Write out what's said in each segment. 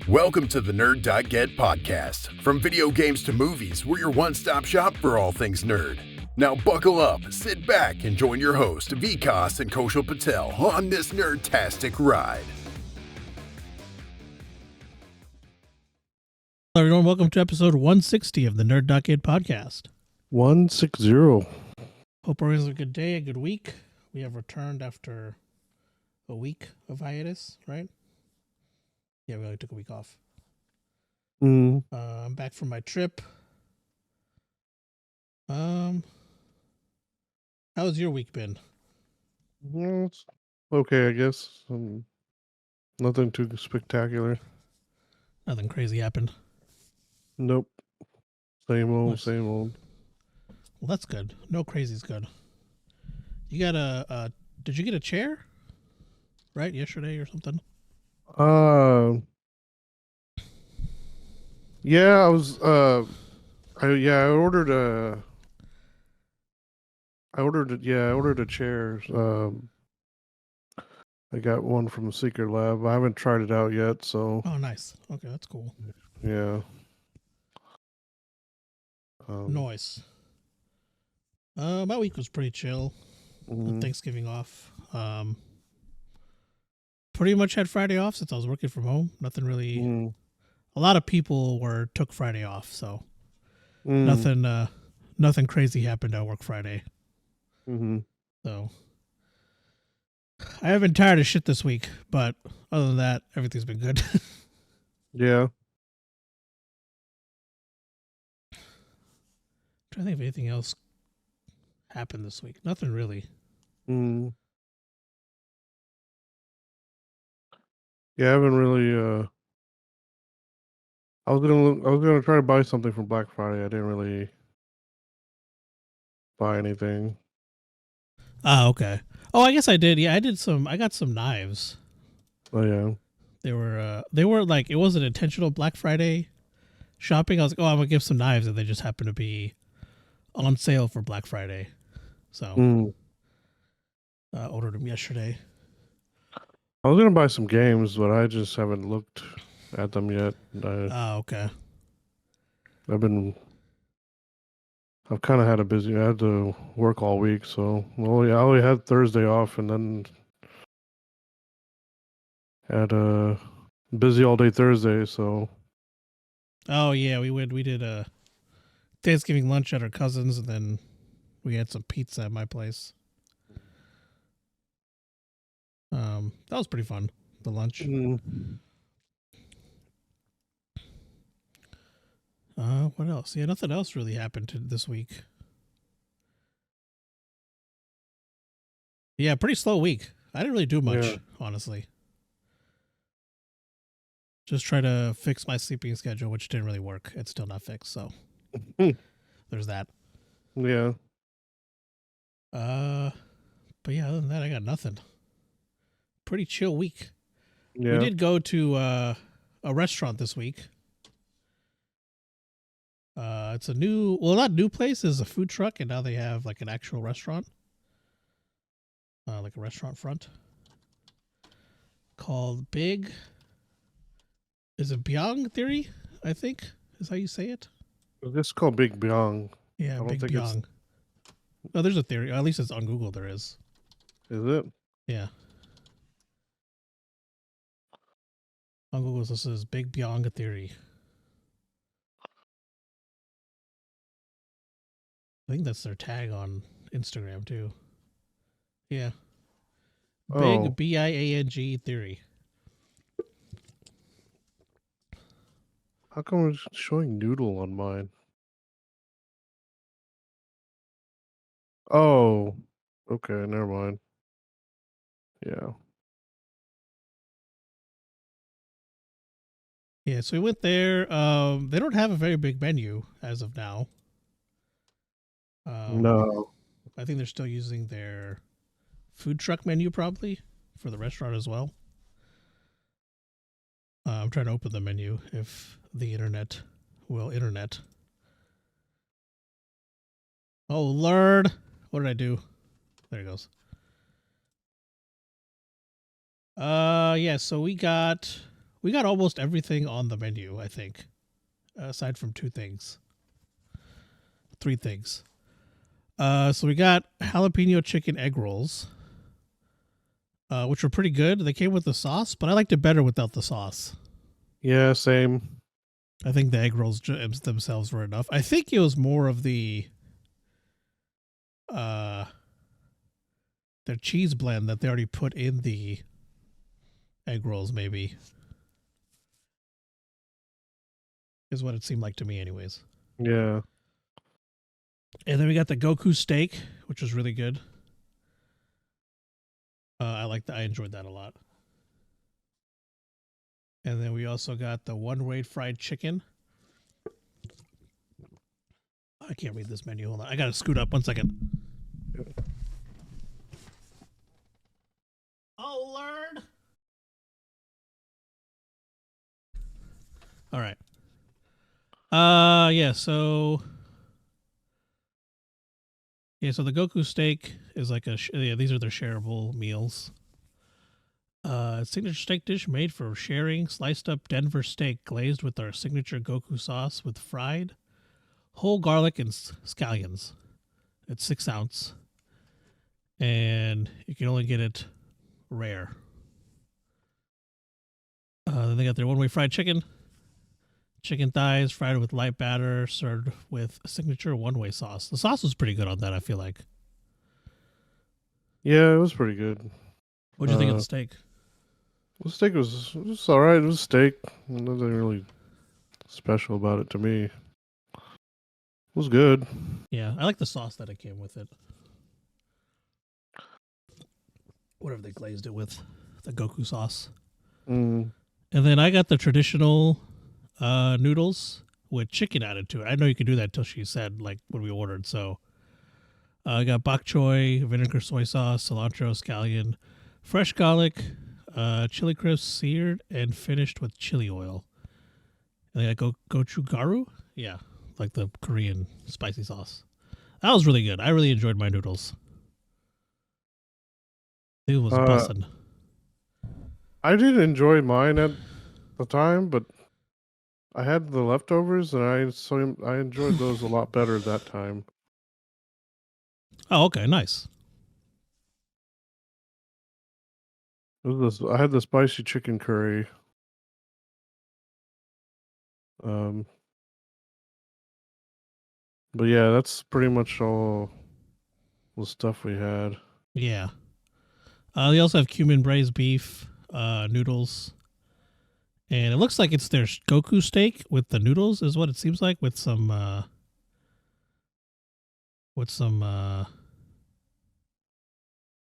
Welcome to the Nerd.get podcast. From video games to movies, we're your one-stop shop for all things nerd. Now buckle up, sit back, and join your host, Vikas and Kaushal Patel, on this nerdtastic ride. Hello everyone, welcome to episode 160 of the Nerd.get podcast. 160. Hope everyone's having a good day, a good week. We have returned after a week of hiatus, right? Yeah, we only took a week off. I'm back from my trip. How's your week been? Well, it's okay, I guess. Nothing too spectacular. Nothing crazy happened. Nope. Same old, Nice. same old. Well, that's good. No crazy's good. You got did you get a chair? Right, yesterday or something? Yeah, I was, I ordered a chair. I got one from Secret Lab. I haven't tried it out yet, so Oh, nice. Okay, that's cool. yeah. Nice. My week was pretty chill. Thanksgiving off. Pretty much had Friday off since I was working from home. Nothing really. A lot of people took Friday off, so nothing crazy happened at work Friday. So I have been tired of shit this week, but other than that, everything's been good. Yeah. Trying to think if anything else happened this week. Nothing really. Yeah, I haven't really. I was gonna try to buy something for Black Friday. I didn't really buy anything. Ah, okay. Oh, I guess I did. Yeah, I got some knives. Oh yeah. They were like, it wasn't intentional Black Friday shopping. I was like, oh, I'm gonna give some knives, and they just happened to be on sale for Black Friday. So ordered them yesterday. I was gonna buy some games, but I just haven't looked at them yet. Okay. I've kind of had I had to work all week, so I only had Thursday off, and then had a busy all day Thursday. So. Oh yeah, we did a Thanksgiving lunch at our cousin's, and then we had some pizza at my place. That was pretty fun. The lunch. What else? Yeah, nothing else really happened this week. Yeah, pretty slow week. I didn't really do much, honestly. Just try to fix my sleeping schedule, which didn't really work. It's still not fixed, so there's that. Yeah. But yeah, other than that, I got nothing. Pretty chill week. Yeah. We did go to a restaurant this week. It's a not new place, it's a food truck, and now they have like an actual restaurant. Like a restaurant front. Called is it Biang Theory, I think, is how you say it? This is called Big Biang. Yeah, Big Biang. No, there's a theory. At least it's on Google, there is. Is it? Yeah. On Google, this is Big Biang Theory. I think that's their tag on Instagram, too. Yeah. Big Biang Theory. How come it's showing noodle on mine? Oh, okay, never mind. Yeah. Yeah, so we went there. They don't have a very big menu as of now. No. I think they're still using their food truck menu probably for the restaurant as well. I'm trying to open the menu if the internet will internet. Oh, Lord. What did I do? There it goes. Yeah, so we got We got almost everything on the menu, I think, aside from 3 things. So we got jalapeno chicken egg rolls, which were pretty good. They came with the sauce, but I liked it better without the sauce. Yeah, same. I think the egg rolls themselves were enough. I think it was more of the their cheese blend that they already put in the egg rolls, maybe, is what it seemed like to me anyways. Yeah. And then we got the Goku steak, which was really good. I liked that. I enjoyed that a lot. And then we also got the one-way fried chicken. I can't read this menu. Hold on. I got to scoot up 1 second. Oh, Lord. All right. So the Goku steak is like these are their shareable meals. Signature steak dish made for sharing, sliced up Denver steak glazed with our signature Goku sauce with fried whole garlic and scallions. It's 6 ounce, and you can only get it rare. Then they got their one-way fried chicken thighs fried with light batter, served with signature one-way sauce. The sauce was pretty good on that, I feel like. Yeah, it was pretty good. What'd you think of the steak? The steak was all right. It was steak. Nothing really special about it to me. It was good. Yeah, I like the sauce that it came with it. Whatever they glazed it with, the Goku sauce. Mm. And then I got the traditional noodles with chicken added to it. I know you could do that till she said, like, when we ordered. So I got bok choy, vinegar, soy sauce, cilantro, scallion, fresh garlic, chili crisps, seared and finished with chili oil. And I got gochugaru. Yeah, like the Korean spicy sauce. That was really good. I really enjoyed my noodles. It was bussin'. I did enjoy mine at the time, but I had the leftovers, and I enjoyed those a lot better that time. Oh, okay, nice. I had the spicy chicken curry. But yeah, that's pretty much all the stuff we had. Yeah. They also have cumin braised beef, noodles, and it looks like it's their Goku steak with the noodles, is what it seems like, with some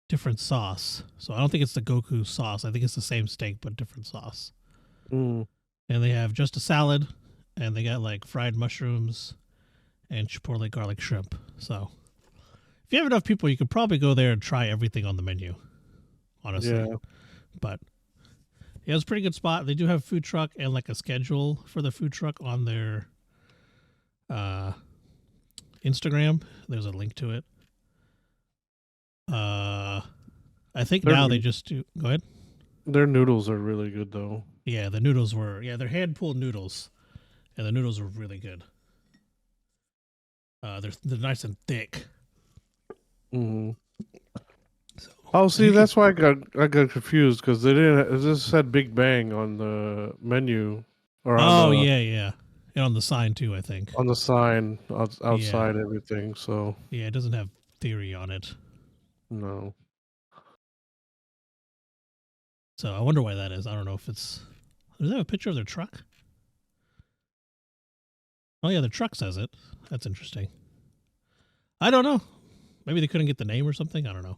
different sauce. So I don't think it's the Goku sauce. I think it's the same steak but different sauce. Mm. And they have just a salad, and they got like fried mushrooms and chipotle garlic shrimp. So if you have enough people, you could probably go there and try everything on the menu, honestly. Yeah. But yeah, it was a pretty good spot. They do have a food truck and like a schedule for the food truck on their Instagram. There's a link to it. I think now they just do. Go ahead. Their noodles are really good, though. Yeah, the noodles were. Yeah, they're hand pulled noodles, and the noodles were really good. They're nice and thick. Mm-hmm. So, oh, see, that's why I got confused, because they didn't. It just said Big Bang on the menu, or yeah, and on the sign too, I think. On the sign outside everything. So yeah, it doesn't have theory on it. No. So I wonder why that is. I don't know if it's. Does that have a picture of their truck? Oh yeah, their truck says it. That's interesting. I don't know. Maybe they couldn't get the name or something. I don't know.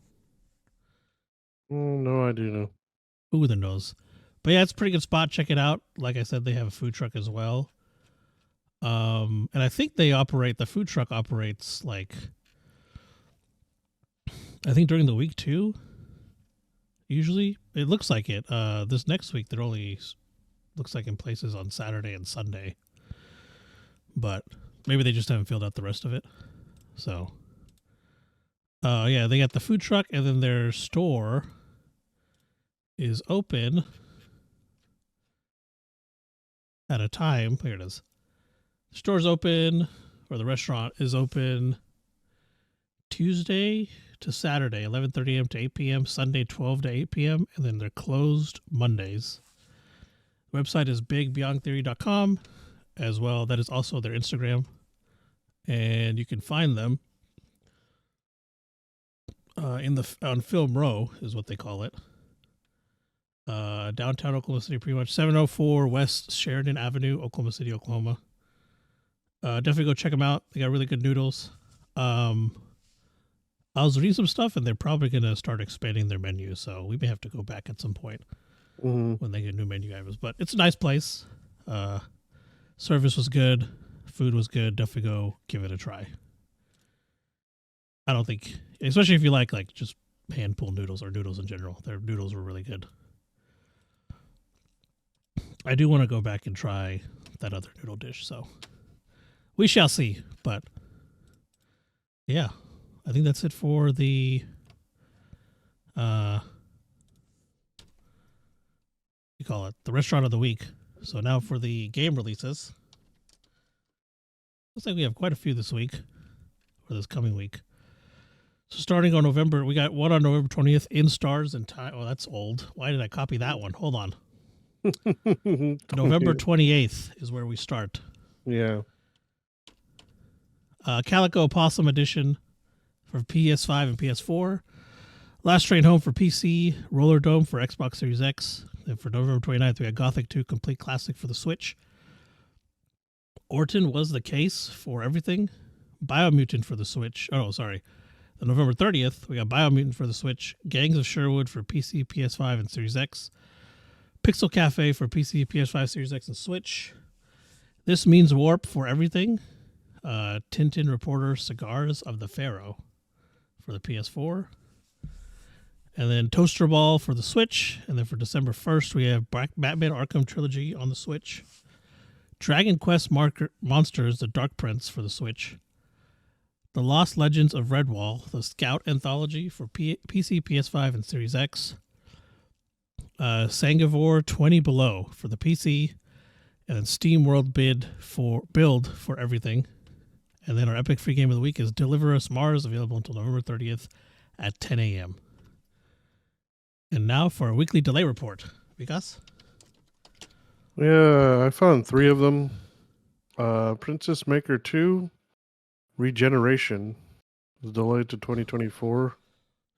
No idea. Who knows? But yeah, it's a pretty good spot. Check it out. Like I said, they have a food truck as well. And I think the food truck operates like, I think during the week too. Usually, it looks like it. This next week, they're only looks like in places on Saturday and Sunday. But maybe they just haven't filled out the rest of it. So, yeah, they got the food truck, and then their store is open at a time. Here it is. The store's open, or the restaurant is open Tuesday to Saturday, 11:30 a.m. to 8 p.m., Sunday 12 to 8 p.m., and then they're closed Mondays. The website is biangtheory.com as well. That is also their Instagram, and you can find them on Film Row is what they call it. Downtown Oklahoma City, pretty much 704 West Sheridan Avenue, Oklahoma City, Oklahoma. Definitely go check them out. They got really good noodles. I was reading some stuff, and they're probably going to start expanding their menu, so we may have to go back at some point when they get new menu items. But it's a nice place. Service was good. Food was good. Definitely go give it a try. I don't think, especially if you like just hand pulled noodles or noodles in general, their noodles were really good. I do want to go back and try that other noodle dish, so we shall see. But yeah, I think that's it for the you call it the restaurant of the week. So now for the game releases. Looks like we have quite a few this week, or this coming week. So starting on November, we got one on November 20th, In Stars and Time. Oh, that's old. Why did I copy that one? Hold on. November 28th is where we start. Yeah. Calico Possum Edition for PS5 and PS4. Last Train Home for PC. Roller Dome for Xbox Series X. And for November 29th, we got Gothic 2 Complete Classic for the Switch. Orton Was the Case for everything. Biomutant for the Switch. Oh, sorry. On November 30th, we got Biomutant for the Switch. Gangs of Sherwood for PC, PS5, and Series X. Pixel Cafe for PC, PS5, Series X, and Switch. This Means Warp for everything. Tintin Reporter Cigars of the Pharaoh for the PS4. And then Toaster Ball for the Switch. And then for December 1st, we have Batman Arkham Trilogy on the Switch. Dragon Quest Monsters, The Dark Prince for the Switch. The Lost Legends of Redwall, the Scout Anthology for PC, PS5, and Series X. Sangavore 20 Below for the PC. And then Steam World Build for everything. And then our epic free game of the week is Deliver Us Mars, available until November 30th at 10 a.m. And now for our weekly delay report. Vikas? Yeah, I found 3 of them. Princess Maker 2 Regeneration was delayed to 2024.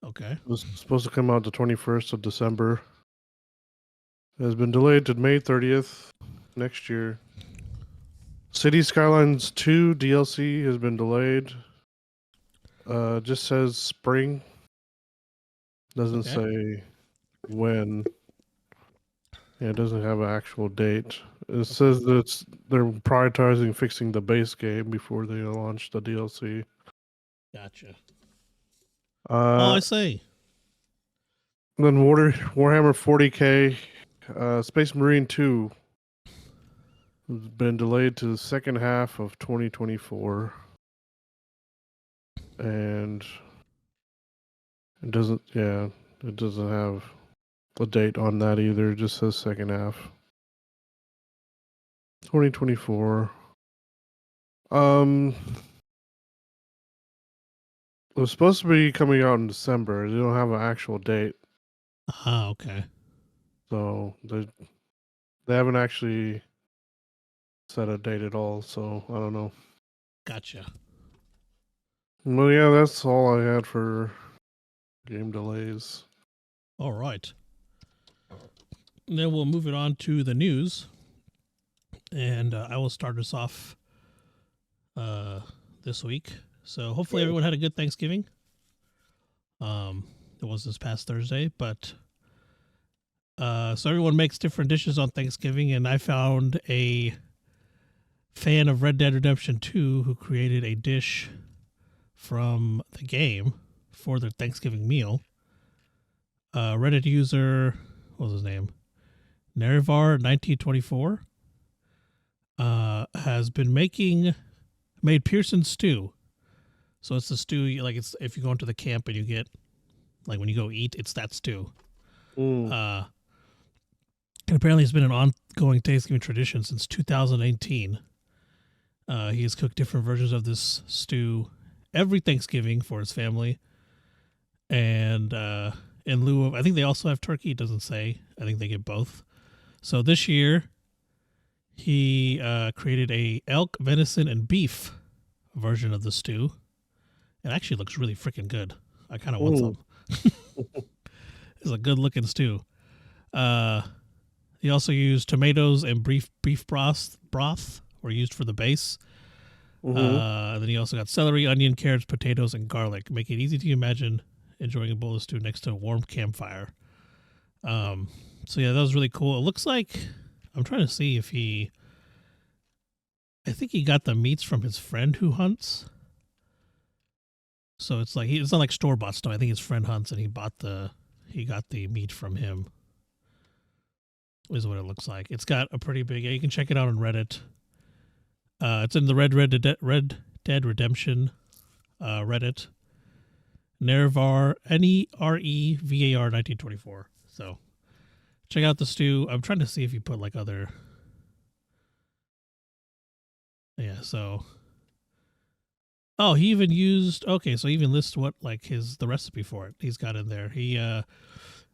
Okay. It was supposed to come out the 21st of December. It has been delayed to May 30th next year. City Skylines 2 DLC has been delayed. Just says spring. Doesn't say when. Yeah, it doesn't have an actual date. It says that they're prioritizing fixing the base game before they launch the DLC. Gotcha. I say. Then Warhammer 40K, Space Marine 2 has been delayed to the second half of 2024. And it doesn't have a date on that either. It just says second half 2024. It was supposed to be coming out in December. They don't have an actual date. Okay. So they haven't actually set a date at all, so I don't know. Gotcha. Well, yeah, that's all I had for game delays. All right. And then we'll move it on to the news. And I will start us off this week. So hopefully everyone had a good Thanksgiving. It was this past Thursday, but so everyone makes different dishes on Thanksgiving, and I found a fan of Red Dead Redemption 2 who created a dish from the game for their Thanksgiving meal. Reddit user, what was his name? Nerivar1924 has been made Pearson stew. So it's the stew, it's if you go into the camp and you get, when you go eat, it's that stew. And apparently it's been an going Thanksgiving tradition since 2018. He has cooked different versions of this stew every Thanksgiving for his family. And in lieu of, I think they also have turkey. It doesn't say. I think they get both. So this year, he created a elk, venison, and beef version of the stew. It actually looks really freaking good. I kind of want some. It's a good looking stew. He also used tomatoes and beef broth were used for the base. Then he also got celery, onion, carrots, potatoes, and garlic. Make it easy to imagine enjoying a bowl of stew next to a warm campfire. So yeah, that was really cool. It looks like, I'm trying to see if I think he got the meats from his friend who hunts. So it's like, it's not like store-bought stuff. I think his friend hunts and he got the meat from him. Is what it looks like. It's got a pretty big, you can check it out on Reddit. It's in the Red Dead Redemption Reddit. Nerevar, Nerevar 1924. So check out the stew. I'm trying to see if you put like other. Yeah, so. Oh, he even used, okay, so he even lists what like the recipe for it. He's got in there. He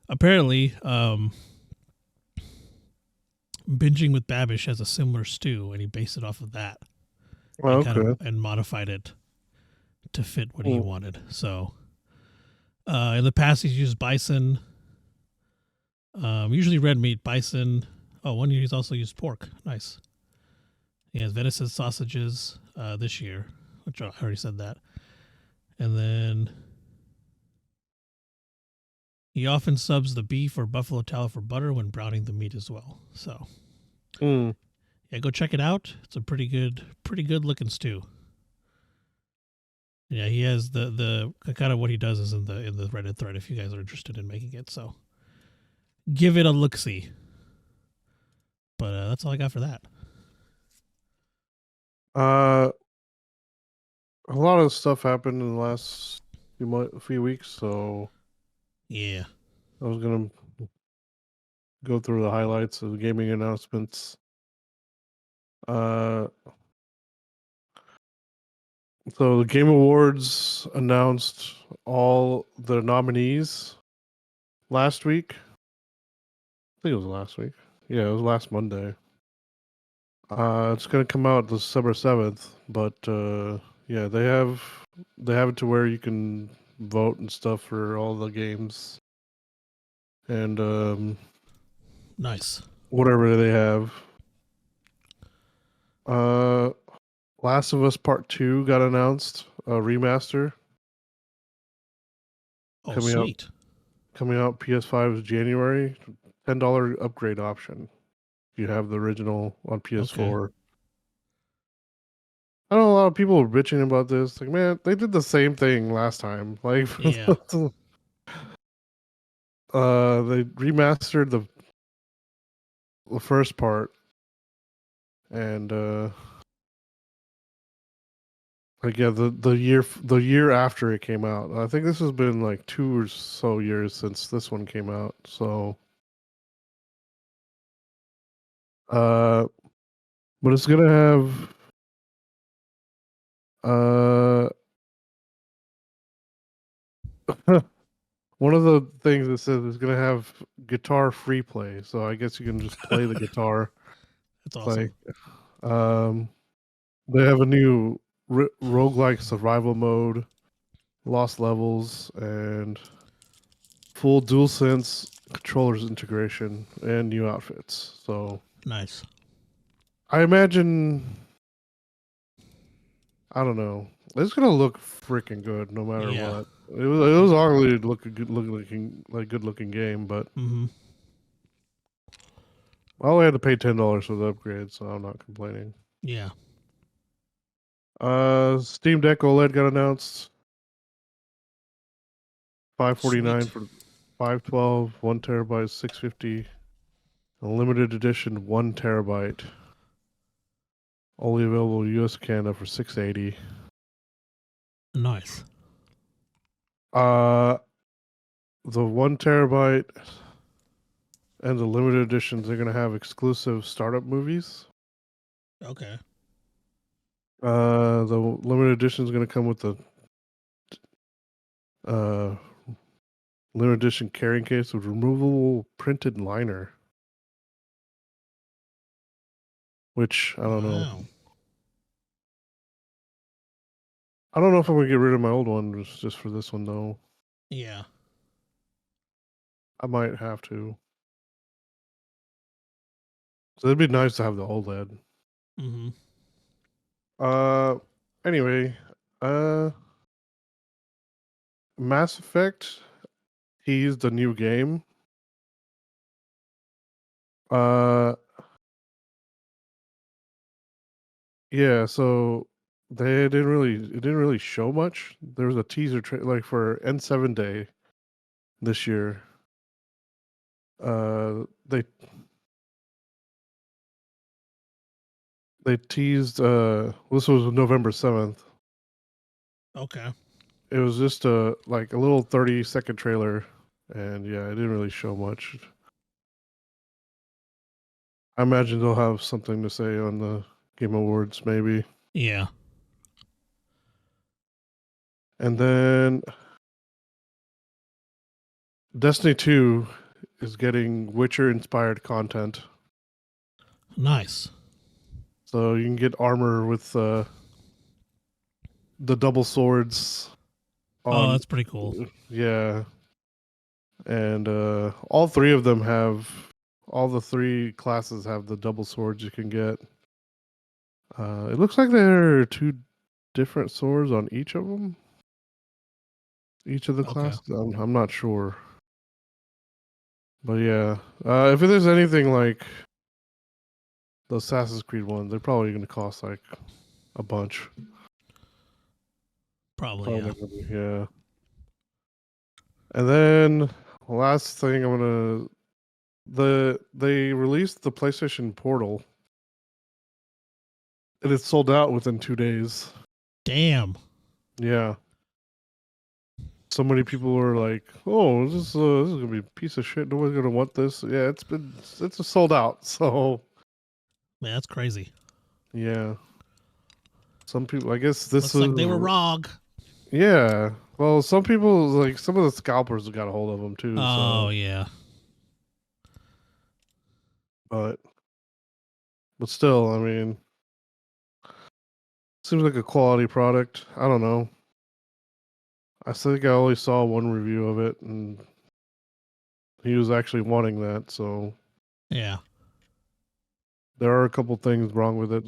apparently Binging with Babish has a similar stew, and he based it off of that. Oh, and okay. and modified it to fit what he wanted. So, in the past, he's used bison, usually red meat, bison. Oh, one year he's also used pork. Nice. He has venison sausages this year, which I already said that. And then he often subs the beef or buffalo tallow for butter when browning the meat as well. So, yeah, go check it out. It's a pretty good looking stew. Yeah, he has the kind of what he does is in the Reddit thread if you guys are interested in making it. So, give it a look-see. But that's all I got for that. A lot of stuff happened in the last few weeks, so yeah, I was gonna go through the highlights of the gaming announcements. So the Game Awards announced all the nominees last week. I think it was last week. Yeah, it was last Monday. It's gonna come out December 7th, but yeah, they have it to where you can vote and stuff for all the games, and nice. whatever they have. Last of Us Part 2 got announced, a remaster. Oh, sweet. Coming out PS5 is January. $10 upgrade option. You have the original on PS4. Okay. I know a lot of people are bitching about this. Like, man, they did the same thing last time. Like, yeah. They remastered the first part, and like yeah, the year after it came out. I think this has been like 2 or so years since this one came out. So, but it's gonna have one of the things that says it's gonna have guitar free play, so I guess you can just play the guitar. That's awesome. Like, they have a new roguelike survival mode, lost levels, and full DualSense controllers integration and new outfits. So nice. I imagine, I don't know, it's gonna look freaking good no matter what. It was already good looking game, but I only had to pay $10 for the upgrade, so I'm not complaining. Yeah. Steam Deck OLED got announced. $549 for 512, 1 terabyte, 650. A limited edition 1 terabyte. Only available US Canada for $680. Nice. The 1 terabyte and the limited editions, they're gonna have exclusive startup movies. Okay. The limited edition is gonna come with the limited edition carrying case with removable printed liner, which I don't know. Wow. I don't know if I'm gonna get rid of my old one just for this one though. Yeah. I might have to. So it'd be nice to have the OLED. Mm-hmm. Anyway, Mass Effect teased a new game. Yeah, so it didn't really show much. There was a teaser like for N7 Day this year. They teased this was November 7th. Okay. It was just a little 30-second trailer, and yeah, it didn't really show much. I imagine they'll have something to say on the Game Awards, maybe. Yeah. And then Destiny 2 is getting Witcher-inspired content. Nice. So you can get armor with the double swords. Oh, that's pretty cool. Yeah. And all the three classes have the double swords you can get. It looks like there are 2 different swords on each of them. Each of the classes. I'm not sure. But yeah, if there's anything like the Assassin's Creed ones, they're probably going to cost like a bunch. Probably yeah. Yeah. And then last thing they released the PlayStation Portal, and it sold out within 2 days. Damn. Yeah. So many people were like, "Oh, this is gonna be a piece of shit. Nobody's gonna want this." Yeah, it's sold out. So, Man, that's crazy. yeah. Some people, I guess Looks like they were wrong. Yeah. Well, some people, like some of the scalpers got a hold of them too. Oh so. yeah. But still, I mean, seems like a quality product. I don't know. I think I only saw one review of it, and he was actually wanting that. So Yeah. there are a couple things wrong with it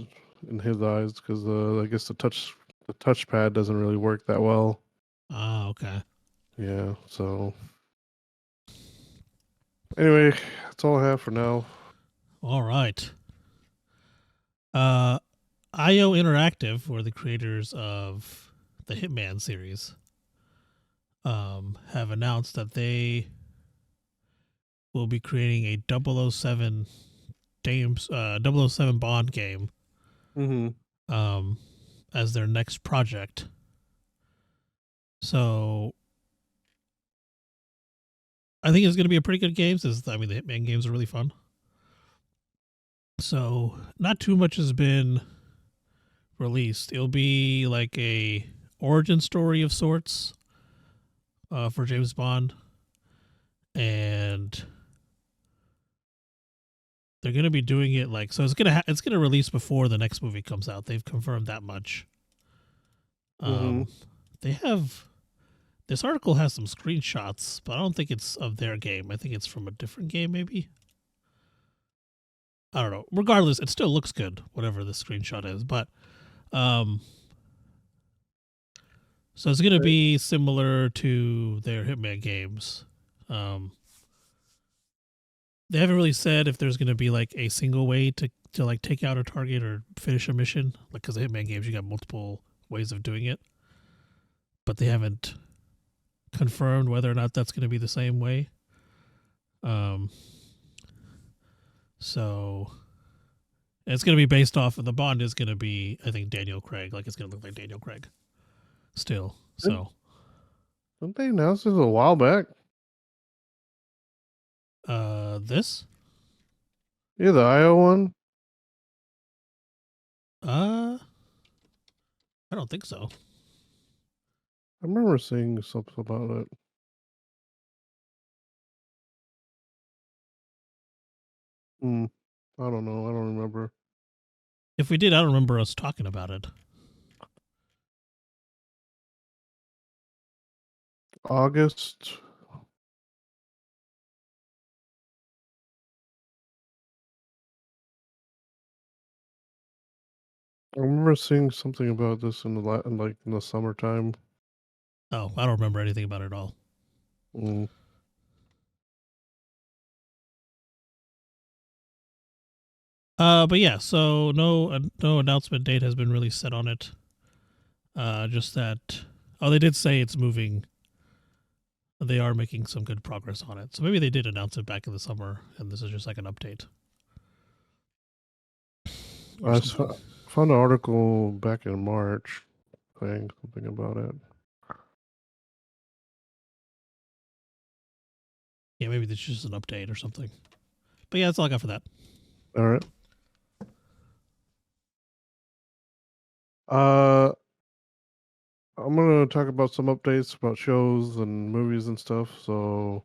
in his eyes because I guess the touchpad doesn't really work that well. Oh, okay. Yeah. So anyway, that's all I have for now. All right. IO Interactive, were the creators of the Hitman series, have announced that they will be creating a 007 007 Bond game as their next project. So I think it's going to be a pretty good game. The Hitman games are really fun. So not too much has been released. It'll be like a origin story of sorts for James Bond, and they're going to be doing it like so. It's gonna release before the next movie comes out. They've confirmed that much. They have this article has some screenshots, but I don't think it's of their game. I think it's from a different game, maybe. I don't know. Regardless, it still looks good, whatever the screenshot is. But so it's gonna be similar to their Hitman games. They haven't really said if there's gonna be like a single way to like take out a target or finish a mission. Like, because the Hitman games, you got multiple ways of doing it, but they haven't confirmed whether or not that's gonna be the same way. So it's gonna be based off of the Bond is gonna be, I think, Daniel Craig. Like, it's gonna look like Daniel Craig still. So didn't they announce this a while back? This? Yeah, the IO one. I don't think so. I remember seeing something about it. I don't know. I don't remember. If we did, I don't remember us talking about it. August. I remember seeing something about this in the summertime. Oh, I don't remember anything about it at all. Mm. But yeah, so no announcement date has been really set on it. Just that. Oh, they did say it's moving. They are making some good progress on it. So maybe they did announce it back in the summer, and this is just like an update. I found an article back in March saying something about it. Yeah, maybe this is just an update or something. But yeah, that's all I got for that. All right. I'm gonna talk about some updates about shows and movies and stuff. So,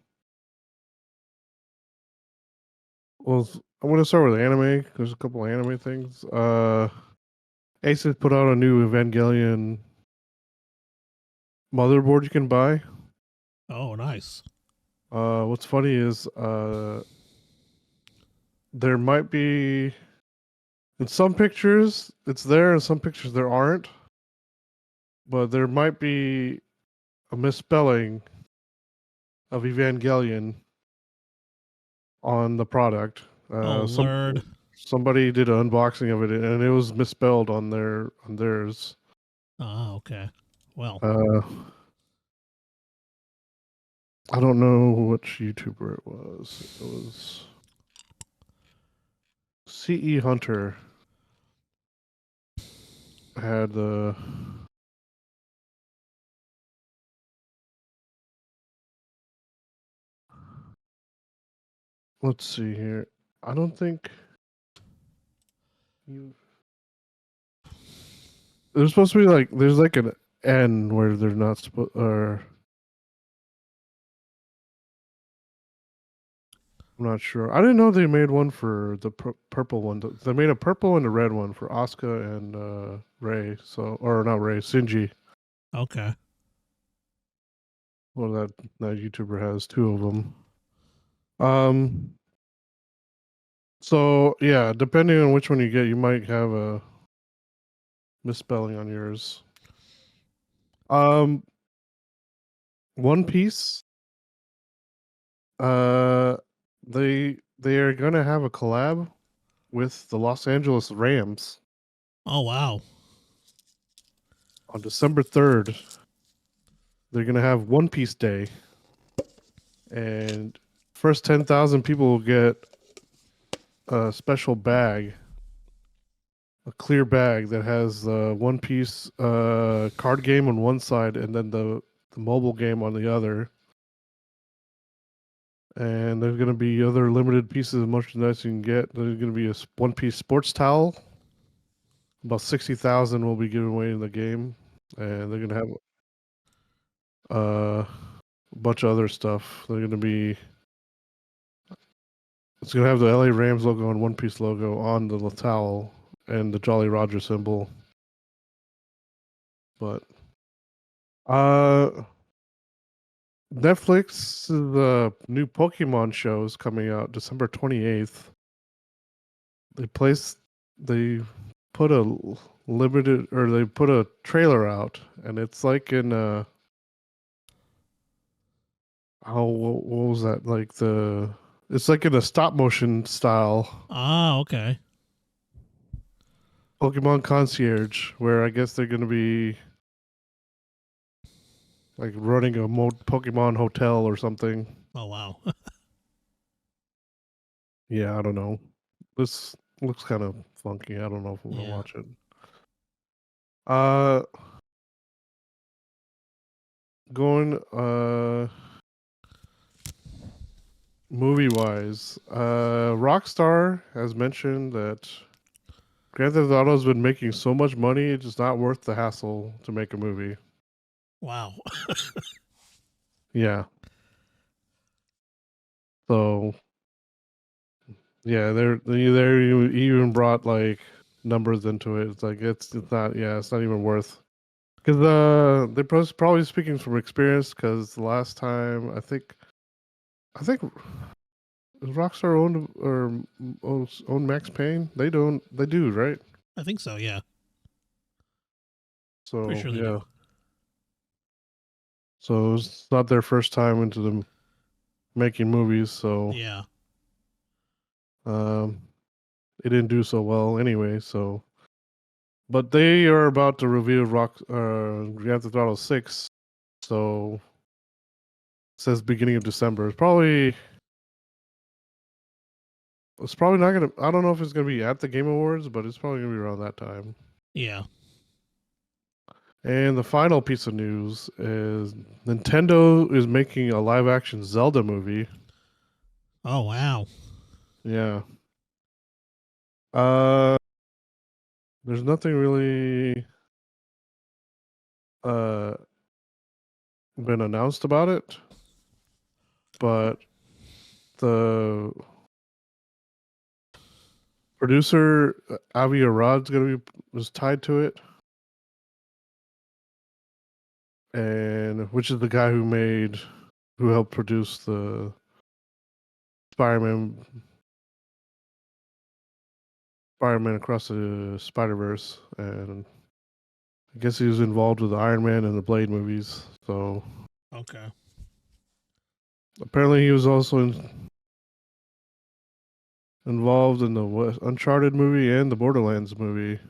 well, I'm gonna start with anime. There's a couple of anime things. Asus put out a new Evangelion motherboard you can buy. Oh, nice. What's funny is there might be in some pictures it's there, in some pictures there aren't. But there might be a misspelling of Evangelion on the product. Oh, Lord. Somebody did an unboxing of it, and it was misspelled on theirs. Ah, okay. Well, I don't know which YouTuber it was. It was CE Hunter had the. Let's see here. I don't think you. There's supposed to be like there's like an N where they're not supposed or. I'm not sure. I didn't know they made one for the purple one. They made a purple and a red one for Asuka and Ray. So, or not Ray, Shinji. okay. Well, that YouTuber has two of them. Um. So yeah, depending on which one you get, you might have a misspelling on yours. Um. One Piece. Uh. They are gonna have a collab with the Los Angeles Rams Oh, wow. on December 3rd. They're gonna have One Piece Day, and first 10,000 people will get a special bag, a clear bag that has the One Piece card game on one side and then the mobile game on the other. And there's gonna be other limited pieces of merchandise you can get. There's gonna be a One Piece sports towel. About 60,000 will be given away in the game, and they're gonna have a bunch of other stuff. They're gonna be It's gonna have the LA Rams logo and One Piece logo on the towel and the Jolly Roger symbol. But uh Netflix new Pokemon show is coming out December 28th. They placed they put a limited or they put a trailer out, and it's like in what was that, like it's like in a stop motion style Ah, okay. Pokemon Concierge, where I guess they're gonna be like running a Pokemon hotel or something. Oh, wow. Yeah, I don't know. This looks kind of funky. I don't know if I'm gonna Yeah. watch it. Uh, going movie-wise, Rockstar has mentioned that Grand Theft Auto has been making so much money, it's just not worth the hassle to make a movie. Wow. Yeah. So, yeah, they even brought like numbers into it. It's like it's not it's not even worth. Because they're probably speaking from experience. Because the last time I think is Rockstar own Max Payne? They don't. They do, right? I think so, yeah. Pretty So sure they yeah. do. So it's not their first time into the making movies. So Yeah. um, it didn't do so well anyway. So, but they are about to reveal Grand Theft Auto 6. So it says beginning of December. It's probably not gonna. I don't know if it's gonna be at the Game Awards, but it's probably gonna be around that time. Yeah. And the final piece of news is Nintendo is making a live action Zelda movie. Oh, wow. Yeah. Uh, there's nothing really uh been announced about it, but the producer Avi Arad's was tied to it, and which is the guy who helped produce the Spider-Man Spider-Man Across the Spider-Verse, and I guess he was involved with the Iron Man and the Blade movies. So Okay. apparently, he was also involved in the Uncharted movie and the Borderlands movie.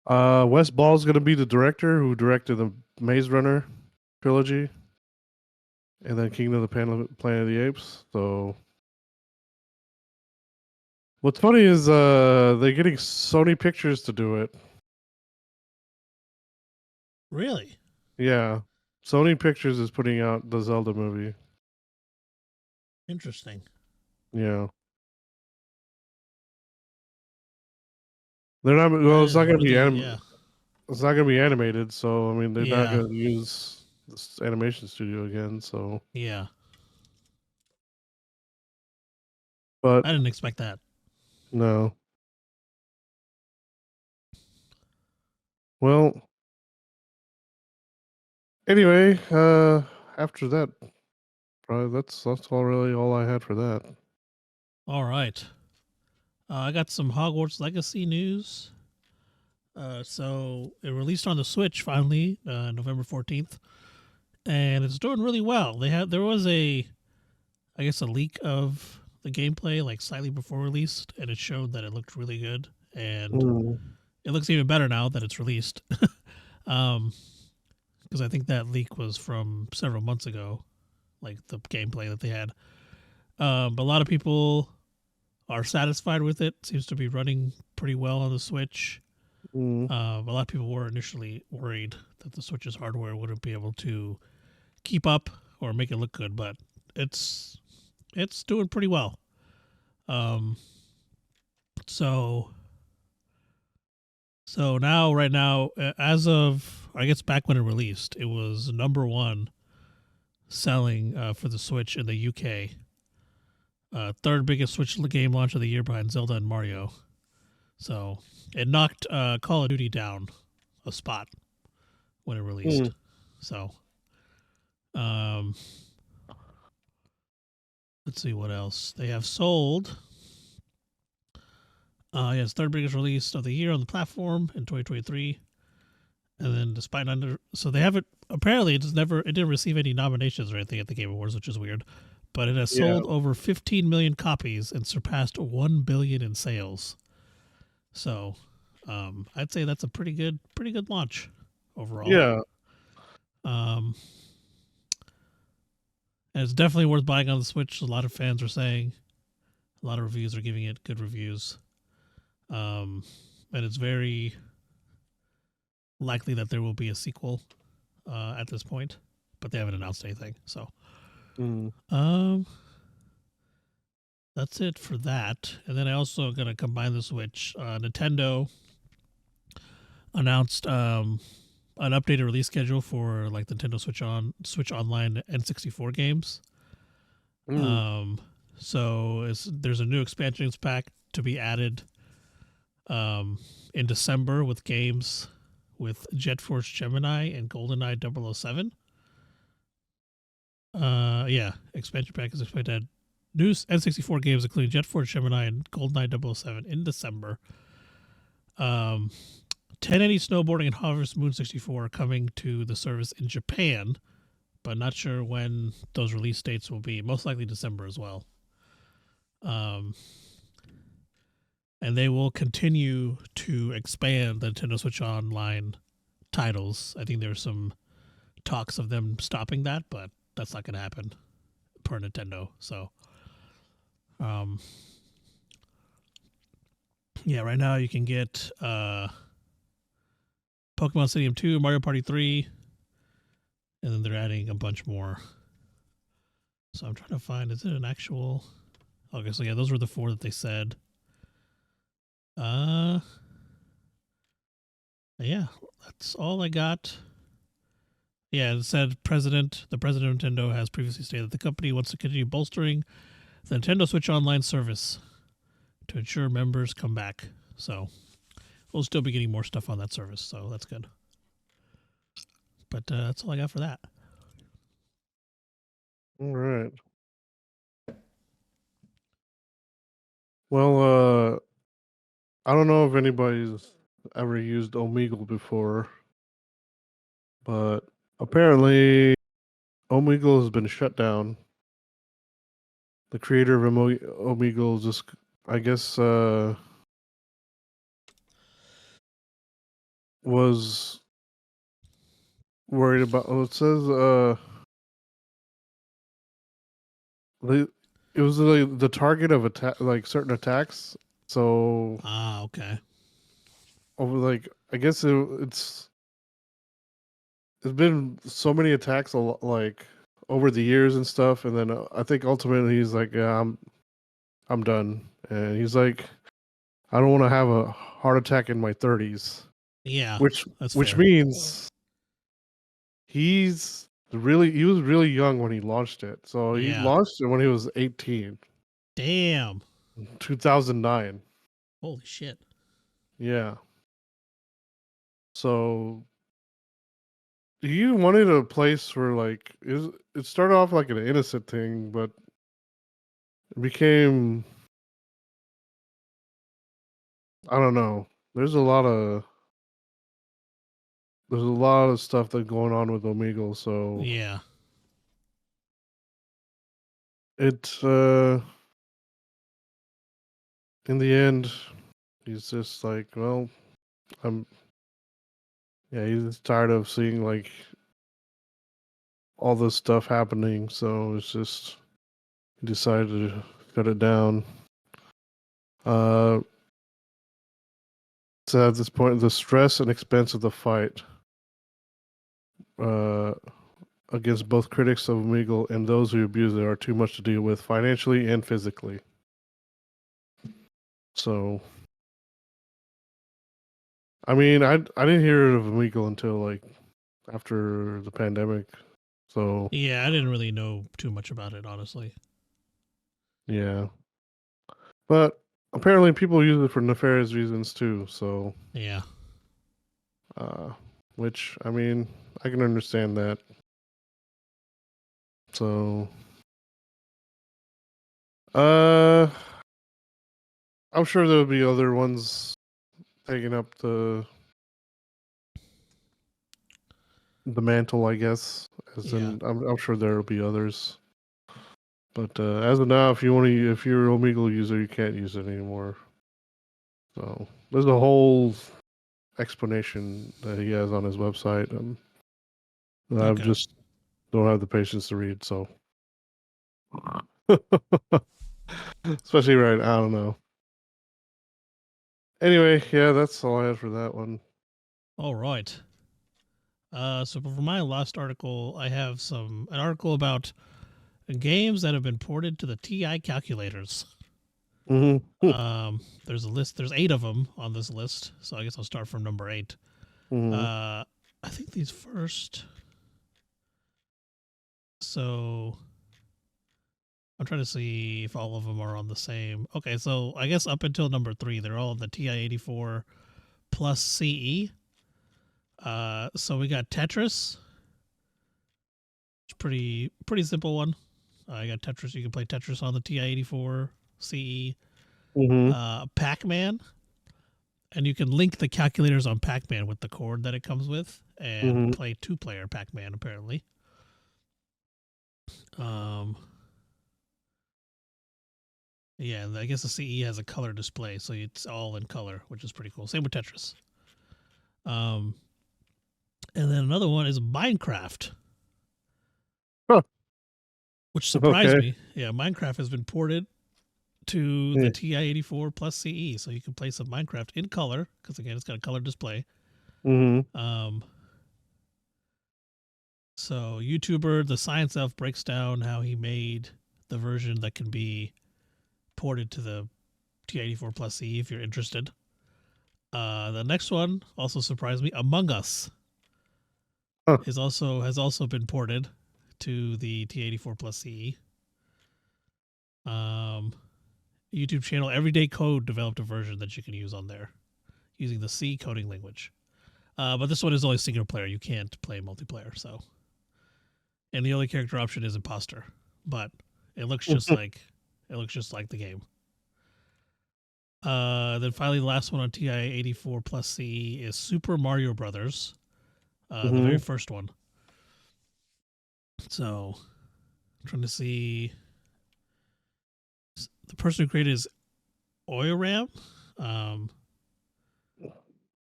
Wes Ball's going to be the director who directed the Maze Runner trilogy and then Kingdom of the Planet of the Apes. So what's funny is they're getting Sony Pictures to do it. Really? Yeah. Sony Pictures is putting out the Zelda movie. Interesting. Yeah. They're not That well, it's not is going to be really, yeah. it's not going to be animated, so I mean they're not Yeah. going to use this animation studio again, so Yeah. but I didn't expect that. no. Well, anyway, after that, probably that's all I had for that. All right. I got some Hogwarts Legacy news. So it released on the Switch finally, November 14th, and it's doing really well. There was I guess a leak of the gameplay like slightly before release, and it showed that it looked really good, and Mm. it looks even better now that it's released. Because I think that leak was from several months ago, like the gameplay that they had. But a lot of people are satisfied with it. Seems to be running pretty well on the Switch. Mm. A lot of people were initially worried that the Switch's hardware wouldn't be able to keep up or make it look good, but it's doing pretty well. Um, so now, right now, as of I guess back when it released, it was number one selling for the Switch in the UK. Third biggest Switch game launch of the year behind Zelda and Mario. So it knocked Call of Duty down a spot when it released. Mm. So, um, let's see what else they have sold. Yes, third biggest release of the year on the platform in 2023. And then despite so they haven't, apparently it didn't receive any nominations or anything at the Game Awards, which is weird. But it has Yeah. sold over 15 million copies and surpassed 1 billion in sales. So, I'd say that's a pretty good launch overall. Yeah. And it's definitely worth buying on the Switch. A lot of fans are saying, a lot of reviews are giving it good reviews. And it's very likely that there will be a sequel at this point. but they haven't announced anything. So, Mm. that's it for that. And then I also gonna combine the Switch. Nintendo announced an updated release schedule for like Nintendo Switch Online N64 games. Mm. So there's a new expansions pack to be added in December with games with Jet Force Gemini and GoldenEye 007. Yeah, expansion pack is expected to add new N64 games including Jet Force Gemini and GoldenEye 007 in December. 1080 Snowboarding and Harvest Moon 64 are coming to the service in Japan, but not sure when those release dates will be. Most likely December as well. And they will continue to expand the Nintendo Switch Online titles. I think there's some talks of them stopping that, but that's not going to happen per Nintendo. So, yeah, right now you can get Pokemon Stadium 2, Mario Party 3, and then they're adding a bunch more. So I'm trying to find, is it an actual... Okay, so yeah, those were the 4 that they said. Yeah, that's all I got. Yeah, it said the president of Nintendo has previously stated that the company wants to continue bolstering the Nintendo Switch Online service to ensure members come back. So we'll still be getting more stuff on that service, so that's good. But that's all I got for that. All right. Well, I don't know if anybody's ever used Omegle before, but apparently Omegle has been shut down. The creator of Omegle just, I guess, was worried about. Well, it says it was like the target of attack, like certain attacks. So okay. over like I guess it's been so many attacks like over the years and stuff, and then I think ultimately he's like, yeah, I'm done, and he's like, I don't want to have a heart attack in my 30s. Yeah, which that's which fair. means he was really young when he launched it. So he launched it when he was 18. Damn. 2009. Holy shit. Yeah. So he wanted a place where like it started off like an innocent thing, but it became, I don't know. There's a lot of stuff that's going on with Omegle, so yeah. It in the end, he's just like, well, he's just tired of seeing like all this stuff happening, so it's just he decided to cut it down. So at this point, the stress and expense of the fight against both critics of Omegle and those who abuse it are too much to deal with financially and physically. So, I mean, I didn't hear of Omegle until like after the pandemic. So yeah, I didn't really know too much about it, honestly. Yeah, but apparently people use it for nefarious reasons too. So yeah, which I mean, I can understand that. So, I'm sure there'll be other ones taking up the mantle, I guess. I'm sure there will be others. But as of now, if you're an Omegle user, you can't use it anymore. So there's a whole explanation that he has on his website. I just don't have the patience to read. So, especially right, I don't know. Anyway, yeah, that's all I had for that one. All right. So for my last article, I have an article about games that have been ported to the TI calculators. Mm-hmm. There's a list. There's 8 of them on this list. So I guess I'll start from number 8. I think these first. So I'm trying to see if all of them are on the same. Okay, so I guess up until number 3, they're all on the TI-84 plus CE. So we got Tetris. It's pretty simple one. I got Tetris. You can play Tetris on the TI-84 CE. Pac-Man, and you can link the calculators on Pac-Man with the cord that it comes with, and play 2-player Pac-Man apparently. Yeah, I guess the CE has a color display, so it's all in color, which is pretty cool. Same with Tetris. And then another one is Minecraft. Huh. Which surprised me. Yeah, Minecraft has been ported to the TI-84 plus CE, so you can play some Minecraft in color, because again, it's got a color display. So YouTuber The Science Elf breaks down how he made the version that can be ported to the TI-84 plus CE if you're interested. The next one also surprised me. Among Us has also been ported to the TI-84 plus CE. YouTube channel Everyday Code developed a version that you can use on there using the C coding language. But this one is only single player. You can't play multiplayer. So, and the only character option is imposter, but it looks just like the game. Then finally, the last one on TI-84 plus CE is Super Mario Brothers, the very first one. So, I'm trying to see. The person who created is Oiram.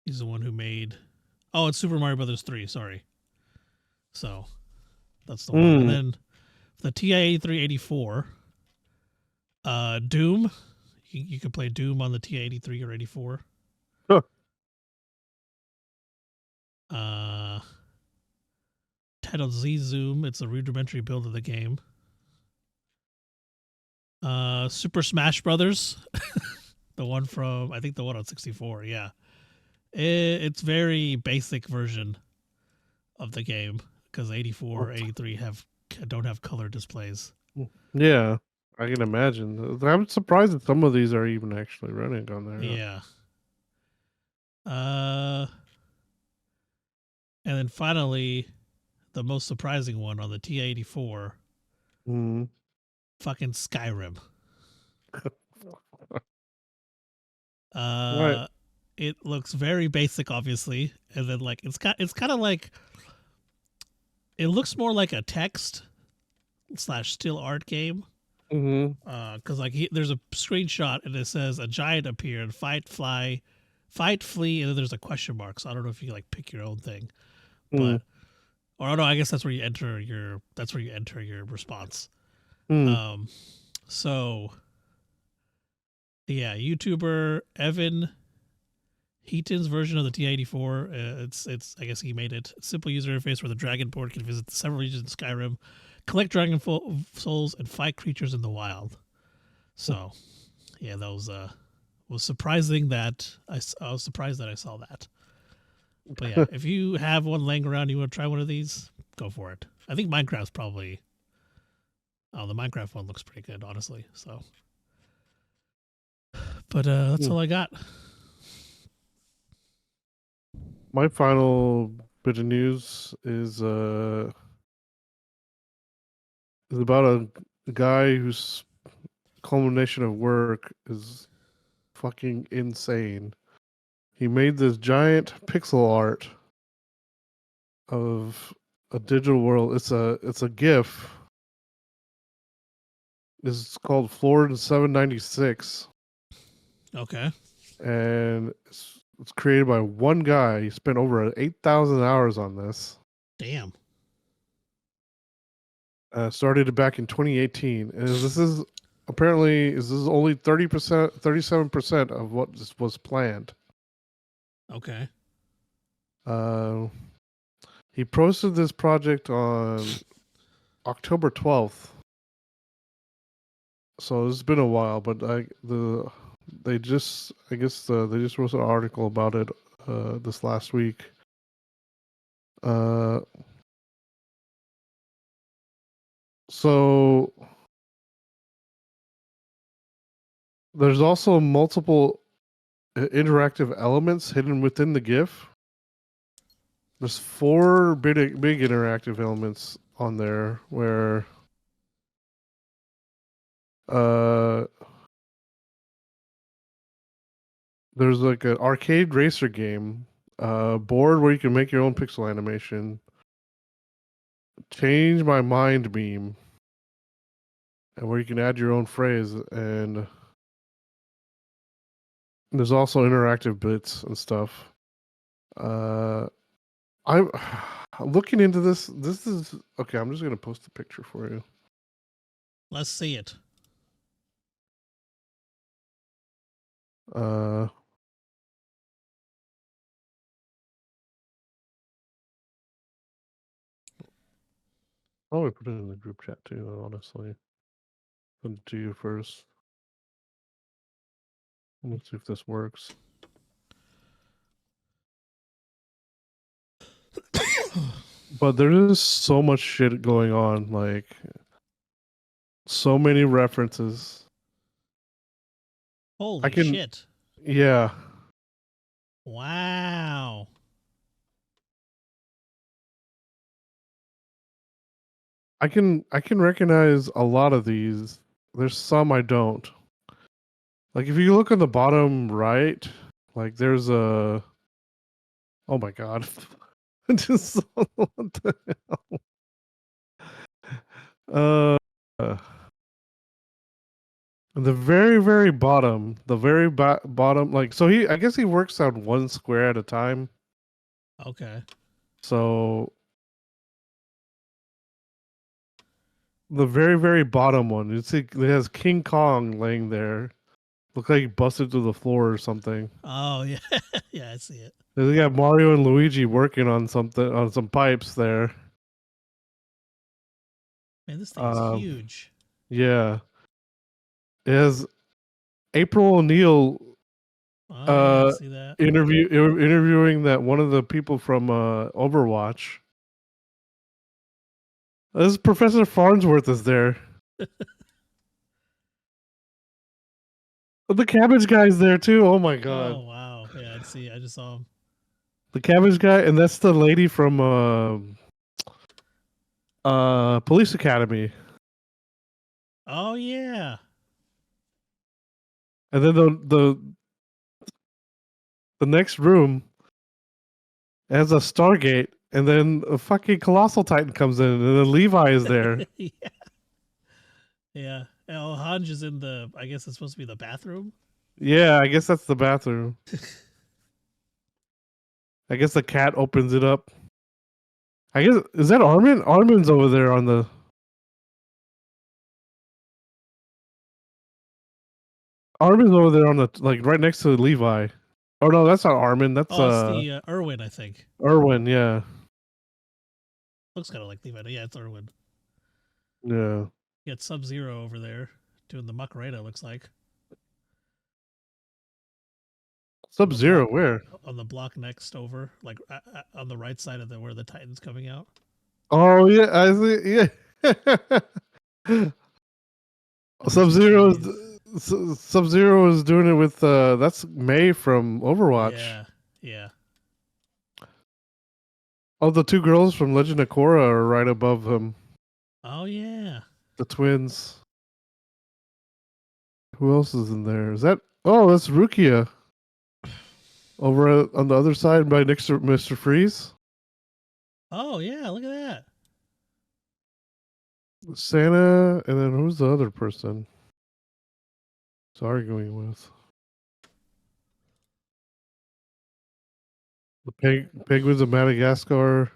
He's the one who made. Oh, it's Super Mario Brothers 3. Sorry. So, that's the one. And then the TI-83-84, Doom. You can play Doom on the TI-83 or 84. Titled Z-Zoom. It's a rudimentary build of the game. Super Smash Brothers. The one from, I think the one on 64, yeah. It's very basic version of the game because 84, 83 don't have color displays. Yeah, I can imagine. I'm surprised that some of these are even actually running on there. Yeah. And then finally, the most surprising one on the TI-84, fucking Skyrim. Right. It looks very basic, obviously, and then like it's kind of like it looks more like a text / still art game. Because there's a screenshot and it says a giant appeared, fight, fly, fight, flee, and then there's a question mark. So I don't know if you like pick your own thing, but or no, I guess that's where you enter your response. So yeah, YouTuber Evan Heaton's version of the TI-84. It's I guess he made it. Simple user interface where the dragon board can visit several regions in Skyrim, collect dragon souls, and fight creatures in the wild. So, yeah, that was surprising that I was surprised that I saw that. But yeah, if you have one laying around, you want to try one of these, go for it. I think Minecraft's probably. Oh, the Minecraft one looks pretty good, honestly. So, but that's all I got. My final bit of news is about a guy whose culmination of work is fucking insane. He made this giant pixel art of a digital world. It's a GIF. It's called Florida 796. Okay. And it's created by one guy. He spent over 8,000 hours on this. Damn. Started back in 2018, and this is only 37% of what was planned. Okay. He posted this project on October 12th. So it's been a while, but they just wrote an article about it this last week. So there's also multiple interactive elements hidden within the GIF. There's 4 big interactive elements on there where there's like an arcade racer game, board where you can make your own pixel animation, change my mind beam, and where you can add your own phrase, and there's also interactive bits and stuff. I'm looking into this. This is okay. I'm just gonna post a picture for you. Let's see it. Probably put it in the group chat too. Honestly, send it to you first. Let's see if this works. But there is so much shit going on, like so many references. Holy shit. Yeah. Wow. I can recognize a lot of these. There's some I don't. Like if you look on the bottom right, like there's a oh my god. Just what the hell? The very, very bottom, bottom, like so I guess he works on 1 square at a time. Okay. So the very, very bottom one, you see, it has King Kong laying there. Look like he busted through the floor or something. Oh yeah, yeah, I see it. Then they got Mario and Luigi working on something on some pipes there. Man, this thing is huge. Yeah, it has April O'Neil. Yeah, I see that. Interviewing that one of the people from Overwatch. This Professor Farnsworth is there. The cabbage guy's there too. Oh my god. Oh wow. Yeah, I see. I just saw him. The cabbage guy, and that's the lady from Police Academy. Oh yeah. And then the next room has a Stargate, and then a fucking Colossal Titan comes in, and then Levi is there. Yeah. Yeah. El Hanj is in the, I guess it's supposed to be the bathroom. Yeah, I guess that's the bathroom. I guess the cat opens it up. I guess, is that Armin? Armin's over there on the... Armin's over there on the, like, right next to Levi. Oh, no, that's not Armin. That's, it's the Irwin, I think. Irwin, yeah. Looks kind of like Levi. Yeah, it's Irwin. Yeah. You got Sub-Zero over there doing the Macarena, looks like. Sub-Zero, where? On the block next over, like on the right side of where the Titan's coming out. Oh, yeah, I see, yeah. Sub-Zero is doing it with, that's May from Overwatch. Yeah, yeah. Oh, the 2 girls from Legend of Korra are right above him. Oh, yeah. The twins. Who else is in there? Is that... Oh, that's Rukia. Over on the other side by next to Mr. Freeze. Oh, yeah, look at that. Santa, and then who's the other person? He's arguing with. The penguins of Madagascar.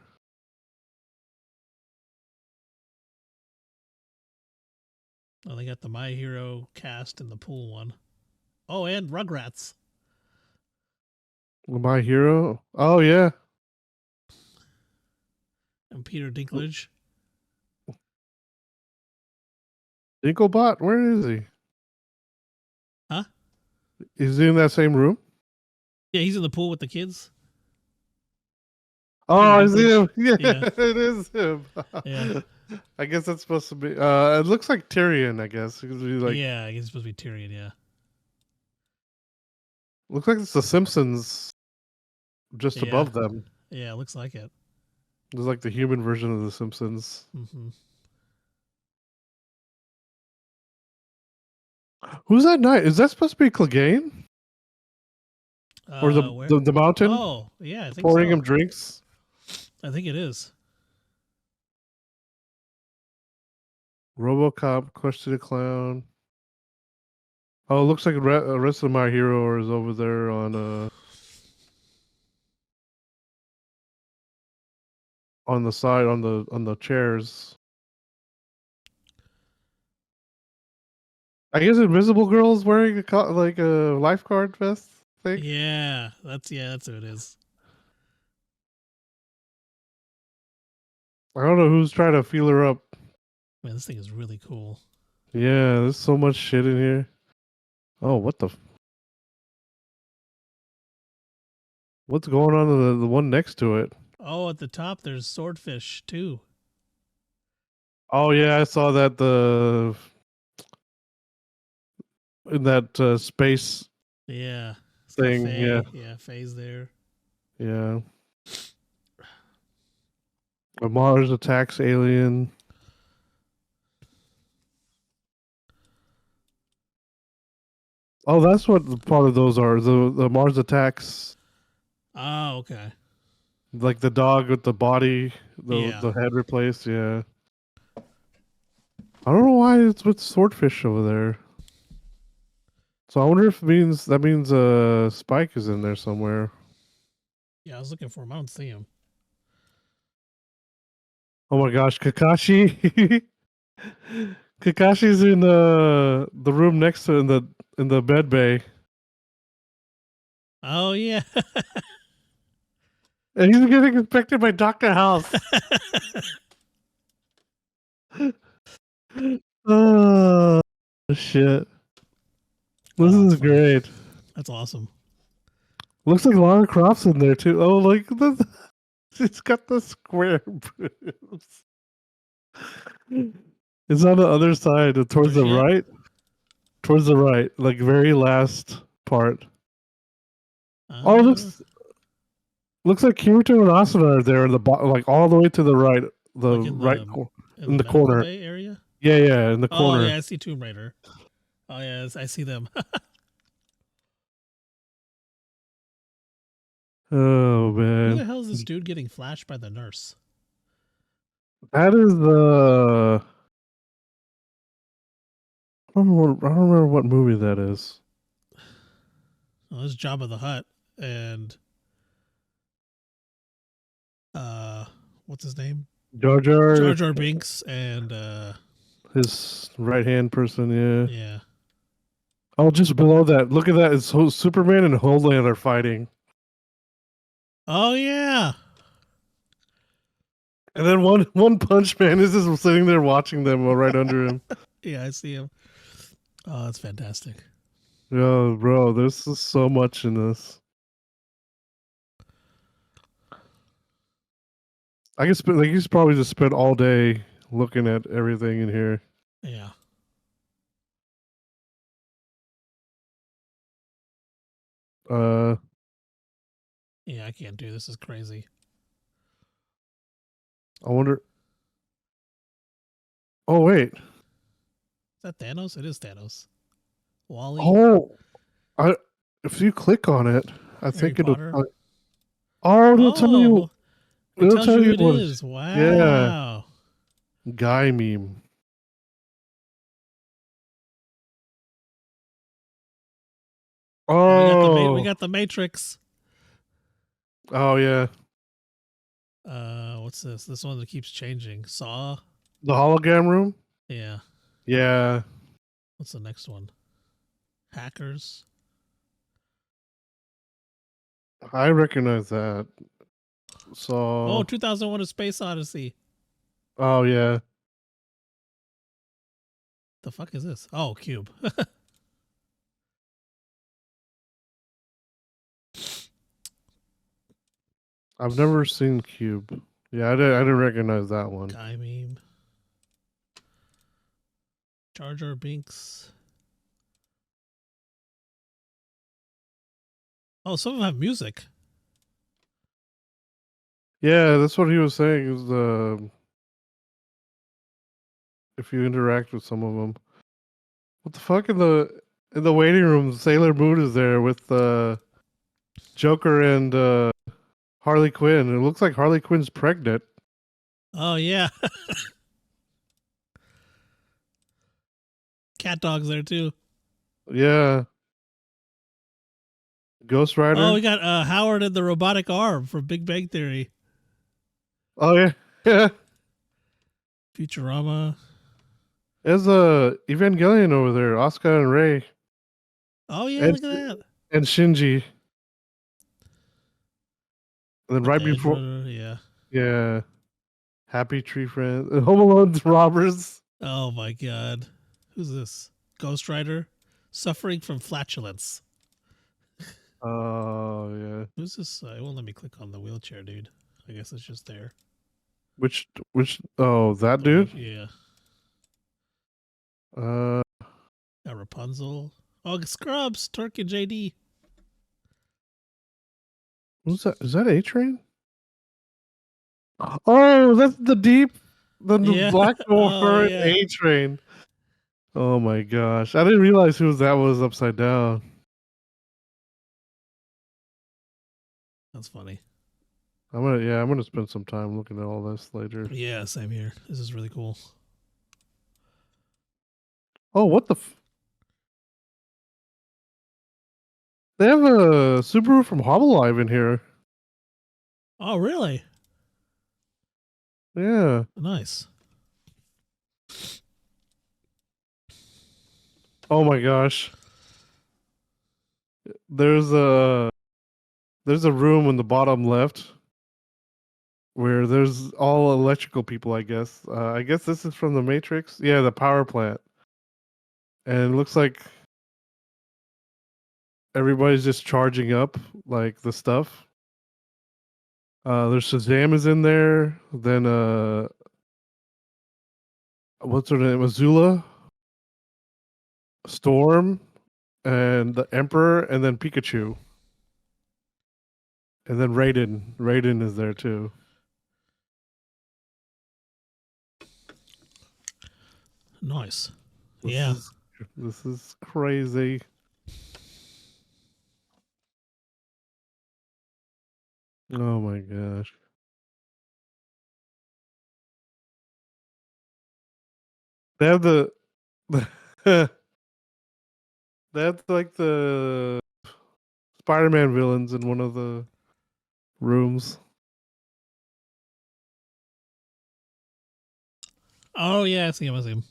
Oh, they got the My Hero cast in the pool one. Oh, and Rugrats. My Hero. Oh, yeah. And Peter Dinklage. Dinklebot, where is he? Huh? Is he in that same room? Yeah, he's in the pool with the kids. Oh, I see him. Yeah, Yeah. it is him. Yeah. I guess that's supposed to be. It looks like Tyrion. I guess it could be like. Yeah, I guess it's supposed to be Tyrion. Yeah. Looks like it's the Simpsons, just Yeah. above them. Yeah, it looks like it. It's like the human version of the Simpsons. Mm-hmm. Who's that knight? Is that supposed to be Clegane? Or Where? the mountain? Oh, yeah, I think pouring so. him drinks? I think it is. RoboCop, Question the Clown. Oh, it looks like the rest of my hero is over there on the side on the chairs. I guess Invisible Girl's wearing like a lifeguard vest thing. Yeah, that's who it is. I don't know who's trying to feel her up. Man, this thing is really cool. Yeah, there's so much shit in here. Oh, what's going on in the one next to it? Oh, at the top there's swordfish too. Oh yeah, I saw that in that space Yeah. It's thing. got Faye. Yeah, Yeah, Faye's there. yeah. A Mars attacks alien. Oh, that's what part of those are. The Mars attacks, Oh, okay. like the dog with the body, Yeah. the head replaced. Yeah. I don't know why it's with swordfish over there. So I wonder if that means Spike is in there somewhere. Yeah, I was looking for him. I don't see him. Oh my gosh, Kakashi! Kakashi's in the room next to in the med bay, Oh yeah. and he's getting inspected by Doctor House. Oh shit! This Oh, is that's funny. great. That's awesome. Looks like Lara Croft's in there too. Oh, like it's got the square boobs. It's on the other side, towards Oh the shit. right. Towards the right, like very last part. Oh, looks like Kirito and Asuna are there in the like all the way to the right, the like in right in the medical corner. bay area. Yeah, in the Oh corner. yeah, I see Tomb Raider. Oh yeah, I see them. Oh man, Who the hell is this dude getting flashed by the nurse? that is the. I don't remember what movie that is. Oh, this is Jabba the Hutt and what's his name? Jar Jar Jar Binks and his right hand person. Yeah. yeah. Oh, just below that. Look at that. It's Superman and Homelander fighting. Oh yeah. And then one Punch Man is just sitting there watching them right under him. Yeah, I see him. Oh, that's fantastic. Yo, bro, there's so much in this. I guess like he's probably just spent all day looking at everything in here. Yeah. Yeah, I can't do this. Is crazy. I wonder. Oh wait. Is that Thanos? It is Thanos. Wally. Oh, if you click on it, I think it'll. Potter? Oh, it'll tell you. It tells you who it what is. Wow. Yeah. Guy meme. Oh, we got the Matrix. Oh yeah. What's this? This one that keeps changing. Saw. The hologram room. Yeah. Yeah. What's the next one? Hackers. I recognize that. saw. Oh, 2001: A Space Odyssey. Oh yeah. The fuck is this? Oh, Cube. I've never seen Cube. Yeah, I didn't recognize that one. Guy meme. Jar Jar Binks. Oh, some of them have music. Yeah, that's what he was saying. Is if you interact with some of them. What the fuck in the waiting room? Sailor Moon is there with Joker and Harley Quinn. It looks like Harley Quinn's pregnant. Oh yeah. Cat Dog's there too. Yeah. Ghost Oh, Rider. we got Howard and the robotic arm from Big Bang Theory. Oh yeah. Yeah. Futurama. There's Evangelion over there, Asuka and Rei. Oh yeah, And, look at that. and Shinji. And then Got right the Edge before Runner, yeah. yeah. Happy Tree Friends. Home Alone's robbers. Oh my god. Who's this? Ghost Rider? Suffering from flatulence. Oh yeah. Who's this? It won't let me click on the wheelchair, dude. I guess it's just there. Which oh that dude? Yeah. Uh Got Rapunzel. Oh, Scrubs, Turk and JD. who's that? Is that A Train? Oh, that's the Yeah. black Oh, door yeah. A Train. Oh my gosh. I didn't realize who that was upside down. That's funny. I'm gonna spend some time looking at all this later. Yeah, same here. This is really cool. Oh, what the they have a Subaru from Hololive in here. Oh, really? Yeah. Nice. Oh my gosh. There's a room in the bottom left where there's all electrical people, I guess. I guess this is from the Matrix. Yeah, the power plant. And it looks like everybody's just charging up like the stuff. There's Shazam is in there. Then what's her name? Azula, Storm, and the Emperor, and then Pikachu. And then Raiden. Raiden is there too. Nice. Yeah. This is crazy. Oh my gosh. They have that's like the Spider-Man villains in one of the rooms. Oh, yeah, I see him. I see him.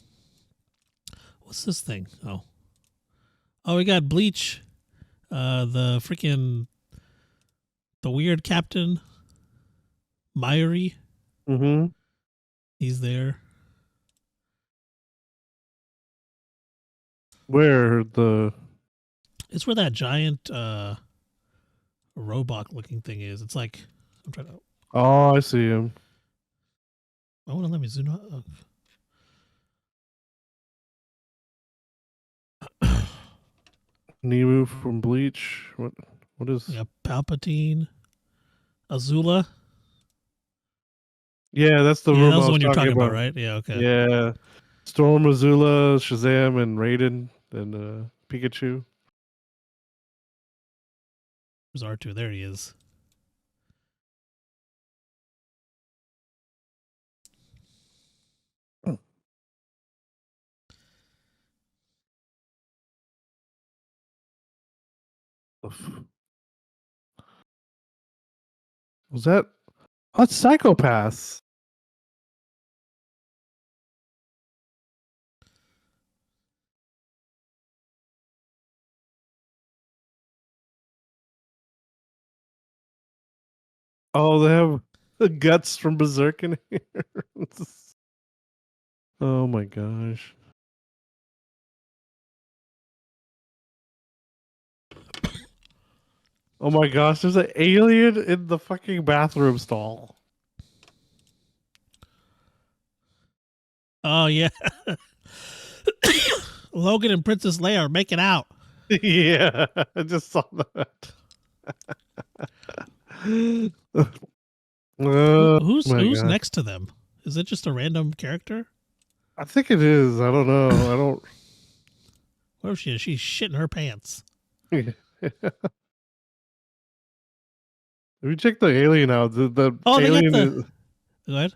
What's this thing? Oh. Oh, we got Bleach. The freaking the weird captain. Myri. Mm-hmm. He's there. Where the It's where that giant robot looking thing is. It's like I'm trying to Oh, I see him. I want to let me zoom out. Nemu from Bleach. What is Yeah, Palpatine. Azula. Yeah, that's the Yeah, room that I was the was one you're talking talking about, about. right? Yeah, okay. Yeah. Storm, Azula, Shazam, and Raiden, and Pikachu. There's R2. There he is. Was that That's Psychopaths? Oh, they have the guts from Berserk in here. Oh my gosh. Oh my gosh, there's an alien in the fucking bathroom stall. Oh yeah, Logan and Princess Leia are making out. Yeah, I just saw that. My Who's god. next to them? Is it just a random character? I think it is. I don't know. I don't. What if she's shitting her pants? If you check the alien out, the Oh, they got alien the is, what?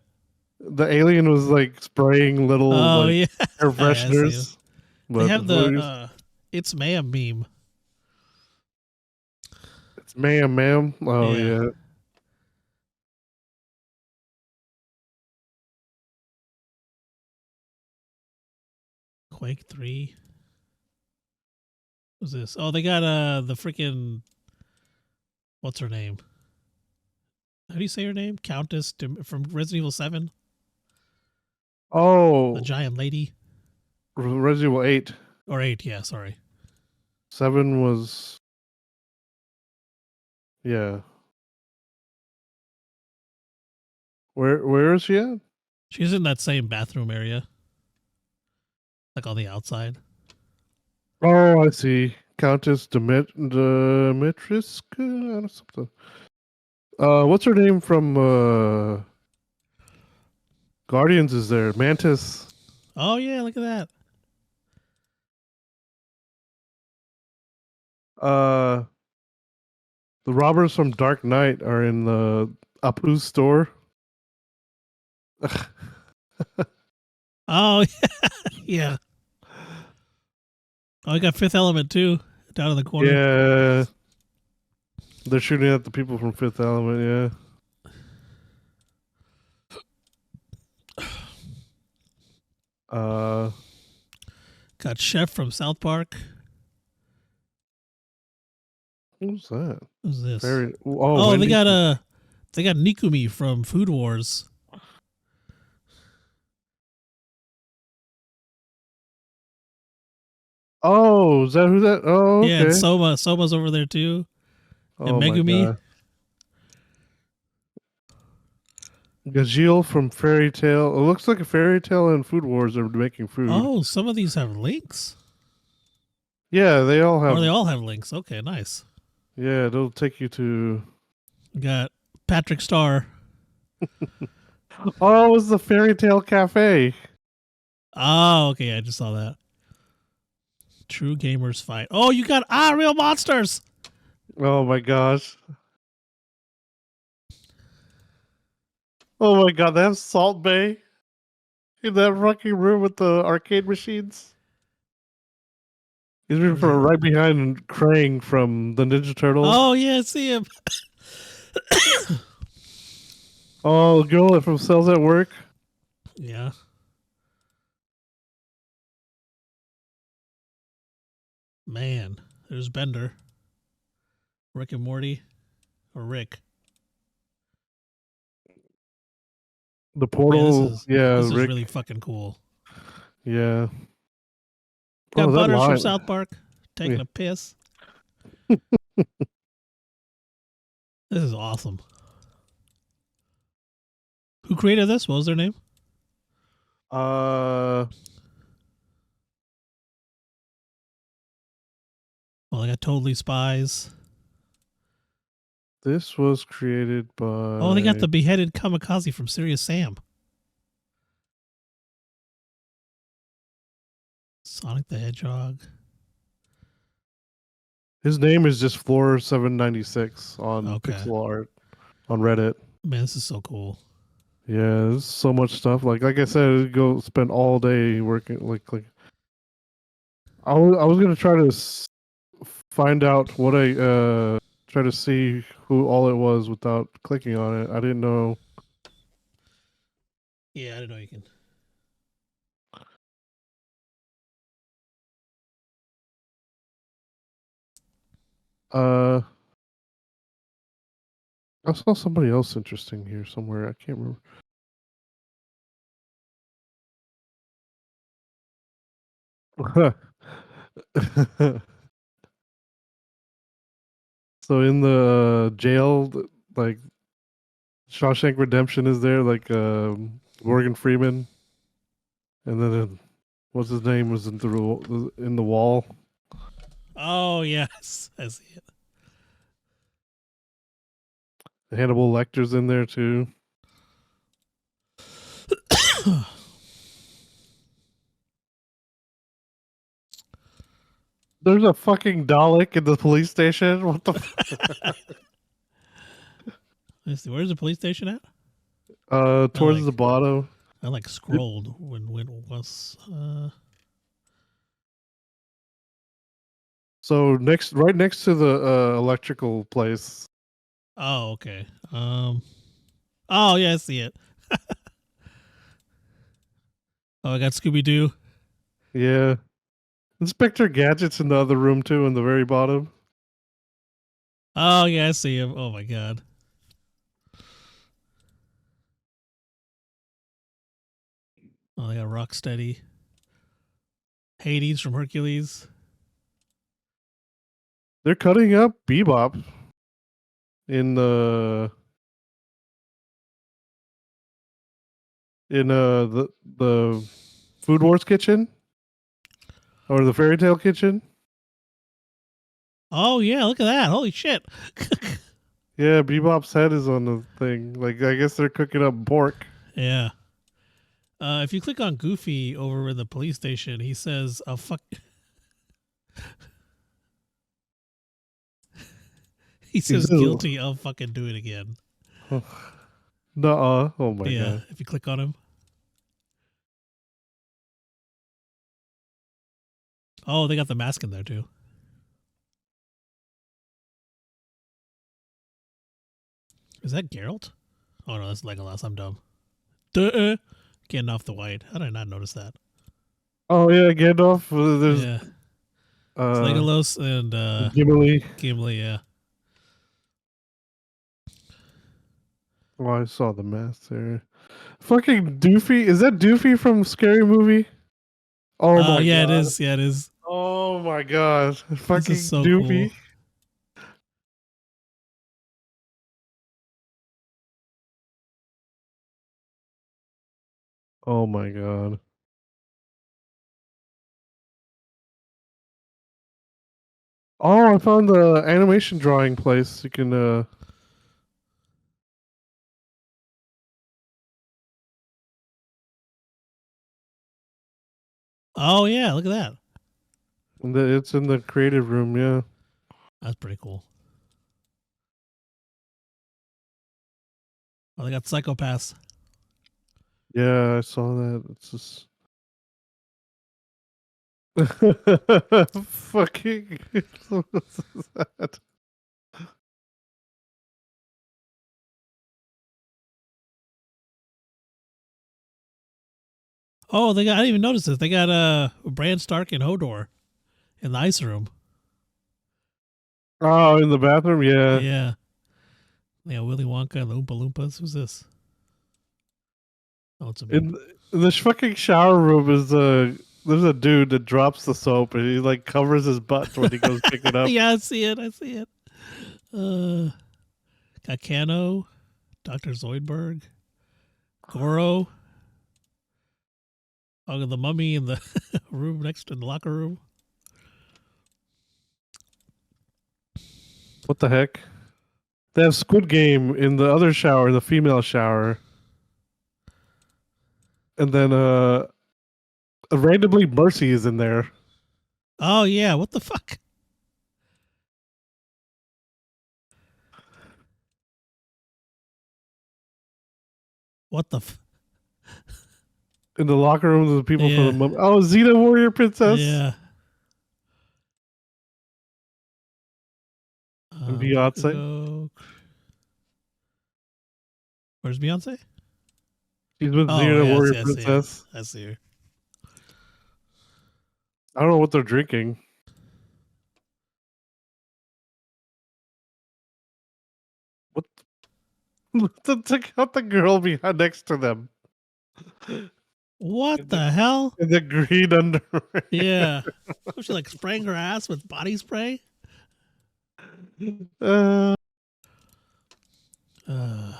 the alien was like spraying little Oh like yeah, air I see 'em. fresheners. They But have the "It's Ma'am" meme. it's ma'am. Oh Yeah, yeah. Quake 3. What's this? Oh, they got the freaking what's her name? How do you say her name? Countess from Resident Evil 7, the Oh, giant lady. Resident Evil 8. Or 8, yeah, sorry. 7 was yeah. Where is she at? She's in that same bathroom area, like on the outside. Oh, I see. Countess Dimitriska or something. What's her name from Guardians is there? Mantis. Oh yeah, look at that. Uh the robbers from Dark Knight are in the Apu's store. Oh yeah. Oh, we got Fifth Element too, down in the corner. Yeah. They're shooting at the people from Fifth Element, yeah. Got Chef from South Park. Who's that? Who's this? Oh, Oh, Wendy. they got Nikumi from Food Wars. Oh, is that who that? Oh, Yeah, and okay. Soma's over there too, and Oh my Megumi. god. Gajeel from Fairy Tale. It looks like a Fairy Tale and Food Wars are making food. Oh, some of these have links, Yeah, they all or have. they all have links. Okay, nice. Yeah, it'll take you to. We got Patrick Star. Oh, it was the Fairy Tale Cafe. Oh, okay, I just saw that. True Gamers Fight. Oh, you got real monsters. Oh my gosh. Oh my god, they have Salt Bay in that fucking room with the arcade machines. He's been from right behind Krang from the Ninja Turtles. Oh yeah, I see him. Oh, the girl that from Cells at Work. Yeah. Man, there's Bender, Rick and Morty, or Rick. The Man, Portal. Yeah, this is Rick. really fucking cool. Yeah. Got Oh, that Butters from line. South Park taking Yeah. a piss. This is awesome. Who created this? What was their name? Well, I got Totally Spies. This was created by. Oh, they got the beheaded kamikaze from Serious Sam. Sonic the Hedgehog. His name is just Floor796 on Okay. pixel art on Reddit. Man, this is so cool. Yeah, there's so much stuff. Like I said, I'd go spend all day working. Like I was gonna try to find out what I try to see who all it was without clicking on it. I didn't know. Yeah, I didn't know you can. Uh, I saw somebody else interesting here somewhere. I can't remember. So in the jail, like Shawshank Redemption is there, like Morgan Freeman, and then what's his name was in the wall. Oh yes, I see it. Hannibal Lecter's in there too. There's a fucking Dalek in the police station. What the? Let's see. Where's the police station at? Towards the bottom. I like scrolled when it was. So right next to the electrical place. Oh, okay. Oh yeah, I see it. Oh, I got Scooby Doo. Yeah. Inspector Gadget's in the other room too, in the very bottom. Oh yeah, I see him. Oh my god. Oh, they got Rocksteady. Hades from Hercules. They're cutting up Bebop in the the Food Wars kitchen or the Fairy Tale kitchen. Oh yeah, look at that! Holy shit! Yeah, Bebop's head is on the thing. Like I guess they're cooking up pork. Yeah. If you click on Goofy over in the police station, he says, "Oh fuck." He says guilty. I'll fucking do it again. Nuh-uh. Oh my god. If you click on him. Oh, they got the mask in there too. Is that Geralt? Oh no, that's Legolas. I'm dumb. Duh. Getting off the white. How did I not notice that? Oh yeah, Gandalf. There's It's Legolas and Gimli. Gimli, yeah. Oh, I saw the mask there. Fucking Doofy. Is that Doofy from Scary Movie? Oh my yeah, god. it is. Yeah, it is. Oh my god. Fucking This is so Doofy. cool. Oh my god. Oh, I found the animation drawing place. You can Oh yeah, look at that. it's in the creative room, yeah. That's pretty cool. Oh, they got Psychopaths. Yeah, I saw that. It's just fucking what is that? Oh, they got. I didn't even notice this. They got Bran Stark and Hodor in the ice room. Oh, in the bathroom, yeah. Yeah. Yeah, Willy Wonka and the Oompa Loompas. Who's this? Oh, it's a In the fucking shower room is there's a dude that drops the soap and he like covers his butt when he goes pick it up. Yeah, I see it. Got Kano, Dr. Zoidberg, Goro. Oh, the mummy in the room next to the locker room. What the heck? They have Squid Game in the other shower, the female shower. And then randomly Mercy is in there. Oh yeah, what the fuck? What the In the locker rooms of the people Yeah. from the mummy. Oh, Xena Warrior Princess. Yeah. And Beyonce. Where's Beyonce? She's with Xena Warrior Princess. I see her. I don't know what they're drinking. What? to take out the girl behind next to them. What the hell? In the green underwear. Yeah. Was she like spraying her ass with body spray? Uh, Uh,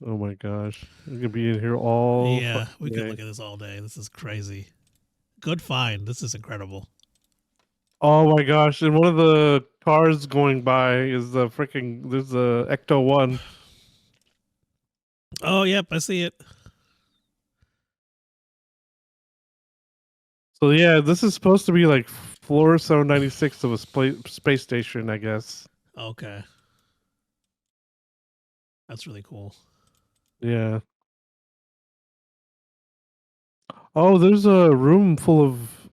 oh my gosh. We could be in here all yeah, we day. could look at this all day. This is crazy. Good find. This is incredible. Oh my gosh. And one of the cars going by is the freaking, there's the Ecto 1. Oh, yep, I see it. So yeah, this is supposed to be like floor 796 of a space station, I guess. Okay. That's really cool. Yeah. Oh, there's a room full of,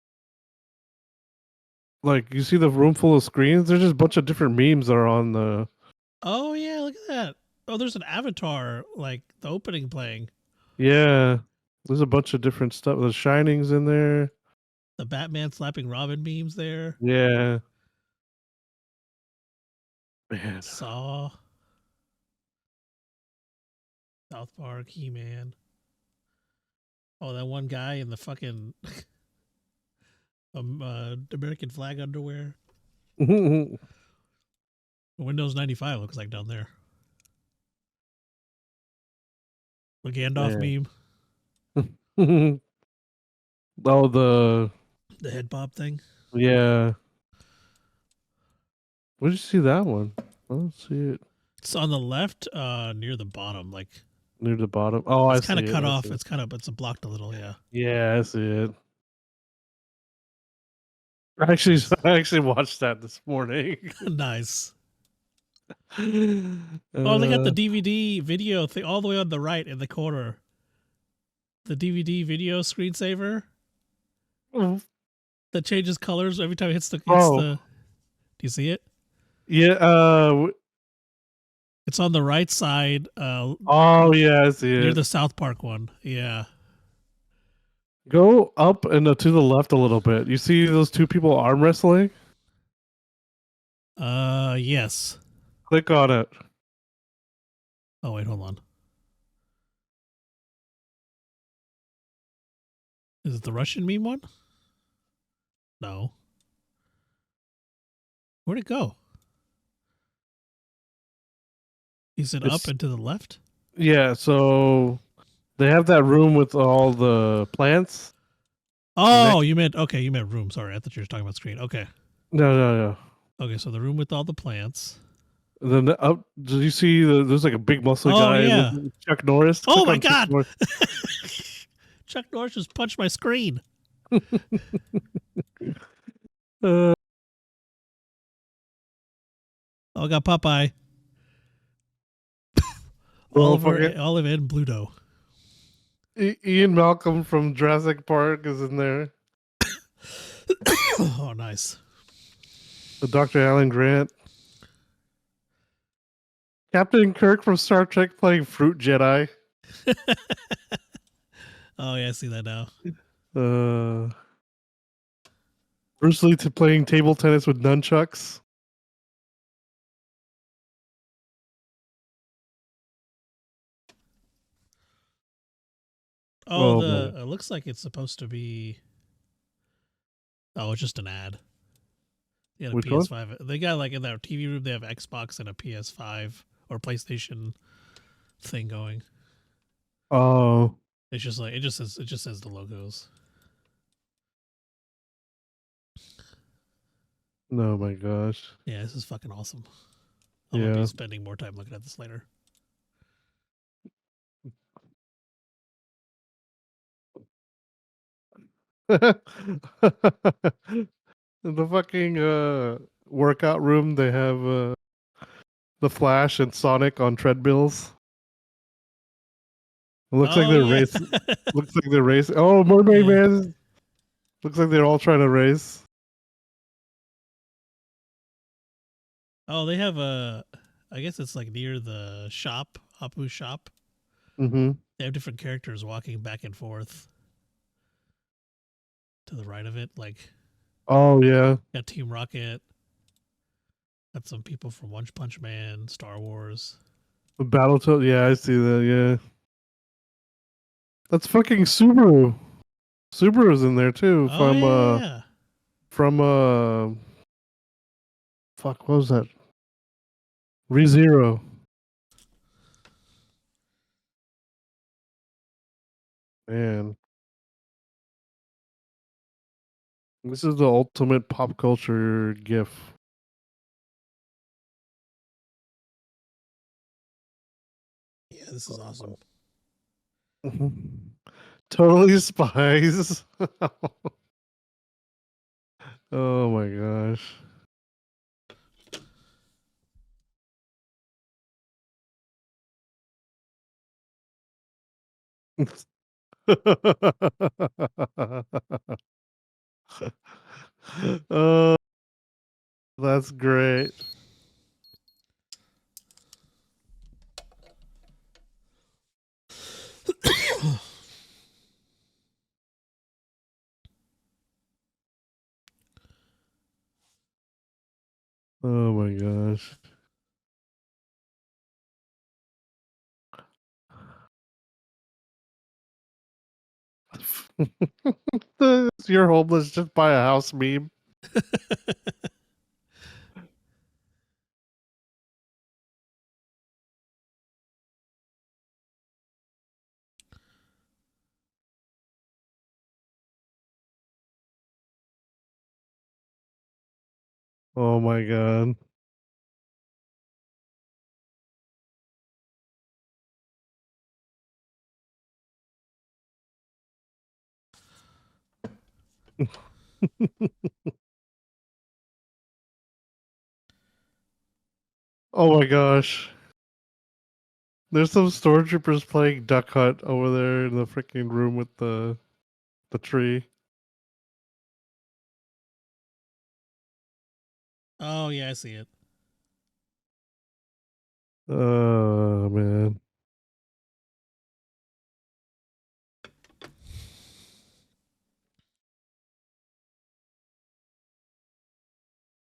like, you see the room full of screens? There's just a bunch of different memes that are on the... Oh, yeah, look at that. Oh, there's an avatar, like the opening playing. Yeah. There's a bunch of different stuff. The Shining's in there. The Batman slapping Robin memes there. Yeah. Man. Saw. South Park, He-Man. Oh, that one guy in the fucking American flag underwear. Windows 95 looks like down there. The Gandalf meme. Oh, the head bob thing. Yeah. Where'd you see that one? I don't see it. It's on the left, near the bottom, like Near the bottom. Oh, it's I kind see of it. cut I off. see it. It's blocked a little, yeah. Yeah, I see it. I actually watched that this morning. Nice. Oh, they got the DVD video thing all the way on the right in the corner. The DVD video screensaver that changes colors every time it hits the. Do you see it? Yeah. It's on the right side. Oh yeah, I see it. Near the South Park one. Yeah. Go up and to the left a little bit. You see those two people arm wrestling? Yes. Click on it. Oh wait, hold on. Is it the Russian meme one? No. Where'd it go? Is it up and to the left? Yeah, so they have that room with all the plants. Oh, you meant room. Sorry, I thought you were talking about screen. Okay. No. Okay, so the room with all the plants. And then up, did you see there's like a big muscle guy? Yeah. Chuck Norris. Oh my God. Chuck Norris just punched my screen. Oh, I got Popeye. Olive and Bluto. Ian Malcolm from Jurassic Park is in there. Oh, nice. Dr. Alan Grant. Captain Kirk from Star Trek playing Fruit Jedi. Oh, yeah, I see that now. Bruce Lee playing table tennis with nunchucks. Oh, it looks like it's supposed to be. Oh, it's just an ad. Yeah, a PS5. One? They got like in their TV room. They have Xbox and a PS5 or PlayStation thing going. Oh, it's just like it just says the logos. Oh my gosh. Yeah, this is fucking awesome. I'm gonna be spending more time looking at this later. In the fucking workout room, they have the Flash and Sonic on treadmills. It looks like they're racing. Looks like they're racing. Oh, Mermaid Man! Looks like they're all trying to race. Oh, they have I guess it's like near the shop, Apu's shop. Mm-hmm. They have different characters walking back and forth to the right of it, like. Oh yeah. Got Team Rocket. Got some people from One Punch Man, Star Wars. Battletoad. Yeah, I see that. Yeah, that's fucking Subaru. Subaru's in there too. Oh yeah. From fuck, what was that? ReZero. Man, this is the ultimate pop culture gif. Yeah, this is awesome. Totally Spies. Oh my gosh. Oh, that's great. Oh my gosh. You're homeless, just buy a house meme. Oh my god. Oh my gosh. There's some stormtroopers playing Duck Hunt over there in the freaking room with the tree. Oh yeah, I see it. Oh man.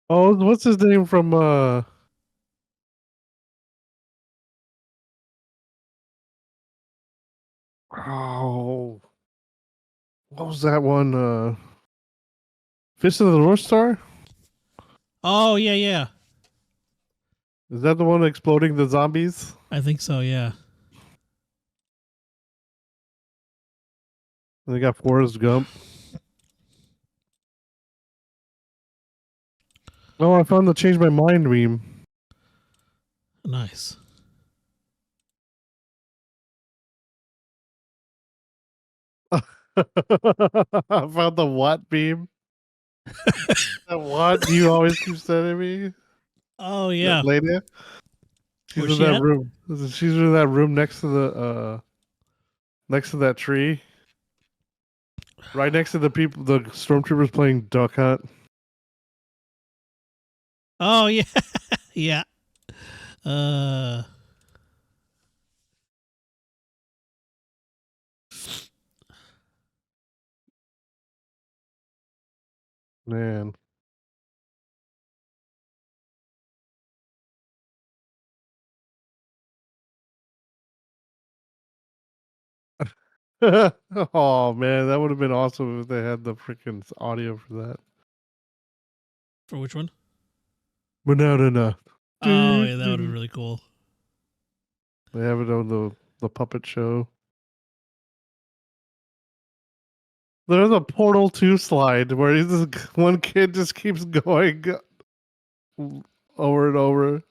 Oh, what's his name from oh, what was that one? Fist of the North Star? Oh yeah, yeah. Is that the one exploding the zombies? I think so. Yeah. They got Forrest Gump. Oh, I found the change my mind meme. Nice. I found the what meme. That what you always keep sending me? Oh That yeah. lady? She's Where's in she that at? room. She's in that room next to that tree. Right next to the people the stormtroopers playing Duck Hunt. Oh yeah, yeah. Uh, Man. Oh man, that would have been awesome if they had the freaking audio for that. for which one? Banana. Oh yeah, that would have been really cool. They have it on the puppet show. There's a Portal 2 slide where one kid just keeps going over and over.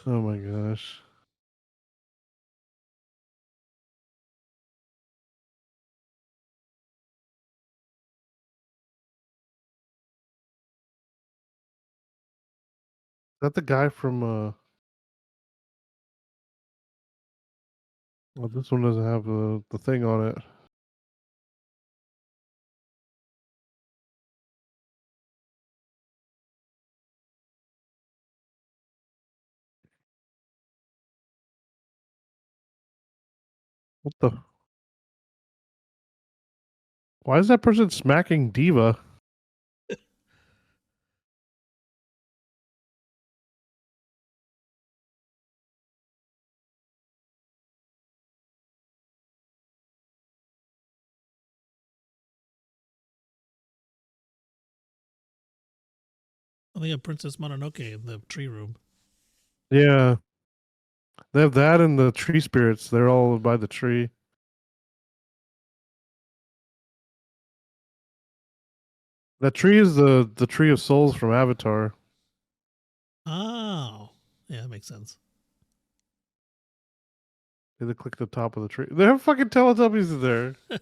Oh my gosh. Is that the guy from well, this one doesn't have the thing on it. What the Why is that person smacking Diva? I think of Princess Mononoke in the tree room. Yeah. They have that and the tree spirits. They're all by the tree. That tree is the tree of souls from Avatar. Oh, yeah, that makes sense. They click the top of the tree. They have fucking Teletubbies in there. The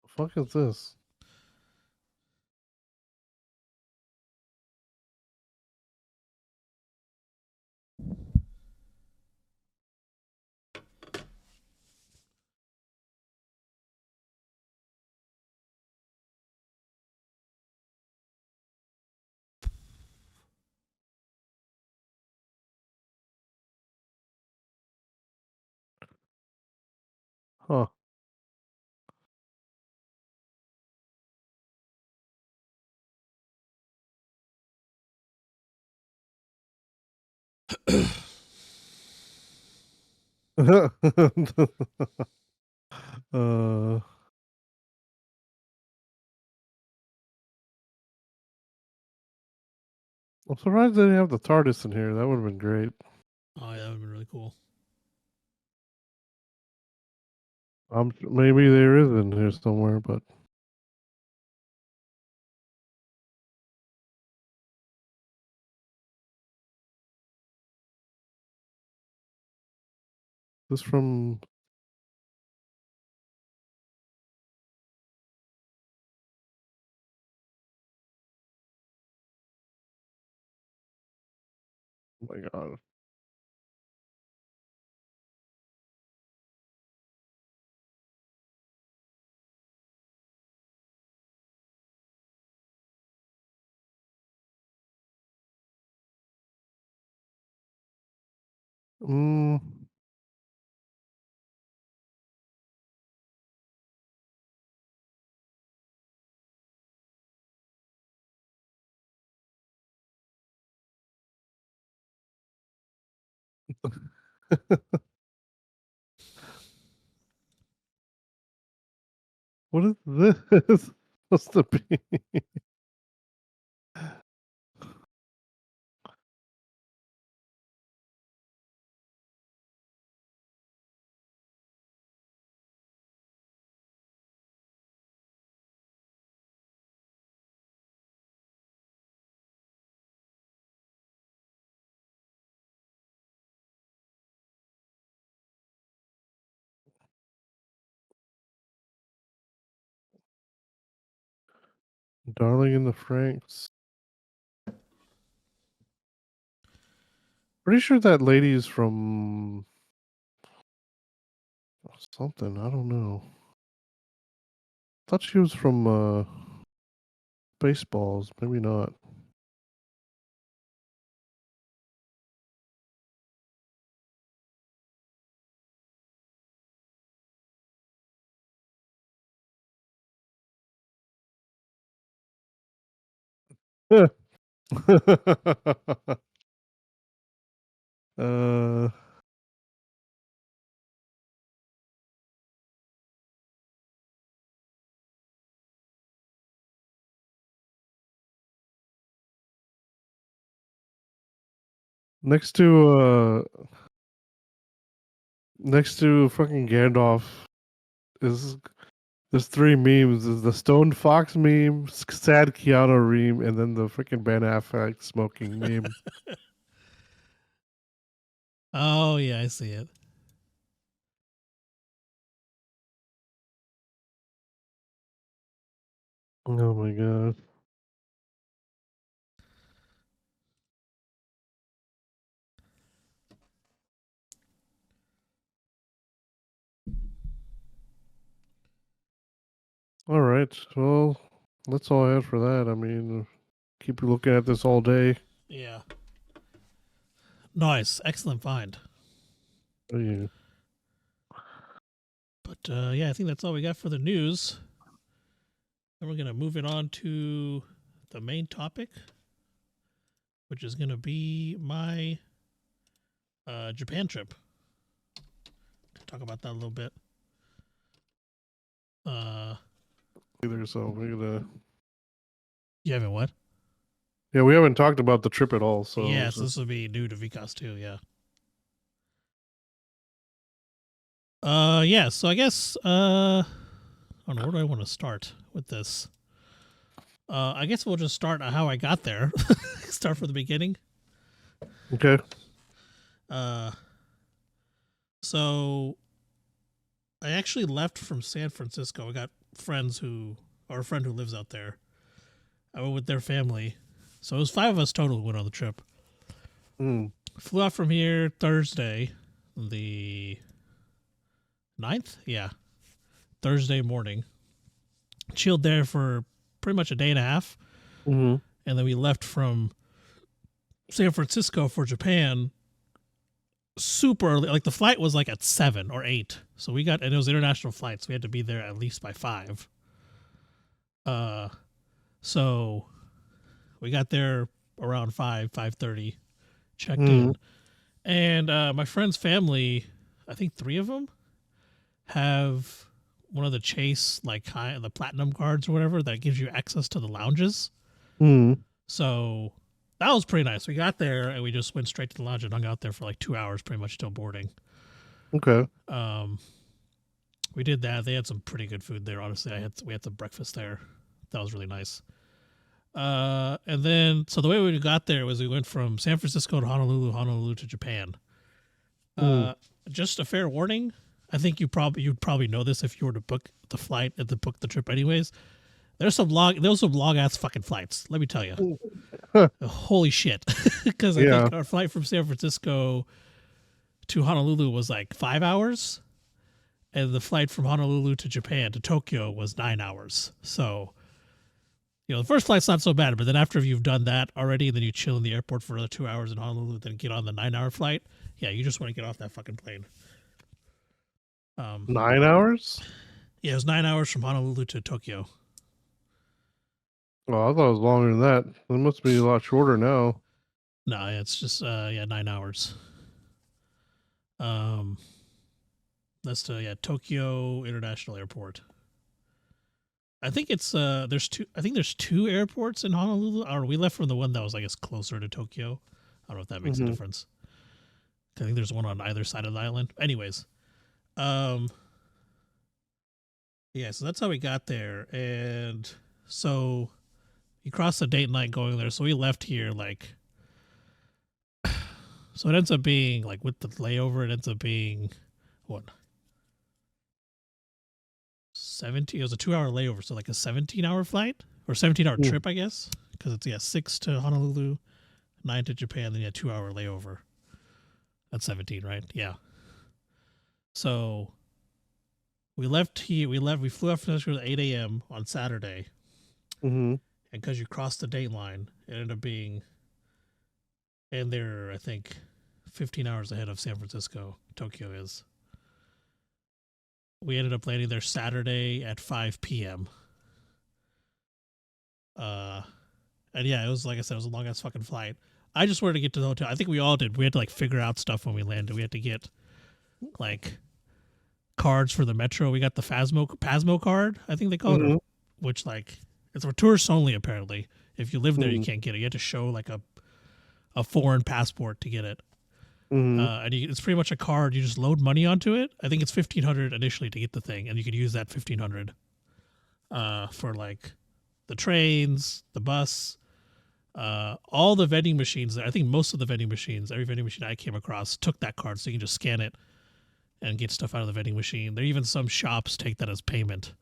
fuck is this? Huh. uh, I'm surprised they didn't have the TARDIS in here. That would have been great. Oh, yeah, that would have been really cool. Maybe there is in here somewhere, but this from oh my god. Mm. What is this supposed to be? Darling in the Franks. Pretty sure that lady is from something. I don't know. Thought she was from Baseballs. Maybe not. uh, next to fucking Gandalf is there's three memes. There's the stoned fox meme, sad Keanu meme, and then the freaking Ben Affleck smoking meme. Oh, yeah, I see it. Oh my god. All right. Well, that's all I had for that. I mean, keep looking at this all day. Yeah. Nice. Excellent find. Oh, yeah. But yeah, I think that's all we got for the news. And we're going to move it on to the main topic, which is going to be my Japan trip. Talk about that a little bit. Either so we're gonna. You haven't what? Yeah, we haven't talked about the trip at all. So yeah, so this will be new to Vikas too. Yeah. Yeah. So I guess I don't know, where do I want to start with this. I guess we'll just start how I got there. Start from the beginning. Okay. So I actually left from San Francisco. I got a friend who lives out there. I went with their family. So it was 5 of us total who went on the trip. Flew out from here Thursday, the 9th? Yeah. Thursday morning. Chilled there for pretty much a day and a half. Mm-hmm. And then we left from San Francisco for Japan super early. Like the flight was like at 7 or 8. So we got, and it was international flight, so we had to be there at least by 5. So we got there around 5:30, checked in. And my friend's family, I think 3 of them, have one of the Chase, like the platinum cards or whatever that gives you access to the lounges. So that was pretty nice. We got there and we just went straight to the lounge and hung out there for like 2 hours, pretty much till boarding. Okay. We did that. They had some pretty good food there. Honestly, we had some breakfast there. That was really nice. And then, so the way we got there was we went from San Francisco to Honolulu to Japan. Just a fair warning. I think you'd probably know this if you were to book the flight and to book the trip anyways. There was some long ass fucking flights. Let me tell you. Holy shit. Because I think our flight from San Francisco to Honolulu was like 5 hours. And the flight from Honolulu to Japan to Tokyo was 9 hours. So, the first flight's not so bad, but then after you've done that already, and then you chill in the airport for another 2 hours in Honolulu, then get on the 9-hour flight. Yeah, you just want to get off that fucking plane. 9 hours? Yeah, it was 9 hours from Honolulu to Tokyo. Oh, I thought it was longer than that. It must be a lot shorter now. No, it's just 9 hours. That's to Tokyo International Airport. I think it's there's two airports in Honolulu. Or we left from the one that was, I guess, closer to Tokyo. I don't know if that makes a difference. I think there's one on either side of the island. Anyways, so that's how we got there, and so you cross the date line going there. So we left here so it ends up being like with the layover, it ends up being what? 17. It was a 2-hour layover, so like a 17-hour flight or 17-hour trip, I guess, because it's 6 to Honolulu, 9 to Japan, then 2-hour layover. That's 17, right? Yeah. So we left here. We flew out from at 8 a.m. on Saturday, and because you crossed the date line, it ended up being, and they're, I think, 15 hours ahead of San Francisco. Tokyo is. We ended up landing there Saturday at 5 p.m. And it was, like I said, it was a long ass fucking flight. I just wanted to get to the hotel. I think we all did. We had to figure out stuff when we landed. We had to get cards for the metro. We got the Pasmo card, I think they call it, which it's for tourists only apparently. If you live there, you can't get it. You have to show a foreign passport to get it. And it's pretty much a card. You just load money onto it. I think it's $1,500 initially to get the thing, and you could use that $1,500 for the trains, the bus, all the vending machines. I think most of the vending machines, every vending machine I came across, took that card, so you can just scan it and get stuff out of the vending machine. There are even some shops take that as payment,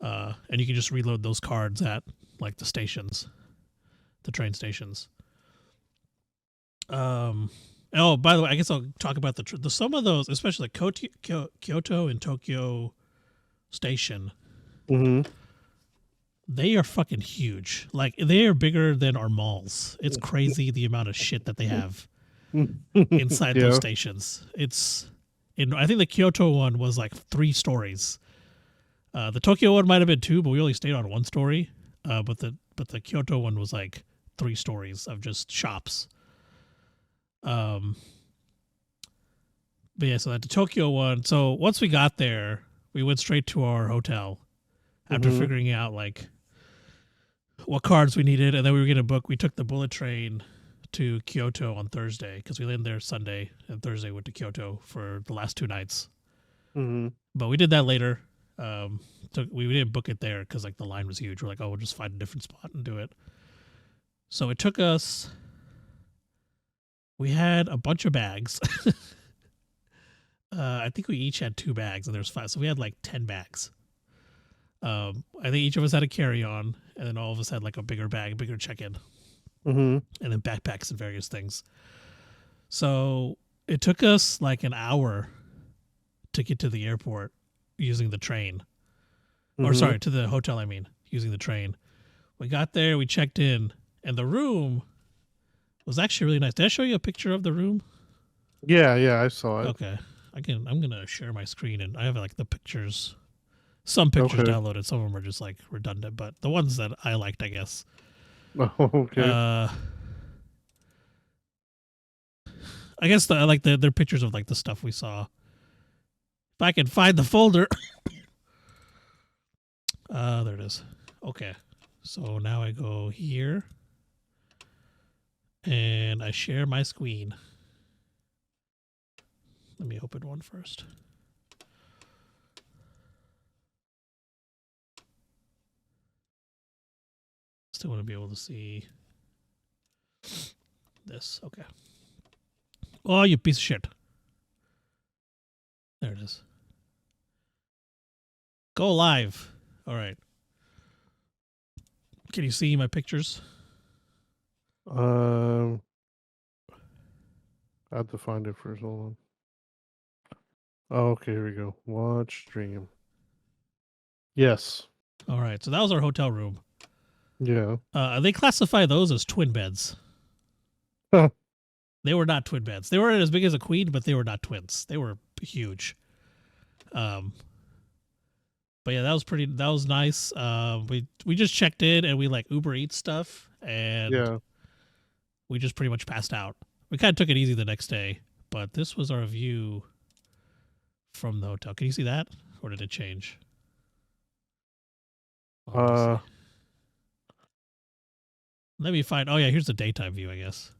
and you can just reload those cards at the stations, the train stations. Oh, by the way, I guess I'll talk about the some of those, especially Kyoto and Tokyo Station. They are fucking huge. Like, they are bigger than our malls. It's crazy the amount of shit that they have inside those stations. I think the Kyoto one was like 3 stories. The Tokyo one might have been 2, but we only stayed on 1 story. But the Kyoto one was like 3 stories of just shops. But yeah, so at the Tokyo one, so once we got there, we went straight to our hotel after figuring out like what cards we needed, and then we were gonna book. We took the bullet train to Kyoto on Thursday because we landed there Sunday, and Thursday went to Kyoto for the last 2 nights. But we did that later. We didn't book it there because like the line was huge. We're like, oh, we'll just find a different spot and do it. So it took us. We had a bunch of bags. I think we each had 2 bags, and there's 5, so we had like 10 bags. I think each of us had a carry-on, and then all of us had like a bigger bag, bigger check-in, and then backpacks and various things. So it took us like an hour to get to the airport using the train, or sorry, to the hotel. I mean, using the train. We got there, we checked in, and the room was actually really nice. Did I show you a picture of the room? Yeah, I saw it. Okay, I'm gonna share my screen, and I have like the pictures. Some pictures downloaded. Some of them are just like redundant, but the ones that I liked, I guess. Okay. I guess I like they're pictures of like the stuff we saw. If I can find the folder. There it is. Okay. So now I go here. And I share my screen. Let me open one first. Still want to be able to see this. Okay. Oh, you piece of shit. There it is. Go live. All right. Can you see my pictures? I have to find it first. Hold on. Oh, okay, here we go. Watch stream. Yes. All right. So that was our hotel room. Yeah. They classify those as twin beds. Huh. They were not twin beds. They weren't as big as a queen, but they were not twins. They were huge. But yeah, that was nice. We just checked in and we like Uber Eats stuff, and we just pretty much passed out. We kind of took it easy the next day, but this was our view from the hotel. Can you see that, or did it change? Let me find. Oh yeah, here's the daytime view, I guess.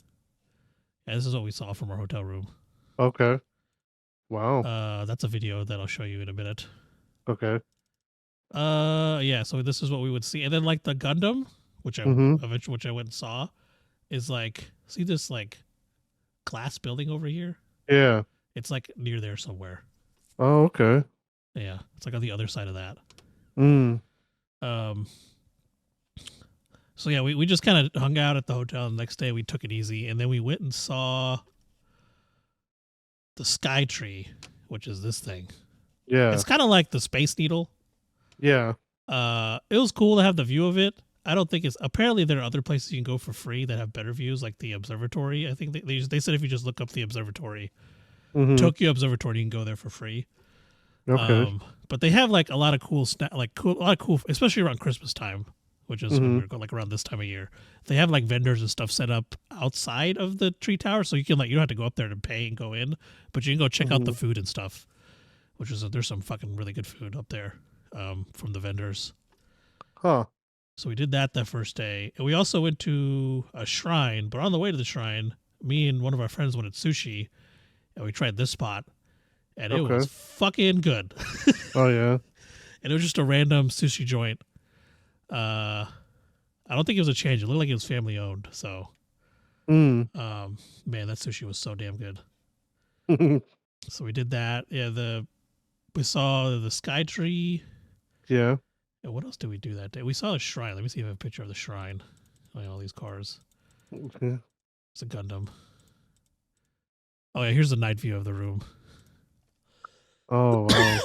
Yeah, this is what we saw from our hotel room. Okay. Wow. That's a video that I'll show you in a minute. Okay. Yeah. So this is what we would see, and then like the Gundam, which I went and saw, is like, see this like glass building over here? Yeah. It's like near there somewhere. Oh, okay. Yeah, it's like on the other side of that. So yeah, we just kind of hung out at the hotel. The next day we took it easy, and then we went and saw the Sky Tree, which is this thing. Yeah, it's kind of like the Space Needle. Yeah. It was cool to have the view of it. I don't think it's. Apparently, there are other places you can go for free that have better views, like the observatory. I think they said if you just look up the observatory, Tokyo Observatory, you can go there for free. Okay. But they have like a lot of cool, especially around Christmas time, which is when we're going, like around this time of year. They have like vendors and stuff set up outside of the tree tower, so you can like, you don't have to go up there to pay and go in, but you can go check out the food and stuff. Which is there's some fucking really good food up there, from the vendors. Huh. So we did that first day, and we also went to a shrine. But on the way to the shrine, me and one of our friends wanted sushi, and we tried this spot, and it was fucking good. Oh yeah. And it was just a random sushi joint. I don't think it was a chain. It looked like it was family owned. So, man, that sushi was so damn good. So we did that. Yeah, we saw the Sky Tree. Yeah. And what else did we do that day? We saw a shrine. Let me see if I have a picture of the shrine. Oh, yeah, all these cars. Okay. It's a Gundam. Oh yeah, here's the night view of the room. Oh wow.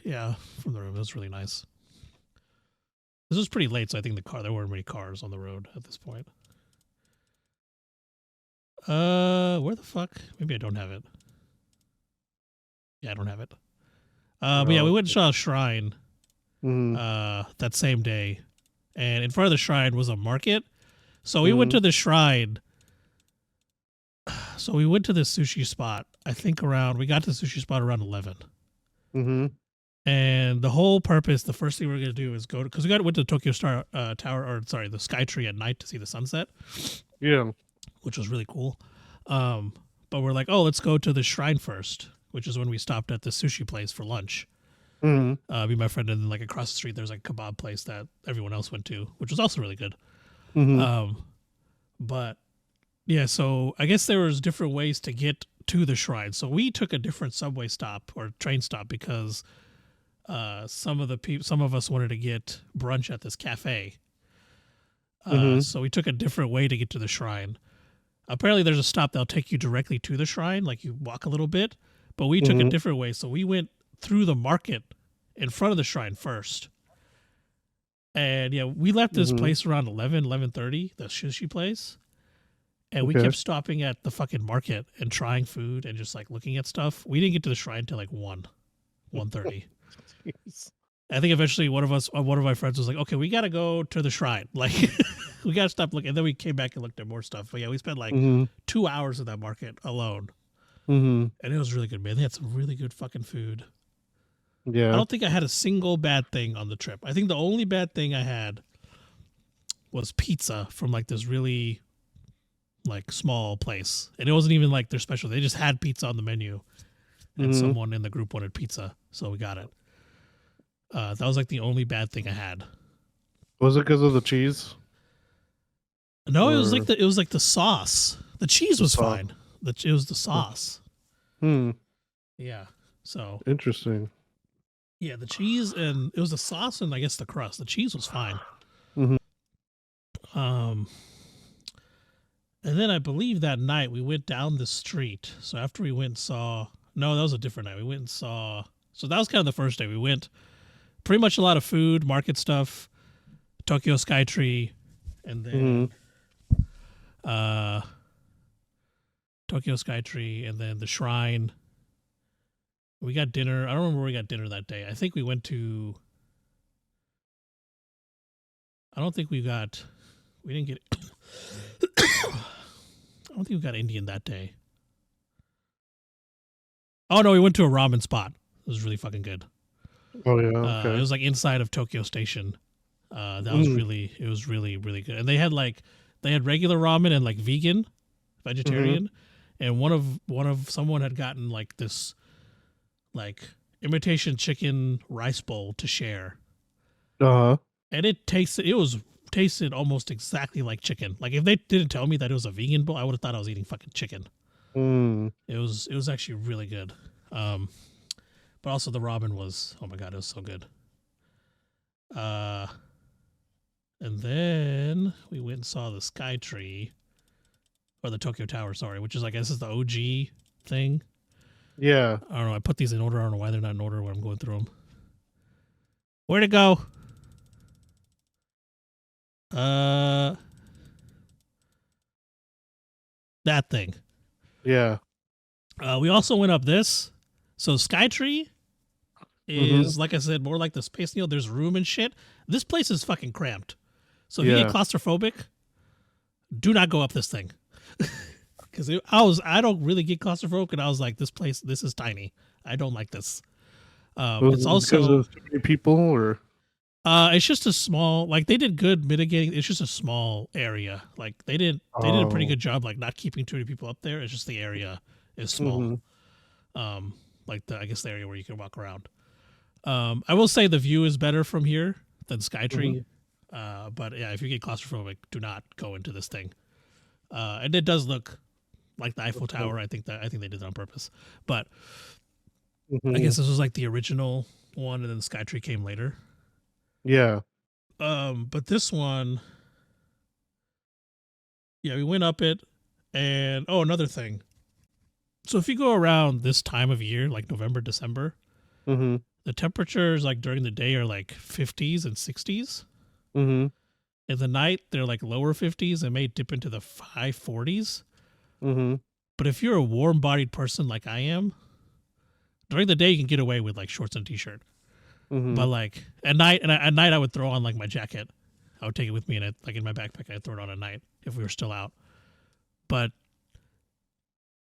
Yeah, from the room. It was really nice. This was pretty late, so I think there weren't many cars on the road at this point. Where the fuck? Maybe I don't have it. Yeah, I don't have it. But yeah, we went and saw a shrine that same day. And in front of the shrine was a market. So we went to the shrine. So we went to this sushi spot, I think we got to the sushi spot around 11. Mm-hmm. And the whole purpose, the first thing we were going to do is because went to the Tokyo Star Tower, the Sky Tree at night to see the sunset. Yeah. Which was really cool. But we're like, oh, let's go to the shrine first, which is when we stopped at the sushi place for lunch. Me and my friend, and then like across the street, there's like a kebab place that everyone else went to, which was also really good. But yeah, so I guess there was different ways to get to the shrine. So we took a different subway stop or train stop because some of us wanted to get brunch at this cafe. So we took a different way to get to the shrine. Apparently there's a stop that'll take you directly to the shrine, like you walk a little bit, but we took a different way. So we went through the market in front of the shrine first. And yeah, we left this place around 11:30, the sushi place. And we kept stopping at the fucking market and trying food and just like looking at stuff. We didn't get to the shrine till like 1:30. I think eventually one of my friends was like, okay, we got to go to the shrine. Like we got to stop looking. And then we came back and looked at more stuff. But yeah, we spent like 2 hours in that market alone. And it was really good, man. They had some really good fucking food. Yeah. I don't think I had a single bad thing on the trip. I think the only bad thing I had was pizza from like this really like small place. And it wasn't even like their special. They just had pizza on the menu. And someone in the group wanted pizza. So we got it. That was like the only bad thing I had. Was it because of the cheese? No, it was like the sauce. The cheese was fine. It was the sauce. Yeah. So interesting. Yeah, the cheese and it was the sauce and I guess the crust. The cheese was fine. And then I believe that night we went down the street. So after we went and saw, no, that was a different night. We went and saw, so that was kind of the first day. We went pretty much a lot of food, market stuff, Tokyo Sky Tree, and then Tokyo Sky Tree, and then the shrine. We got dinner. I don't remember where we got dinner that day. I think we went to, I don't think we didn't get, I don't think we got Indian that day. Oh no, we went to a ramen spot. It was really fucking good. Oh yeah, okay. It was like inside of Tokyo Station. It was really, really good. And they had regular ramen and like vegetarian, and someone had gotten like this like imitation chicken rice bowl to share. And it tasted almost exactly like chicken. Like if they didn't tell me that it was a vegan bowl, I would have thought I was eating fucking chicken. It was actually really good. But also the ramen was, oh my God, it was so good. And then we went and saw the Sky Tree, or the Tokyo Tower, sorry, which is, I guess, is the OG thing. Yeah. I don't know. I put these in order. I don't know why they're not in order when I'm going through them. Where'd it go? That thing. Yeah. We also went up this. So Sky Tree is, like I said, more like the Space Needle. There's room and shit. This place is fucking cramped. So if you get claustrophobic, do not go up this thing. Because I don't really get claustrophobic, and I was like, this is tiny. I don't like this. It's also because of too many people, or it's just a small, like they did good mitigating. It's just a small area. Like they did a pretty good job, like not keeping too many people up there. It's just the area is small. Like I guess the area where you can walk around. I will say the view is better from here than Skytree. But yeah, if you get claustrophobic, do not go into this thing. And it does look like the Eiffel Tower. I think they did that on purpose. But I guess this was like the original one, and then the Skytree came later. Yeah. But this one, yeah, we went up it, and another thing. So if you go around this time of year, like November, December, the temperatures like during the day are like 50s and 60s. Mm-hmm. In the night, they're like lower 50s and may dip into the high 40s. Mm-hmm. But if you're a warm-bodied person like I am, during the day you can get away with like shorts and t-shirt. Mm-hmm. But like at night, I would throw on like my jacket. I would take it with me and like in my backpack. I'd throw it on at night if we were still out. But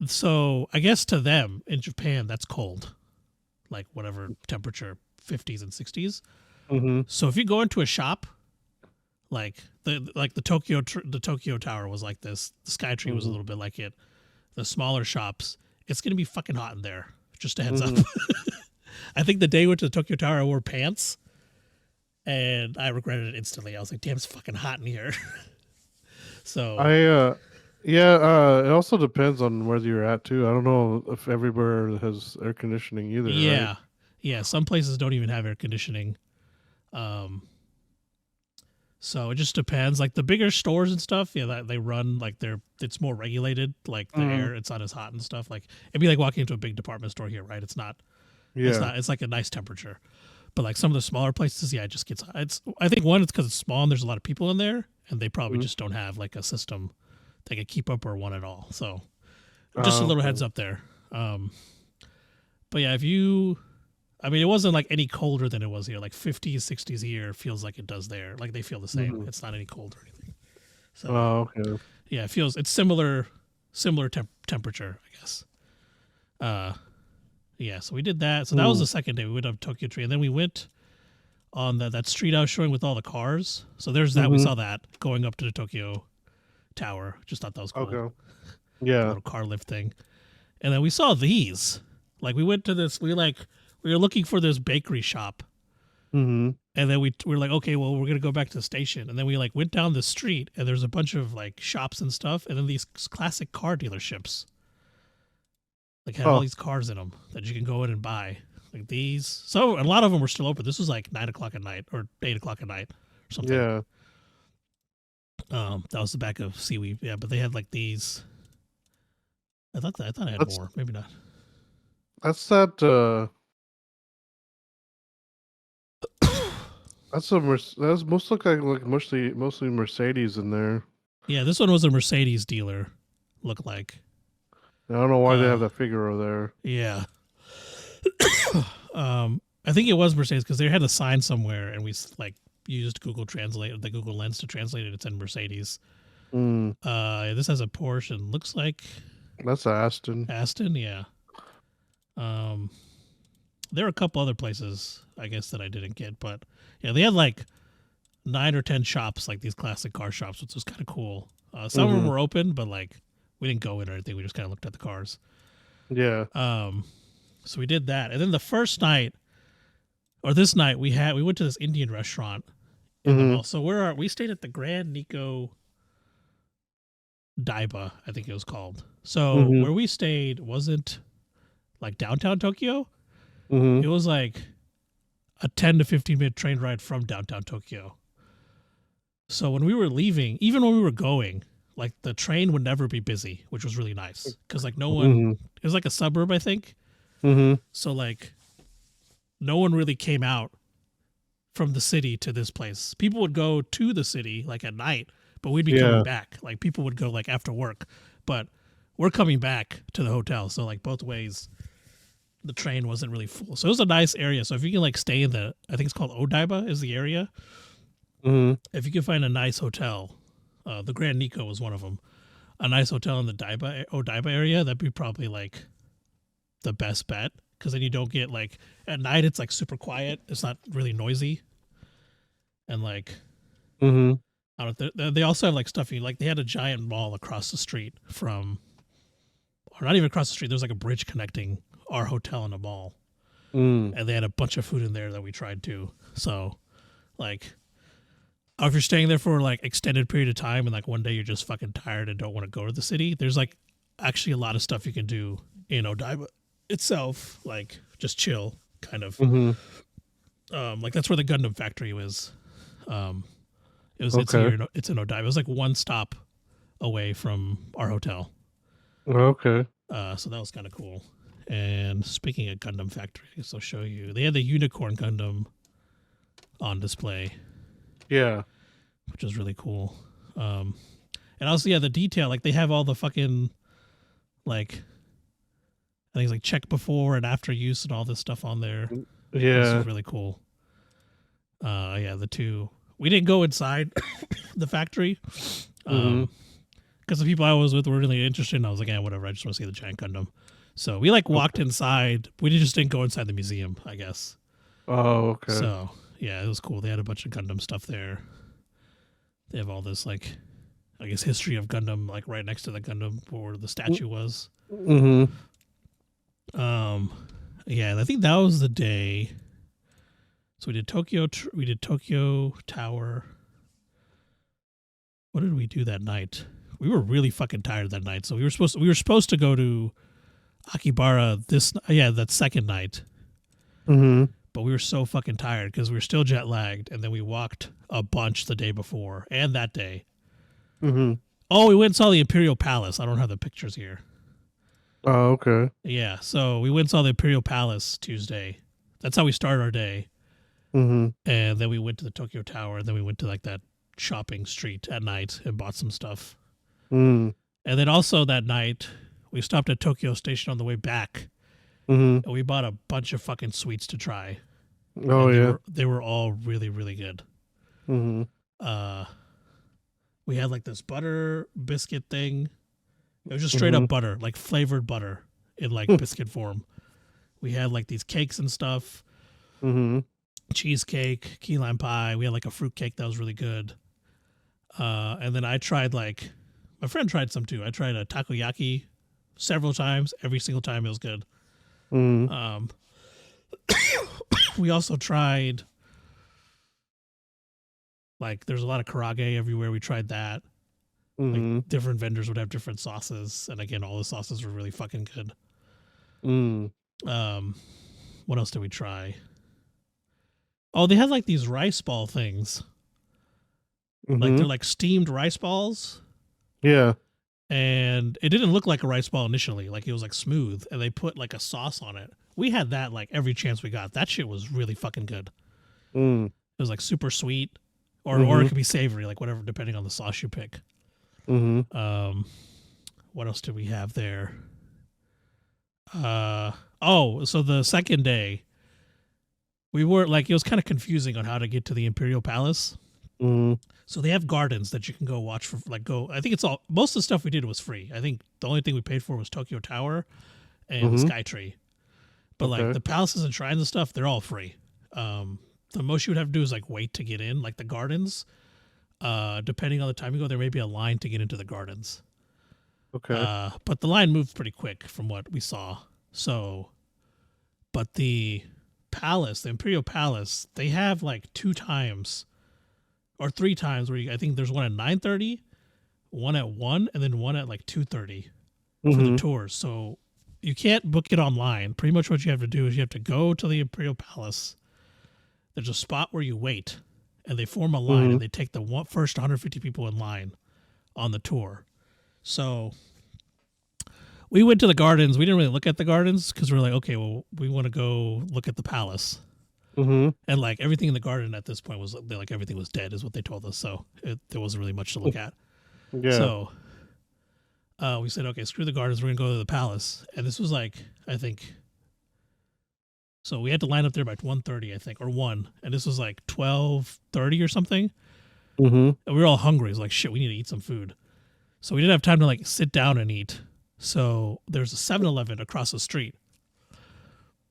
so I guess to them in Japan that's cold, like whatever temperature, 50s and 60s. Mm-hmm. So if you go into a shop, like the Tokyo Tower was like this, the Skytree was a little bit like it. The smaller shops, it's gonna be fucking hot in there. Just a heads up. I think the day we went to the Tokyo Tower, I wore pants, and I regretted it instantly. I was like, "Damn, it's fucking hot in here." So it also depends on where you're at too. I don't know if everywhere has air conditioning either. yeah, Right? yeah. Some places don't even have air conditioning. So it just depends. Like the bigger stores and stuff, yeah, they run like it's more regulated. Like the air, it's not as hot and stuff. Like it'd be like walking into a big department store here, right? It's not. Yeah. It's like a nice temperature. But like some of the smaller places, yeah, it just gets. I think one, it's because it's small and there's a lot of people in there, and they probably just don't have like a system that can keep up or one at all. So just a little heads up there. But yeah, it wasn't like any colder than it was here. Like 50s, 60s here feels like it does there. Like they feel the same. It's not any cold or anything. So okay. yeah, it's similar temperature, I guess. Yeah, so we did that. So that was the second day. We went up Tokyo Tree, and then we went on that street I was showing with all the cars. So there's that. We saw that going up to the Tokyo Tower. Just thought that was cool. Okay. The Yeah. little car lift thing. And then we saw these. Like we went to this. We were looking for this bakery shop. Mm-hmm. And then we were like, okay, well, we're gonna go back to the station. And then we like went down the street, and there's a bunch of like shops and stuff, and then these classic car dealerships. Like had all these cars in them that you can go in and buy. Like these. So a lot of them were still open. This was like 9 o'clock at night or 8 o'clock at night or something. Yeah. That was the back of Seaweed. Yeah, but they had like these. I thought I had more. Maybe not. That's that. That's most look like mostly Mercedes in there. Yeah, this one was a Mercedes dealer. Looked like. I don't know why they have that Figaro there. Yeah. I think it was Mercedes because they had a sign somewhere, and we like used Google Translate, the Google Lens to translate it. It's in Mercedes. This has a Porsche and looks like that's Aston. Aston, yeah. There are a couple other places I guess that I didn't get, but yeah, they had like 9 or 10 shops, like these classic car shops, which was kind of cool. Some of them were open, but like we didn't go in or anything. We just kind of looked at the cars. Yeah. So we did that, and then the first night, or this night, we went to this Indian restaurant in the mall. So we stayed at the Grand Nico Daiba, I think it was called. So where we stayed wasn't like downtown Tokyo. It was like a 10 to 15 minute train ride from downtown Tokyo. So when we were leaving, even when we were going, like the train would never be busy, which was really nice because like no one. It was like a suburb, I think. So like no one really came out from the city to this place. People would go to the city like at night, but we'd be coming back. Like people would go like after work, but we're coming back to the hotel. So like both ways, the train wasn't really full. So it was a nice area. So if you can like stay in I think it's called Odaiba is the area. If you can find a nice hotel, the Grand Nico was one of them. A nice hotel in the Odaiba area, that'd be probably like the best bet, because then you don't get like at night it's like super quiet. It's not really noisy, and like I don't know, they also have like stuff like they had a giant mall across the street from, or not even across the street. There's like a bridge connecting our hotel and a mall, and they had a bunch of food in there that we tried too. So like, if you're staying there for like extended period of time and like one day you're just fucking tired and don't want to go to the city, there's like actually a lot of stuff you can do in Odaiba itself, like just chill kind of. Like that's where the Gundam factory was. It's in Odaiba. It was like one stop away from our hotel. Okay. So that was kind of cool. And speaking of Gundam factory, I guess I'll show you. They had the Unicorn Gundam on display. Yeah. which is really cool. And also, yeah, the detail, like they have all the fucking, like, I think it's like check before and after use and all this stuff on there. Yeah. This is really cool. Yeah, the two. We didn't go inside the factory. Because the people I was with were really interested, and I was like, yeah, whatever, I just want to see the giant Gundam. So we like walked inside. We just didn't go inside the museum, I guess. Oh, okay. So yeah, it was cool. They had a bunch of Gundam stuff there. They have all this like, I guess, history of Gundam like right next to the Gundam where the statue was. Mm-hmm. Yeah, and I think that was the day. So we did Tokyo. We did Tokyo Tower. What did we do that night? We were really fucking tired that night. So we were supposed to go to Akibara that second night. Mm-hmm. But we were so fucking tired because we were still jet lagged, and then we walked a bunch the day before and that day. Mm-hmm. Oh, we went and saw the Imperial Palace. I don't have the pictures here. Oh, okay. Yeah, so we went and saw the Imperial Palace Tuesday. That's how we started our day. Mm-hmm. And then we went to the Tokyo Tower, and then we went to like that shopping street at night and bought some stuff. Mm. And then also that night, we stopped at Tokyo Station on the way back, Mm-hmm. and we bought a bunch of fucking sweets to try. Oh, And yeah. they were all really, really good. Mm-hmm. We had like this butter biscuit thing. It was just straight up butter, like flavored butter in like biscuit form. We had like these cakes and stuff. Mm-hmm. Cheesecake, key lime pie. We had like a fruit cake that was really good. And then I tried like, my friend tried some too. I tried a takoyaki several times. Every single time it was good. Mm-hmm. We also tried, like, there's a lot of karage everywhere. We tried that. Mm-hmm. Like, different vendors would have different sauces. And again, all the sauces were really fucking good. Mm. What else did we try? Oh, they had like these rice ball things. Mm-hmm. Like they're like steamed rice balls. Yeah. And it didn't look like a rice ball initially. Like it was like smooth. And they put like a sauce on it. We had that like every chance we got. That shit was really fucking good. Mm. It was like super sweet. Or it could be savory, like whatever, depending on the sauce you pick. Mm-hmm. What else did we have there? So the second day, we were like, it was kind of confusing on how to get to the Imperial Palace. Mm-hmm. So they have gardens that you can go watch for, like I think it's all, most of the stuff we did was free. I think the only thing we paid for was Tokyo Tower and the Sky Tree. But like the palaces and shrines and stuff, they're all free. The most you would have to do is like wait to get in, like the gardens. Depending on the time you go, there may be a line to get into the gardens. Okay. But the line moved pretty quick from what we saw. So, but the palace, the Imperial Palace, they have like 2 times or 3 times where I think there's one at 9:30, one at 1, and then one at like 2:30 for the tours. So you can't book it online. Pretty much what you have to do is you have to go to the Imperial Palace. There's a spot where you wait, and they form a line, and they take the first 150 people in line on the tour. So we went to the gardens. We didn't really look at the gardens because we were like, okay, well, we want to go look at the palace. Mm-hmm. And like everything in the garden at this point was like everything was dead, is what they told us. So there wasn't really much to look at. Yeah. So we said, okay, screw the gardens. We're gonna go to the palace. And this was like, I think. So we had to line up there by 1:30, I think, or 1. And this was like 12:30 or something. Mm-hmm. And we were all hungry. It was like, shit, we need to eat some food. So we didn't have time to like sit down and eat. So there's a 7-Eleven across the street.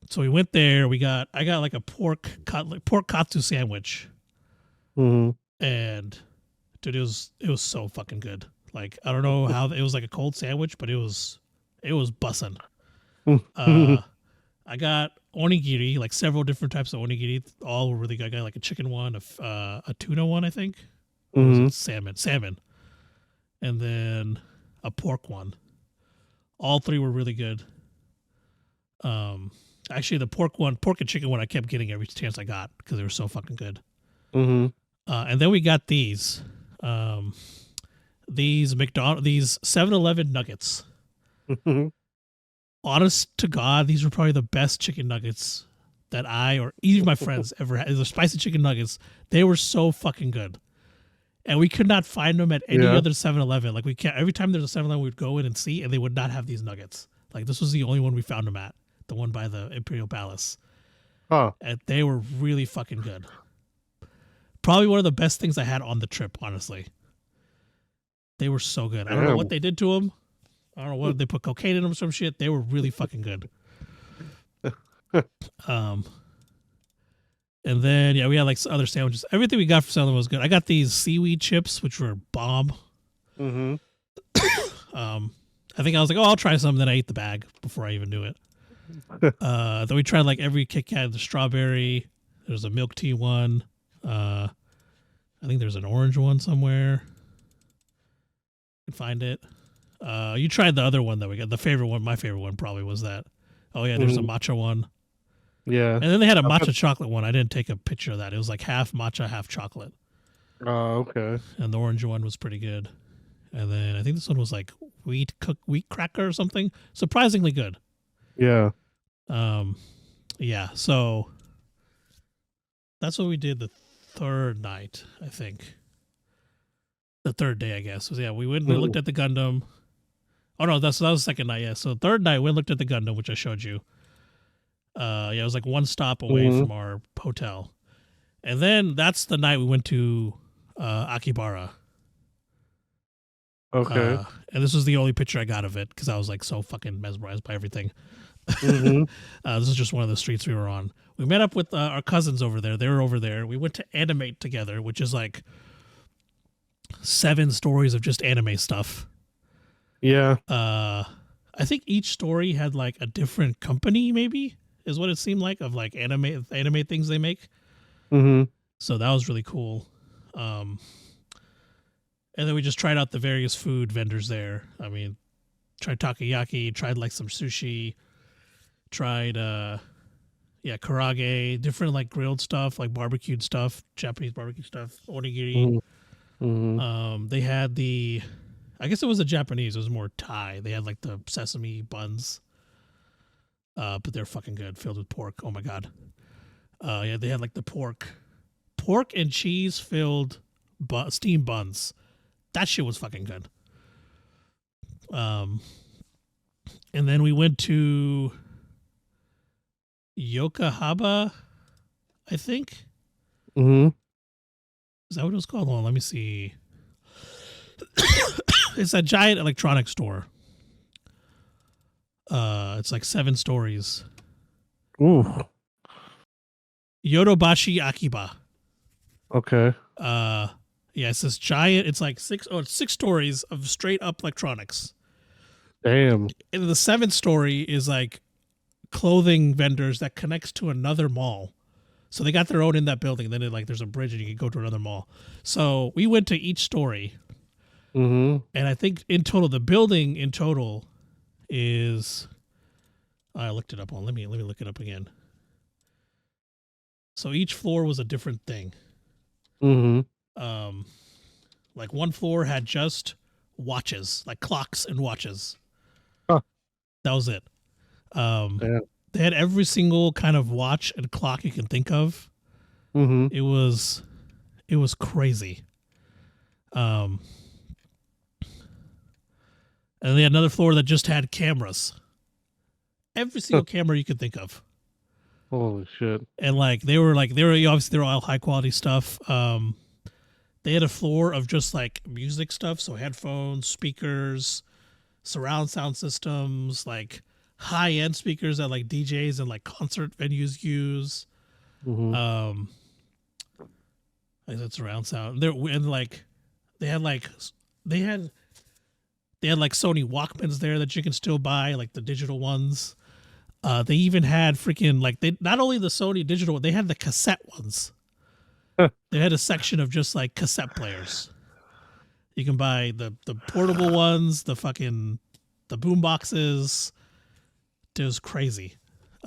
So we went there. I got like a pork katsu sandwich. Mm-hmm. And dude, it was so fucking good. Like, I don't know how it was like a cold sandwich, but it was bussin'. I got onigiri, like several different types of onigiri. All were really good. I got like a chicken one, a tuna one, I think. Or was it salmon. And then a pork one. All 3 were really good. Actually, the pork and chicken one, I kept getting every chance I got because they were so fucking good. Mm-hmm. And then we got these 7-Eleven nuggets. Honest to God, these were probably the best chicken nuggets that I or either of my friends ever had. The spicy chicken nuggets, they were so fucking good. and we could not find them at any other 7-Eleven. Like we can't. Every time there's a 7-Eleven, we'd go in and see, and they would not have these nuggets. Like this was the only one we found them at, the one by the Imperial Palace. Huh. And they were really fucking good. Probably one of the best things I had on the trip, honestly. They were so good. I don't know what they did to them. I don't know what they put cocaine in them or some shit. They were really fucking good. And then we had like other sandwiches. Everything we got from 7-Eleven was good. I got these seaweed chips, which were bomb. Mm-hmm. I think I was like, oh, I'll try some. Then I ate the bag before I even knew it. Then we tried like every Kit Kat, the strawberry. There's a milk tea one. I think there's an orange one somewhere. I can find it. You tried the other one that we got. The favorite one, my favorite one probably was that. Oh yeah, there's a matcha one. Yeah. And then they had a matcha chocolate one. I didn't take a picture of that. It was like half matcha, half chocolate. Oh, okay. And the orange one was pretty good. And then I think this one was like wheat cracker or something. Surprisingly good. Yeah. Yeah. So that's what we did the third night, I think. The third day, I guess. Was, we went and looked at the Gundam. Oh no, that was the second night. Yeah. So third night we looked at the Gundam, which I showed you. It was like one stop away from our hotel. And then that's the night we went to Akibara. Okay. And this was the only picture I got of it because I was like so fucking mesmerized by everything. Mm-hmm. This is just one of the streets we were on. We met up with our cousins over there. They were over there. We went to Animate together, which is like 7 stories of just anime stuff. Yeah. I think each story had like a different company, maybe is what it seemed like, of like anime things they make. Mm-hmm. So that was really cool. And then we just tried out the various food vendors there. I mean, tried takoyaki, tried like some sushi, tried karage, different like grilled stuff, like barbecued stuff, Japanese barbecue stuff, onigiri. Mm-hmm. They had I guess it was a Japanese, it was more Thai. They had like the sesame buns. But they're fucking good, filled with pork. Oh my god. They had like the pork and cheese filled steamed buns. That shit was fucking good. And then we went to Yokohama, I think. Mm-hmm. Is that what it was called? Hold on, let me see. It's a giant electronics store. It's like 7 stories. Ooh. Yodobashi Akiba. Okay. It's this giant. It's like 6 stories of straight up electronics. Damn. And the 7th story is like clothing vendors that connects to another mall. So they got their own in that building. Then there's a bridge and you can go to another mall. So we went to each story. Mm-hmm. And I think in total, the building in total is, I looked it up on. Let me look it up again. So each floor was a different thing. Mm-hmm. Like one floor had just watches, like clocks and watches. Huh. That was it. Yeah. They had every single kind of watch and clock you can think of. Mm-hmm. It was crazy. And they had another floor that just had cameras. Every single camera you could think of. Holy shit. And they were obviously they're all high quality stuff. They had a floor of just like music stuff, so headphones, speakers, surround sound systems, like high end speakers that like DJs and like concert venues use. Mm-hmm. I said surround sound. They had Sony Walkmans there that you can still buy, like the digital ones. They even had freaking not only the Sony digital, they had the cassette ones. They had a section of just like cassette players. You can buy the portable ones, the boom boxes. It was crazy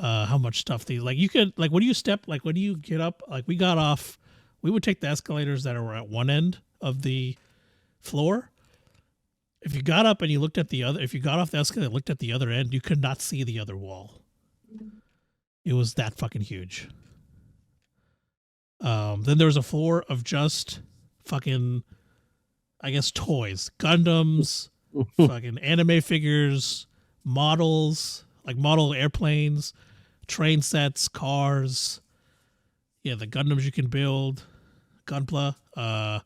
how much stuff you could when you get up, like we got off, we would take the escalators that were at one end of the floor. If you got up and you looked at if you got off the escalator and looked at the other end, you could not see the other wall. It was that fucking huge. Then there was a floor of just fucking I guess, toys, Gundams, fucking anime figures, models, like model airplanes, train sets, cars. Yeah, the Gundams you can build, Gunpla, freaking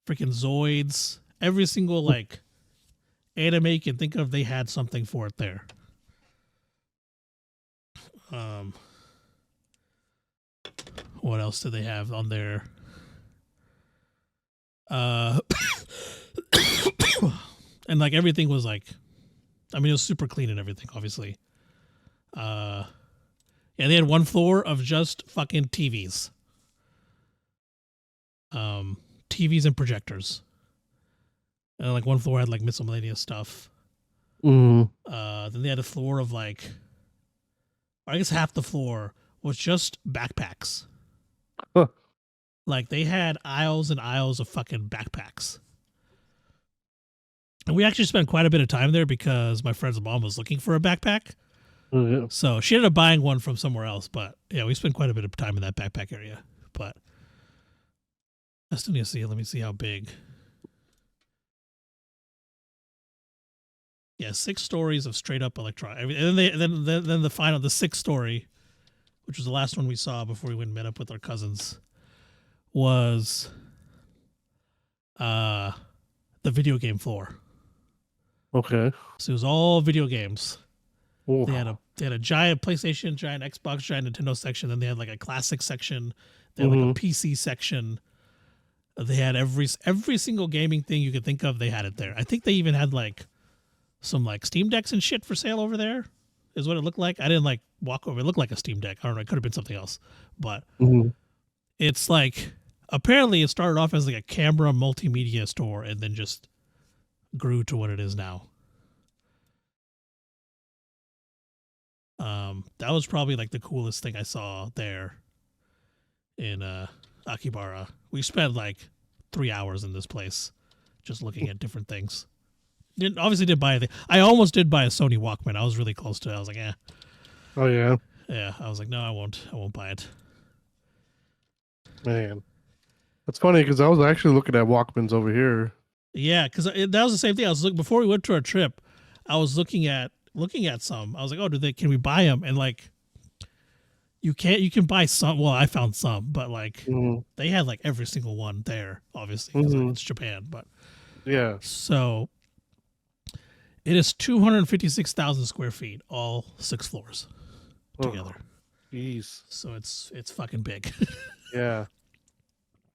Zoids. Every single like anime you can think of, they had something for it there. What else did they have on there? And like everything was like, I mean, it was super clean and everything, obviously. Yeah, they had one floor of just fucking TVs. TVs and projectors. And like one floor had like miscellaneous stuff. Then they had a floor of like, or I guess half the floor was just backpacks. Huh. Like they had aisles and aisles of fucking backpacks. And we actually spent quite a bit of time there because my friend's mom was looking for a backpack. Oh, yeah. So she ended up buying one from somewhere else. But yeah, we spent quite a bit of time in that backpack area. But I still need to see. Let me see how big. Yeah, 6 stories of straight up electronic. And then the final, the 6th story, which was the last one we saw before we went and met up with our cousins, was the video game floor. Okay. So it was all video games. Ooh. They had a giant PlayStation, giant Xbox, giant Nintendo section. Then they had like a classic section. They had like a PC section. They had every single gaming thing you could think of. They had it there. I think they even had like some like Steam Decks and shit for sale over there. Is what it looked like. I didn't like walk over. It looked like a Steam Deck. I don't know. It could have been something else, but it's like apparently it started off as like a camera multimedia store and then just grew to what it is now. That was probably like the coolest thing I saw there in Akibara. We spent like 3 hours in this place just looking at different things. Obviously didn't buy anything. I almost did buy a Sony Walkman. I was really close to it. I was like, eh. Oh yeah. Yeah, I was like, no, I won't buy it. Man, that's funny because I was actually looking at Walkmans over here. Yeah, because that was the same thing. I was looking before we went to our trip. I was looking at some. I was like, oh, can we buy them? And like, you can buy some. Well, I found some, but like they had like every single one there, obviously because it's Japan. But yeah, so it is 256,000 square feet, all 6 floors together. Jeez. So it's fucking big. Yeah.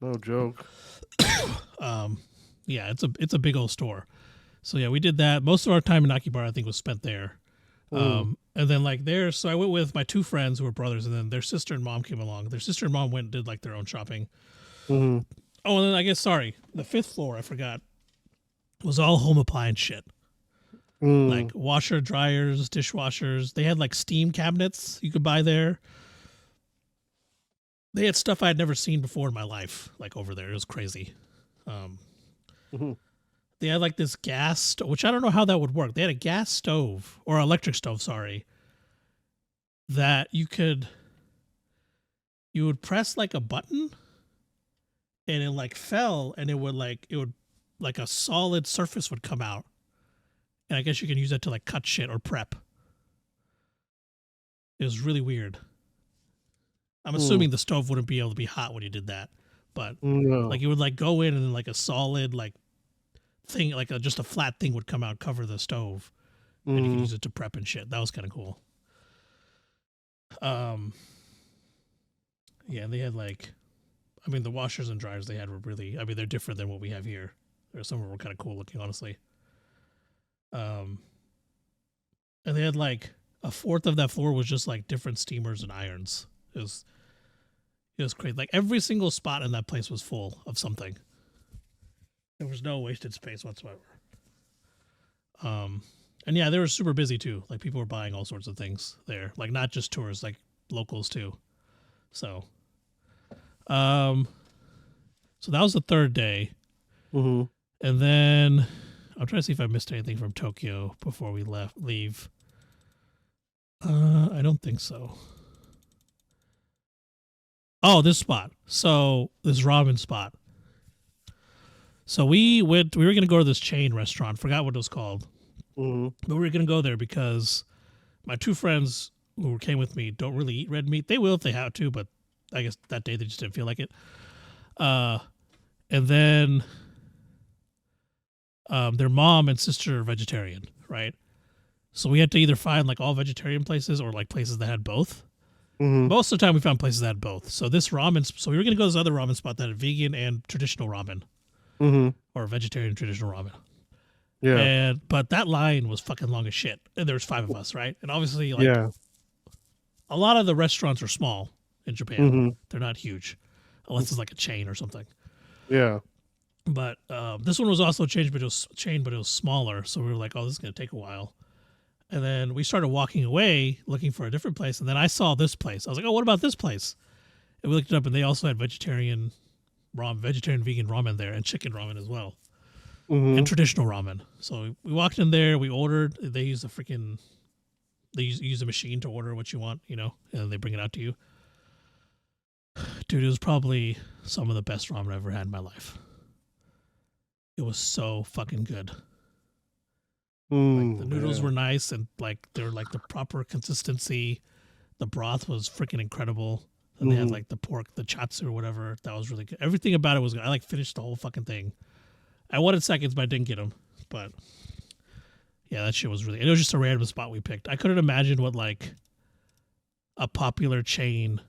No joke. Yeah, it's a big old store. So yeah, we did that. Most of our time in Akibara, I think, was spent there. And then like there, so I went with my 2 friends who were brothers, and then their sister and mom came along. Their sister and mom went and did like their own shopping. Oh, and then I guess the 5th floor, I forgot, was all home appliance shit. Like washer, dryers, dishwashers. They had like steam cabinets you could buy there. They had stuff I had never seen before in my life, like over there. It was crazy. They had like this gas stove, which I don't know how that would work. They had a gas stove or electric stove, sorry, that you would press like a button and it like fell and it would like a solid surface would come out. And I guess you can use that to like cut shit or prep. It was really weird. I'm assuming the stove wouldn't be able to be hot when you did that, but like it would like go in and then like a solid like thing, like just a flat thing would come out, cover the stove, and you could use it to prep and shit. That was kind of cool. Yeah, they had like, I mean, the washers and dryers they had were really, I mean, they're different than what we have here. Some of them were kind of cool looking, honestly. And they had like a 1/4 of that floor was just like different steamers and irons. It was crazy. Like every single spot in that place was full of something. There was no wasted space whatsoever. And yeah, they were super busy too. Like people were buying all sorts of things there. Like not just tourists, like locals too. So, so that was the 3rd day. And then I'm trying to see if I missed anything from Tokyo before we leave. I don't think so. Oh, this spot. So this ramen spot. So we were going to go to this chain restaurant. Forgot what it was called. Mm-hmm. But we were going to go there because my two friends who came with me don't really eat red meat. They will if they have to, but I guess that day they just didn't feel like it. And then their mom and sister are vegetarian, right? So we had to either find like all vegetarian places or like places that had both. Mm-hmm. Most of the time we found places that had both. So this ramen, so we were going to go to this other ramen spot that had vegan and traditional ramen. Mm-hmm. Or vegetarian traditional ramen. Yeah. But that line was fucking long as shit. And there was 5 of us, right? And obviously like a lot of the restaurants are small in Japan. Mm-hmm. They're not huge. Unless it's like a chain or something. Yeah. But this one was also a chain, but it was smaller. So we were like, oh, this is going to take a while. And then we started walking away looking for a different place. And then I saw this place. I was like, oh, what about this place? And we looked it up and they also had vegetarian vegan ramen there and chicken ramen as well. Mm-hmm. And traditional ramen. So we walked in there, we ordered. They use use a machine to order what you want, and they bring it out to you. Dude, it was probably some of the best ramen I've ever had in my life. It was so fucking good. Like the noodles were nice and like they're like the proper consistency. The broth was freaking incredible. And they had like the pork, the chatsu or whatever. That was really good. Everything about it was good. I like finished the whole fucking thing. I wanted seconds, but I didn't get them. But yeah, that shit was really. And it was just a random spot we picked. I couldn't imagine what like a popular chain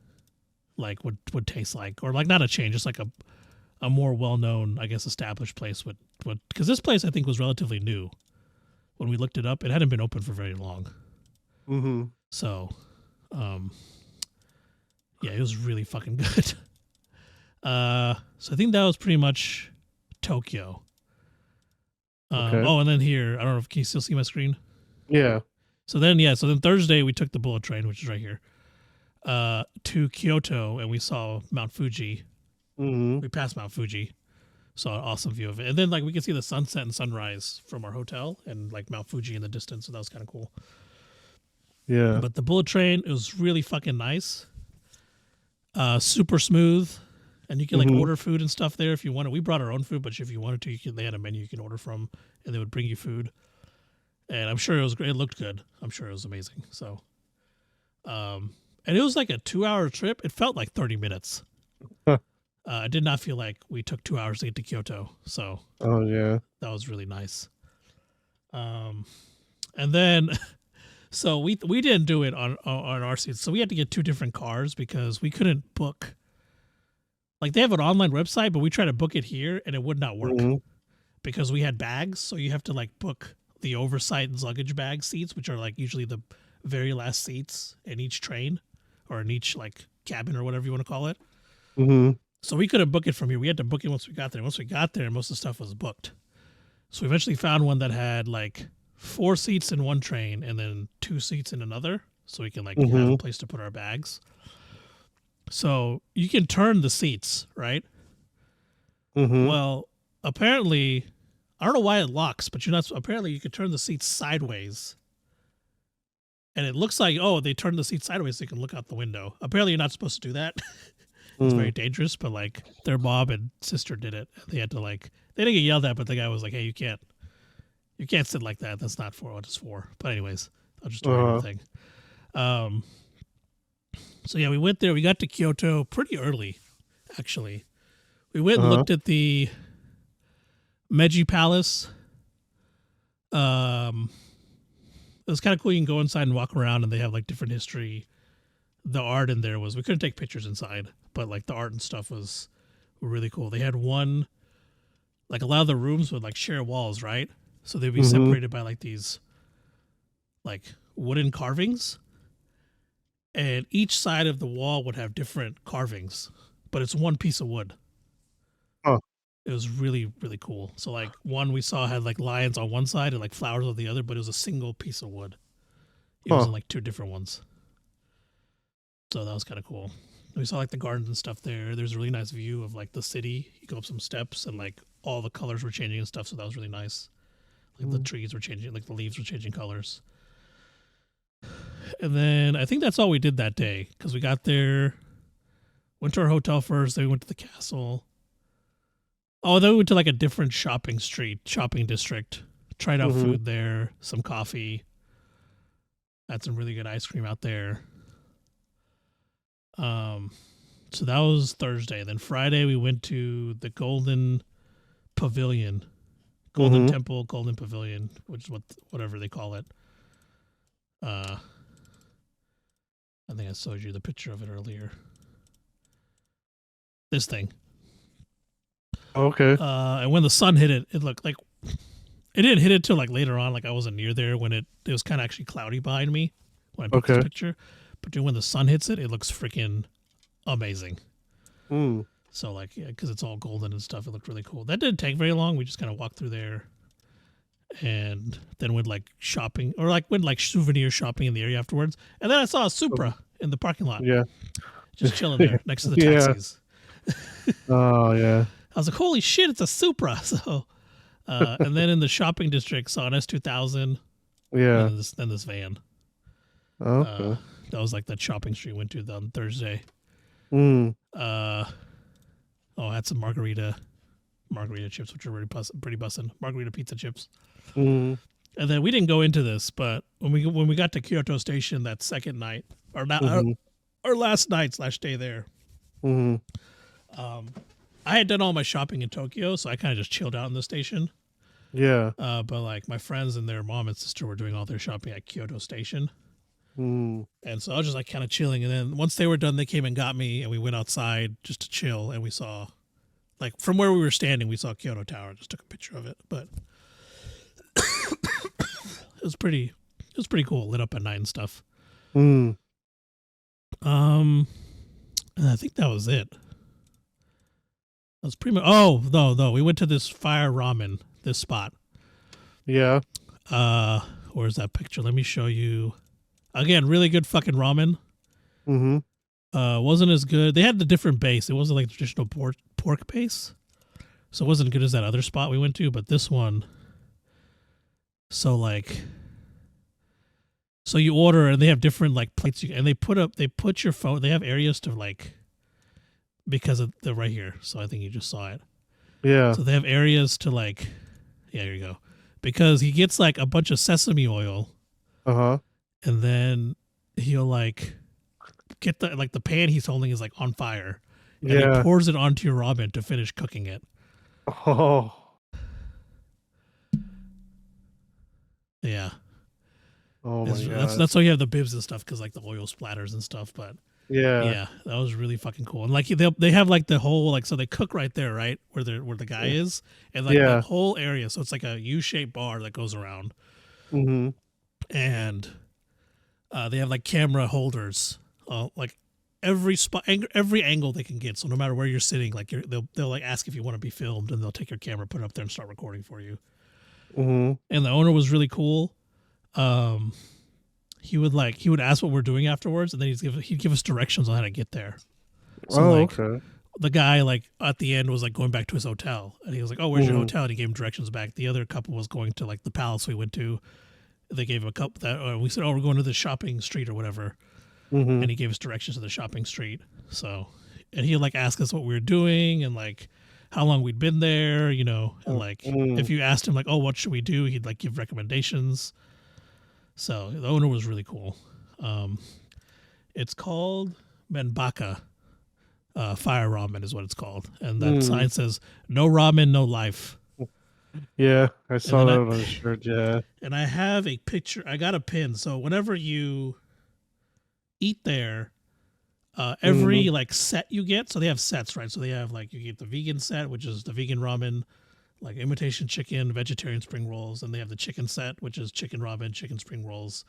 like would taste like, or like not a chain, just like a more well known, I guess, established place would because this place I think was relatively new. When we looked it up, it hadn't been open for very long. Mm-hmm. So, yeah, it was really fucking good. So I think that was pretty much Tokyo. Okay. Oh, and then here, I don't know if can you still see my screen? Yeah. So then Thursday we took the bullet train, which is right here, to Kyoto, and we saw Mount Fuji. Mm-hmm. We passed Mount Fuji, saw an awesome view of it, and then like we could see the sunset and sunrise from our hotel, and like Mount Fuji in the distance. So that was kind of cool. Yeah. But the bullet train, it was really fucking nice. Super smooth, and you can like order food and stuff there if you want it. We brought our own food, but if you wanted to, they had a menu you can order from, and they would bring you food. And I'm sure it was great. It looked good. I'm sure it was amazing. So, and it was like a 2-hour trip. It felt like 30 minutes. Huh. I did not feel like we took 2 hours to get to Kyoto. So, Oh yeah. that was really nice. And then, so we didn't do it on our seats. So we had to get 2 different cars because we couldn't book. Like they have an online website, but we tried to book it here and it would not work because we had bags. So you have to like book the oversight luggage bag seats, which are like usually the very last seats in each train or in each like cabin or whatever you want to call it. Mm-hmm. So we couldn't book it from here. We had to book it once we got there. Once we got there, most of the stuff was booked. So we eventually found one that had like 4 seats in one train and then 2 seats in another. So we can like have a place to put our bags. So you can turn the seats, right? Mm-hmm. Well, apparently, I don't know why it locks, but apparently you could turn the seats sideways. And it looks like, oh, they turned the seat sideways so you can look out the window. Apparently you're not supposed to do that. It's very dangerous, but like their mom and sister did it. They had to like, they didn't get yelled at, but the guy was like, hey, you can't sit like that. That's not for what it's for. But anyways, I'll just do everything. So yeah, we went there. We got to Kyoto pretty early, actually. We went and looked at the Meiji Palace. It was kind of cool. You can go inside and walk around, and they have like different history. The art in there we couldn't take pictures inside, but like the art and stuff was really cool. They had one, like a lot of the rooms would like share walls, right? So they'd be separated by like these like wooden carvings. And each side of the wall would have different carvings, but it's one piece of wood. Oh. It was really, really cool. So like one we saw had like lions on one side and like flowers on the other, but it was a single piece of wood. It wasn't like 2 different ones. So that was kind of cool. We saw like the gardens and stuff there. There's a really nice view of like the city. You go up some steps and like all the colors were changing and stuff. So that was really nice. Like the trees were changing, like the leaves were changing colors. And then I think that's all we did that day because we got there, went to our hotel first, then we went to the castle. Oh, then we went to like a different shopping district. Tried out Mhm. food there, some coffee. Had some really good ice cream out there. So that was Thursday. Then Friday we went to the Golden Pavilion, Golden Mhm. Temple, Golden Pavilion, which is whatever they call it. I think I showed you the picture of it earlier. This thing. Okay. And when the sun hit it, it looked like it didn't hit it till like later on. Like I wasn't near there when it was kind of actually cloudy behind me when I took this Okay. picture. But dude, when the sun hits it, it looks freaking amazing. Mm. So like, yeah, because it's all golden and stuff, it looked really cool. That didn't take very long. We just kind of walked through there, and then went like shopping, or like went like souvenir shopping in the area afterwards. And then I saw a Supra in the parking lot, Yeah. just chilling there next to the Yeah. taxis. Oh yeah. I was like, holy shit, it's a Supra. So, and then in the shopping district, saw an S2000, Yeah. and then this van. Okay. That was like that shopping street we went to on Thursday. Mm. I had some margarita chips, which are pretty bussin'. Margarita pizza chips. Mm. And then we didn't go into this, but when we got to Kyoto Station that second night, or not, our last night/day there, Mhm. I had done all my shopping in Tokyo, so I kind of just chilled out in the station. Yeah. But like my friends and their mom and sister were doing all their shopping at Kyoto Station. Mm. And so I was just like kind of chilling. And then once they were done, they came and got me, and we went outside just to chill. And we saw, like from where we were standing, we saw Kyoto Tower. Just took a picture of it, but it was pretty cool, lit up at night and stuff. Mm. And I think that was it. That was pretty much. Oh, no, we went to this fire ramen, this spot. Yeah. Where's that picture? Let me show you. Again, really good fucking ramen. Mm-hmm. Wasn't as good. They had the different base. It wasn't like traditional pork base, so it wasn't good as that other spot we went to. But this one, so you order and they have different like plates, and they put your phone. They have areas to like, because of the right here. So I think you just saw it. Yeah. So they have areas to like, yeah, here you go. Because he gets like a bunch of sesame oil. Uh-huh. And then he'll like get the pan he's holding is like on fire. And Yeah. he pours it onto your ramen to finish cooking it. Oh. Yeah. Oh my god. That's why you have the bibs and stuff, because like the oil splatters and stuff. But yeah, that was really fucking cool. And like they have like the whole like, so they cook right there, right where the guy is, and like the whole area. So it's like a U-shaped bar that goes around. Mm-hmm. And they have like camera holders, like every spot, every angle they can get. So no matter where you're sitting, like they'll like ask if you want to be filmed, and they'll take your camera, put it up there, and start recording for you. Mm-hmm. And the owner was really cool. He would ask what we're doing afterwards, and then he'd give us directions on how to get there. So okay. The guy like at the end was like going back to his hotel, and he was like, "Oh, where's your hotel?" And he gave him directions back. The other couple was going to like the palace we went to. They gave him a couple that we said, "Oh, we're going to the shopping street or whatever," and he gave us directions to the shopping street. So, and he'd like ask us what we were doing and like how long we'd been there, you know, and like if you asked him like, "Oh, what should we do?" He'd like give recommendations. So the owner was really cool. It's called Menbaka Fire Ramen is what it's called, and that sign says "No ramen, no life." Yeah, I saw that on the shirt. Yeah, and I have a picture. I got a pin. So whenever you eat there, every like set you get. So they have sets, right? So they have like you get the vegan set, which is the vegan ramen, like imitation chicken, vegetarian spring rolls, and they have the chicken set, which is chicken ramen, chicken spring rolls,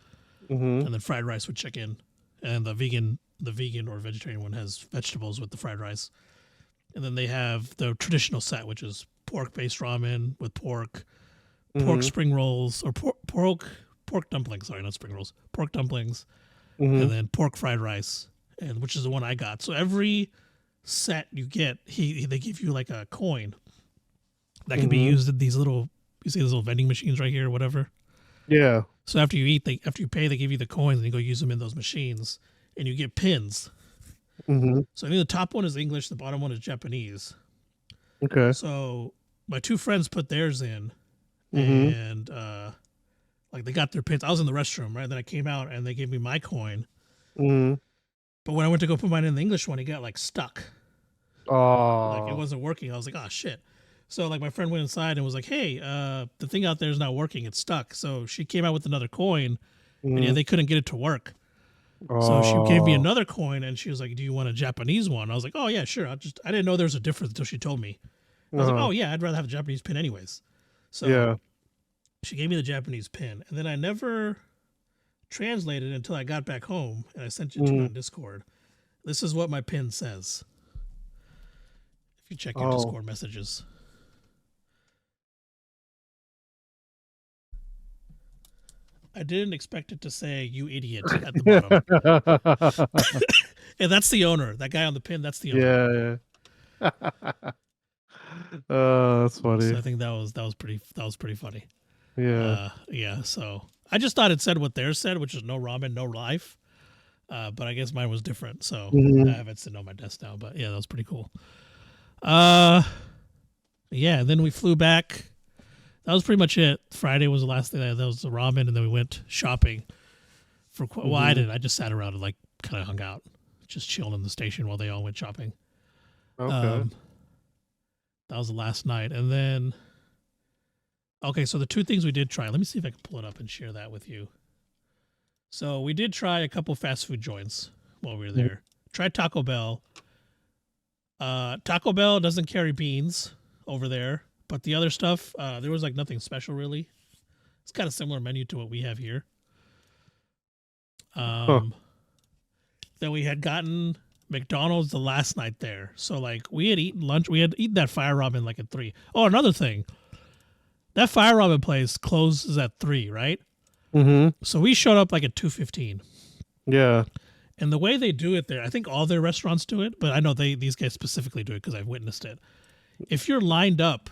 and then fried rice with chicken. And the vegan or vegetarian one has vegetables with the fried rice. And then they have the traditional set, which is pork-based ramen with pork spring rolls, or pork dumplings. Sorry, not spring rolls. Pork dumplings, and then pork fried rice, and which is the one I got. So every set you get, they give you like a coin that can be used in these little, you see these little vending machines right here or whatever. Yeah. So after you eat, after you pay, they give you the coins, and you go use them in those machines, and you get pins. So I think the top one is English, the bottom one is Japanese. Okay. So my two friends put theirs in, Mm-hmm. and like they got their pins. I was in the restroom, right? Then I came out and they gave me my coin. Mm-hmm. But when I went to go put mine in the English one, it got like stuck. Like it Oh. wasn't working. I was like, oh shit. So like my friend went inside and was like, hey, the thing out there is not working. It's stuck. So she came out with another coin, and yeah, Mm-hmm. they couldn't get it to work. So she gave me Oh. another coin, and she was like, do you want a Japanese one? I was like, oh yeah, sure. I didn't know there was a difference until she told me. I was like, Uh-huh. oh yeah, I'd rather have a Japanese pin anyways. So Yeah. she gave me the Japanese pin, and then I never translated it until I got back home, and I sent it to you Mm-hmm. on Discord. This is what my pin says. If you check your Oh. Discord messages. I didn't expect it to say "you idiot" at the bottom, and that's the owner. That guy on the pin, that's the owner. Yeah. That's So funny. I think that was pretty funny. Yeah. Yeah. So I just thought it said what theirs said, which is no ramen, no life. But I guess mine was different. So I Mm-hmm. have it sitting on my desk now. But yeah, that was pretty cool. Uh, yeah. And then we flew back. That was pretty much it. Friday was the last day. That was the ramen, and then we went shopping for well, I didn't. I just sat around and like kind of hung out, just chilled in the station while they all went shopping. Okay. That was the last night, and then okay. So the two things we did try. Let me see if I can pull it up and share that with you. So we did try a couple fast food joints while we were there. Tried Taco Bell. Taco Bell doesn't carry beans over there, but the other stuff, there was like nothing special really. It's kind of similar menu to what we have here. Huh. Then we had gotten McDonald's the last night there. So like we had eaten lunch. We had eaten that fire ramen like at 3. Oh, another thing. That fire ramen place closes at 3, right? Mm-hmm. So we showed up like at 2:15. Yeah. And the way they do it there, I think all their restaurants do it, but I know these guys specifically do it because I've witnessed it. If you're lined up,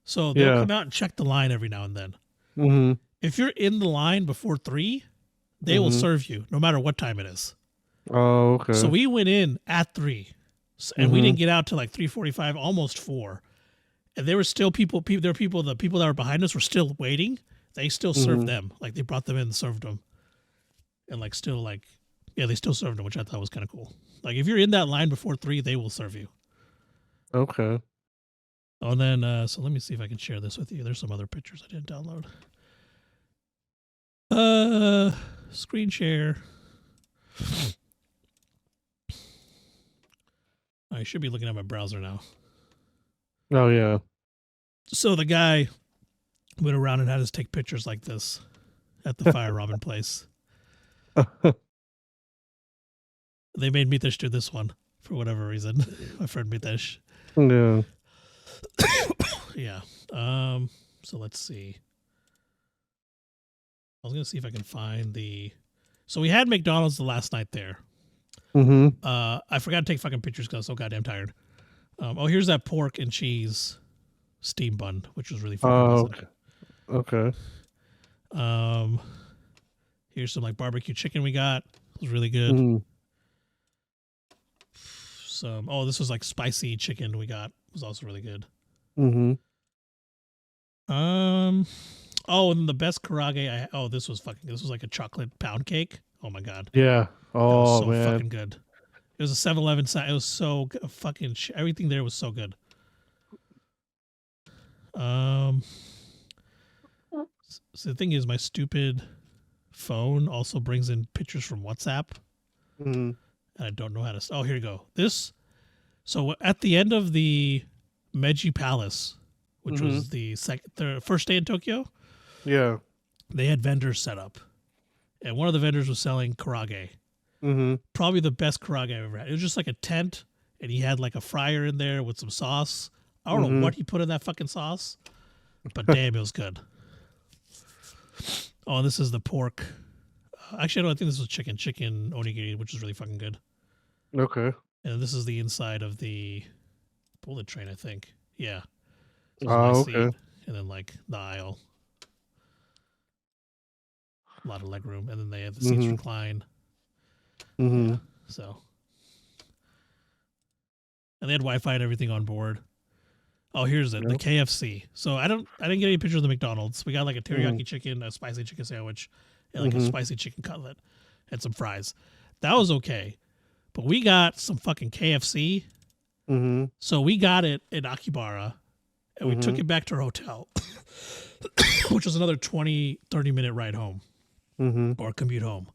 so they'll Yeah. come out and check the line every now and then. Mm-hmm. If you're in the line before 3, they will serve you no matter what time it is. Oh, okay. So we went in at 3, and we didn't get out till like 3:45, almost 4. And there were still people. There were people. The people that were behind us were still waiting. They still served them. Like they brought them in and served them, and like still like yeah, they still served them, which I thought was kind of cool. Like if you're in that line before 3, they will serve you. Okay. Oh, and then so let me see if I can share this with you. There's some other pictures I didn't download. Screen share. I should be looking at my browser now. Oh, yeah. So the guy went around and had us take pictures like this at the fire ramen place. They made Mitesh do this one for whatever reason. My friend Mitesh. Yeah. Yeah. So let's see. I was gonna see if I can find the. So we had McDonald's the last night there. Mm-hmm. I forgot to take fucking pictures because I was so goddamn tired. Oh, here's that pork and cheese steam bun, which was really fucking good. Okay. Here's some like barbecue chicken we got. It was really good. Mm-hmm. This was like spicy chicken we got. It was also really good. Mm-hmm. And the best karage this was like a chocolate pound cake. Oh my god. Yeah. That was Oh, so man. fucking good. It was a 7-Eleven side. It was so fucking everything there was so good. So the thing is, my stupid phone also brings in pictures from WhatsApp. Mm-hmm. And I don't know how to. Oh, here you go. So at the end of the Meiji Palace, which was the first day in Tokyo, Yeah. they had vendors set up, and one of the vendors was selling karage. Mm-hmm. Probably the best karage I've ever had. It was just like a tent, and he had like a fryer in there with some sauce. I don't know what he put in that fucking sauce, but damn, it was good. Oh, and this is the pork. Actually, I think this was chicken onigiri, which is really fucking good. Okay. And this is the inside of the bullet train, I think. Yeah. So Okay. seat, and then like the aisle. A lot of leg room. And then they have the seats recline. Mm-hmm. Yeah, so. And they had Wi-Fi and everything on board. Oh, here's it. The Yep. KFC. So I didn't get any pictures of the McDonald's. We got like a teriyaki chicken, a spicy chicken sandwich, and like a spicy chicken cutlet, and some fries. That was okay. But we got some fucking KFC. Mm-hmm. So we got it in Akibara, and we took it back to our hotel, which was another 20, 30-minute ride home or commute home.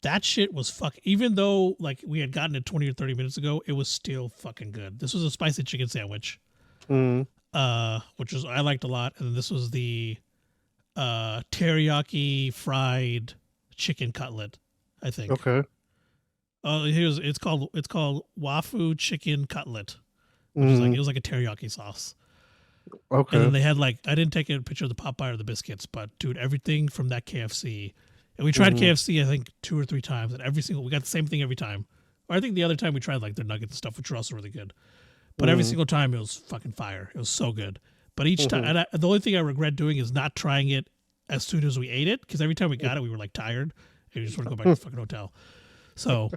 That shit was even though like we had gotten it 20 or 30 minutes ago, it was still fucking good. This was a spicy chicken sandwich, which was I liked a lot. And then this was the teriyaki fried chicken cutlet, I think. Okay. It's called wafu chicken cutlet, which is like it was like a teriyaki sauce. Okay. And then they had like I didn't take a picture of the Popeye or the biscuits, but dude, everything from that KFC. And we tried KFC I think 2 or 3 times, and we got the same thing every time. Or I think the other time we tried like their nuggets and stuff, which were also really good. But every single time it was fucking fire. It was so good. But each time, and the only thing I regret doing is not trying it as soon as we ate it, because every time we got it, we were like tired, and we just want to go back to the fucking hotel. So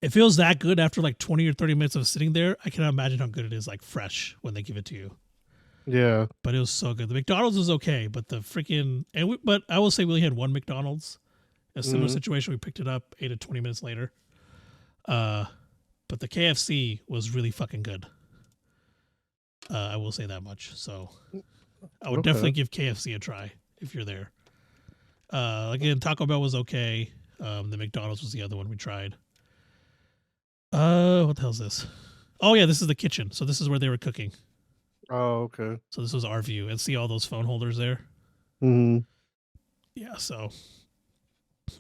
it feels that good after like 20 or 30 minutes of sitting there. I cannot imagine how good it is like fresh when they give it to you. Yeah. But it was so good. The McDonald's was okay, but the freaking but I will say we only had one McDonald's. A similar situation. We picked it up 8 to 20 minutes later. But the KFC was really fucking good. I will say that much. So I would definitely give KFC a try if you're there. Again, Taco Bell was okay. The McDonald's was the other one we tried. What the hell is this? Oh yeah, this is the kitchen. So this is where they were cooking. Oh, okay. So this was our view. And see all those phone holders there? Mm-hmm. Yeah, so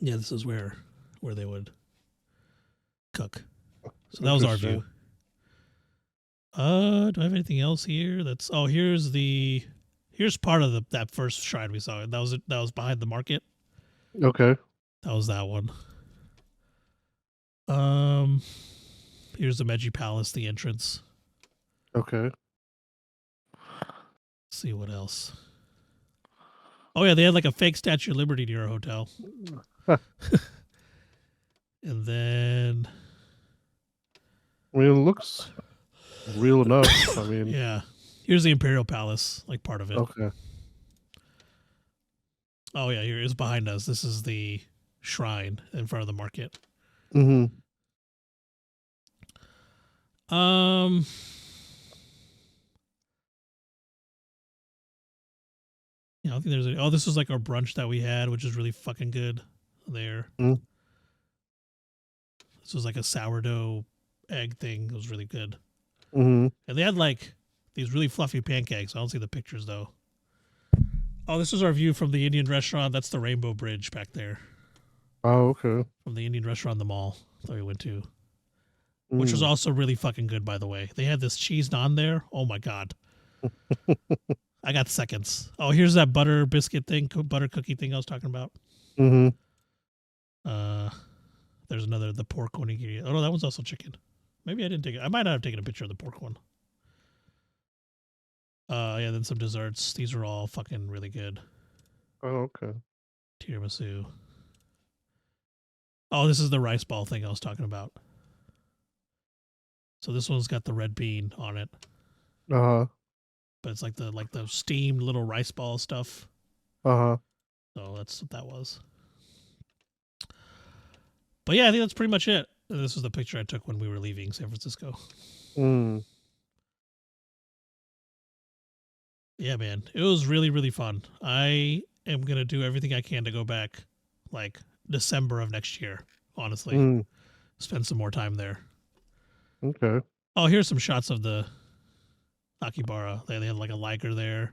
yeah, this is where they would cook. So that was our view. Do I have anything else here? Here's part of that first shrine we saw. That was behind the market. Okay. That was that one. Here's the Meiji Palace, the entrance. Okay. Let's see what else. Oh yeah, they had like a fake Statue of Liberty near our hotel. And then I mean, it looks real enough. I mean, yeah. Here's the Imperial Palace, like part of it. Okay. Oh yeah, here is behind us. This is the shrine in front of the market. Mm-hmm. I don't think there's this was like our brunch that we had, which is really fucking good there. Mm. This was like a sourdough egg thing. It was really good. Mm-hmm. And they had like these really fluffy pancakes. I don't see the pictures though. Oh, this was our view from the Indian restaurant. That's the Rainbow Bridge back there. Oh, okay. From the Indian restaurant in the mall that we went to. Which was also really fucking good, by the way. They had this cheese naan there. Oh my God. I got seconds. Oh, here's that butter biscuit thing, butter cookie thing I was talking about. Mm-hmm. There's the pork onigiri. Oh no, that one's also chicken. Maybe I didn't take it. I might not have taken a picture of the pork one. Yeah, then some desserts. These are all fucking really good. Oh, okay. Tiramisu. Oh, this is the rice ball thing I was talking about. So this one's got the red bean on it. Uh-huh. But it's like the steamed little rice ball stuff. Uh-huh. So that's what that was. But yeah, I think that's pretty much it. This was the picture I took when we were leaving San Francisco. Mm. Yeah, man. It was really, really fun. I am going to do everything I can to go back like December of next year, honestly. Mm. Spend some more time there. Okay. Oh, here's some shots of the Akibara. They had like a Liger there.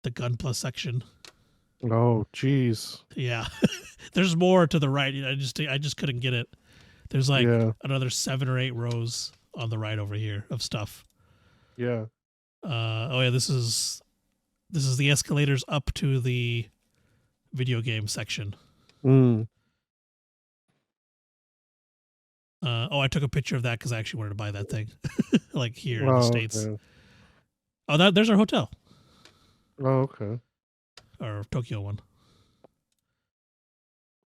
The Gun Plus section. Oh, jeez. Yeah. There's more to the right. I just couldn't get it. There's like another 7 or 8 rows on the right over here of stuff. Yeah. Oh yeah, this is the escalators up to the video game section. Mm. I took a picture of that because I actually wanted to buy that thing, like here in the States. Okay. Oh, there's our hotel. Oh, okay. Or Tokyo one.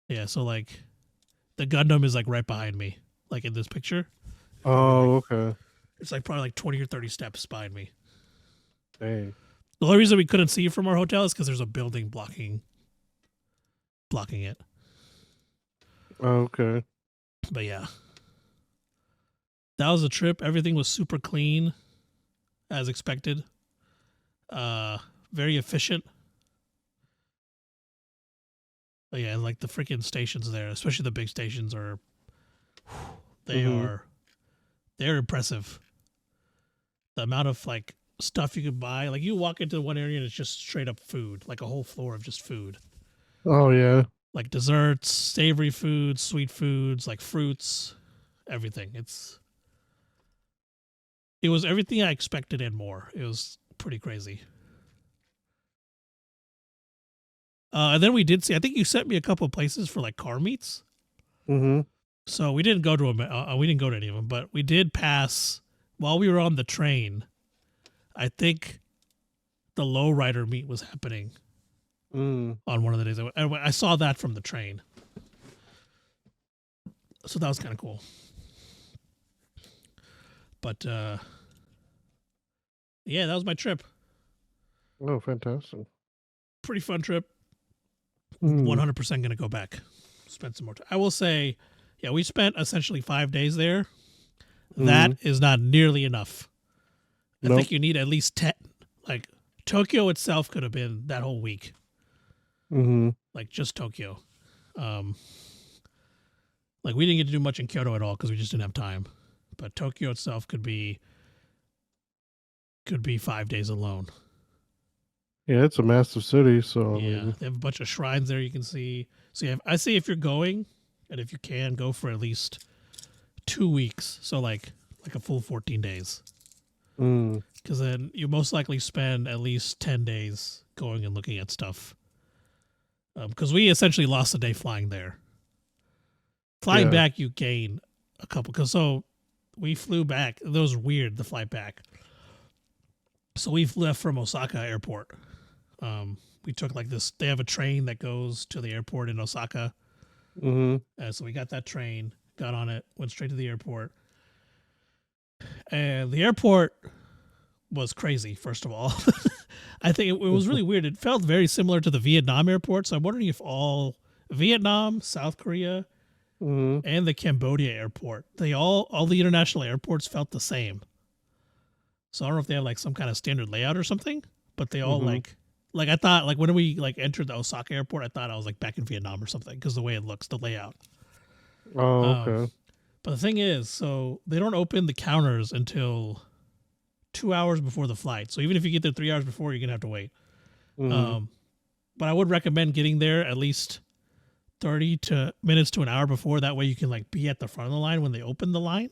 Yeah, so like the Gundam is like right behind me, like in this picture, Oh, okay. It's like probably like 20 or 30 steps behind me. Dang. The only reason we couldn't see from our hotel is because there's a building blocking it. Oh, okay. But yeah, that was a trip. Everything was super clean, as expected. Very efficient. But yeah, like the freaking stations there, especially the big stations, are they're impressive. The amount of like stuff you could buy, like you walk into one area and it's just straight up food, like a whole floor of just food. Oh yeah. Like desserts, savory foods, sweet foods, like fruits, everything. It was everything I expected and more. It was pretty crazy. And then we did see. I think you sent me a couple of places for like car meets. Mm-hmm. So we didn't go to we didn't go to any of them, but we did pass while we were on the train. I think the lowrider meet was happening on one of the days. I saw that from the train, so that was kind of cool. But yeah, that was my trip. Oh, fantastic. Pretty fun trip. 100% going to go back. Spend some more time. I will say, yeah, we spent essentially 5 days there. That is not nearly enough. I think you need at least 10. Like, Tokyo itself could have been that whole week. Like, just Tokyo. Like, we didn't get to do much in Kyoto at all because we just didn't have time. But Tokyo itself could be 5 days alone. Yeah, it's a massive city, so Yeah, they have a bunch of shrines there you can see. So I say if you're going, and if you can, go for at least 2 weeks. So like a full 14 days. Because then you most likely spend at least 10 days going and looking at stuff. Because we essentially lost a day flying there. Flying back, you gain a couple. Because so we flew back. That was weird, the flight back. So we left from Osaka airport. We took like this. They have a train that goes to the airport in Osaka. So we got that train, got on it, went straight to the airport. And the airport was crazy, first of all. I think it was really weird. It felt very similar to the Vietnam airport. So I'm wondering if all Vietnam, South Korea, and the Cambodia airport, all the international airports felt the same. So I don't know if they have like some kind of standard layout or something, but they all like I thought like when we like entered the Osaka airport, I thought I was like back in Vietnam or something because the way it looks, the layout. Oh, okay. But the thing is, so they don't open the counters until 2 hours before the flight. So even if you get there 3 hours before, you're gonna have to wait. But I would recommend getting there at least 30 minutes to an hour before. That way you can like be at the front of the line when they open the line.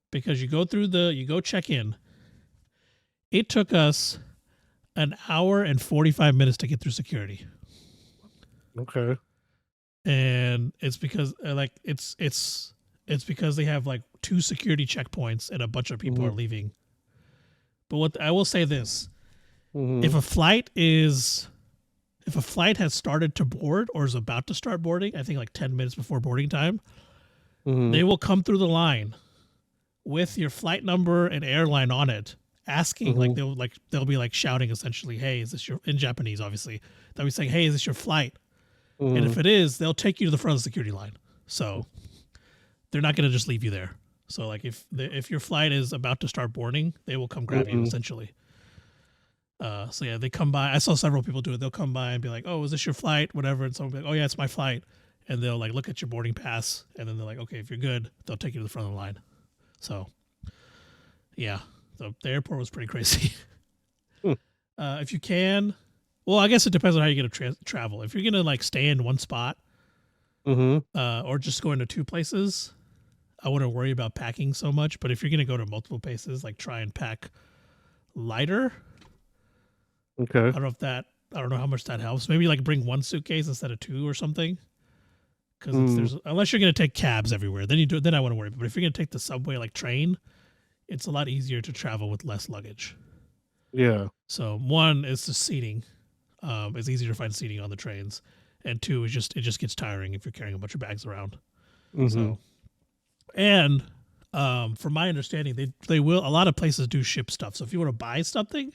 Because you go check in. It took us an hour and 45 minutes to get through security. Okay. And it's because like it's because they have like 2 security checkpoints and a bunch of people are leaving. But what I will say this, if a flight has started to board or is about to start boarding, I think like 10 minutes before boarding time, they will come through the line with your flight number and airline on it, asking they'll be like shouting essentially, "Hey, is this your?" In Japanese, obviously, they'll be saying, "Hey, is this your flight?" And if it is, they'll take you to the front of the security line. So they're not going to just leave you there. So like if your flight is about to start boarding, they will come grab you essentially. So yeah, they come by. I saw several people do it. They'll come by and be like, "Oh, is this your flight?" Whatever, and someone will be like, "Oh yeah, it's my flight." And they'll like look at your boarding pass, and then they're like, "Okay, if you're good," they'll take you to the front of the line. So, yeah, the airport was pretty crazy. If you can, well, I guess it depends on how you're going to travel. If you're going to like stay in one spot or just go into 2 places, I wouldn't worry about packing so much. But if you're going to go to multiple places, like try and pack lighter. Okay. I don't know how much that helps. Maybe like bring 1 suitcase instead of 2 or something. Because unless you're going to take cabs everywhere, then I wouldn't worry. But if you're going to take the subway, like train, it's a lot easier to travel with less luggage. Yeah. So 1 is the seating. It's easier to find seating on the trains. And 2 is it just gets tiring if you're carrying a bunch of bags around. So, and from my understanding, they will. A lot of places do ship stuff. So if you want to buy something,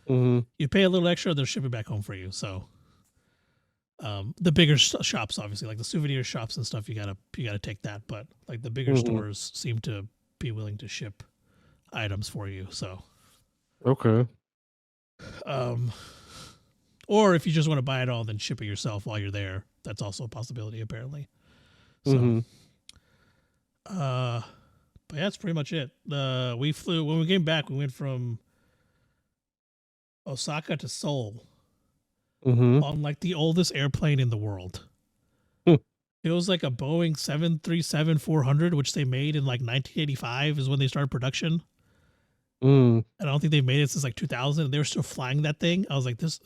you pay a little extra, they'll ship it back home for you. So, the bigger shops, obviously, like the souvenir shops and stuff, you gotta take that. But like the bigger stores seem to be willing to ship items for you. So, okay. Or if you just want to buy it all, then ship it yourself while you're there. That's also a possibility, apparently. So, but yeah, that's pretty much it. We flew when we came back. We went from Osaka to Seoul on like the oldest airplane in the world. It was like a Boeing 737-400, which they made in like 1985 is when they started production. And I don't think they've made it since like 2000. They were still flying that thing. I was like, it was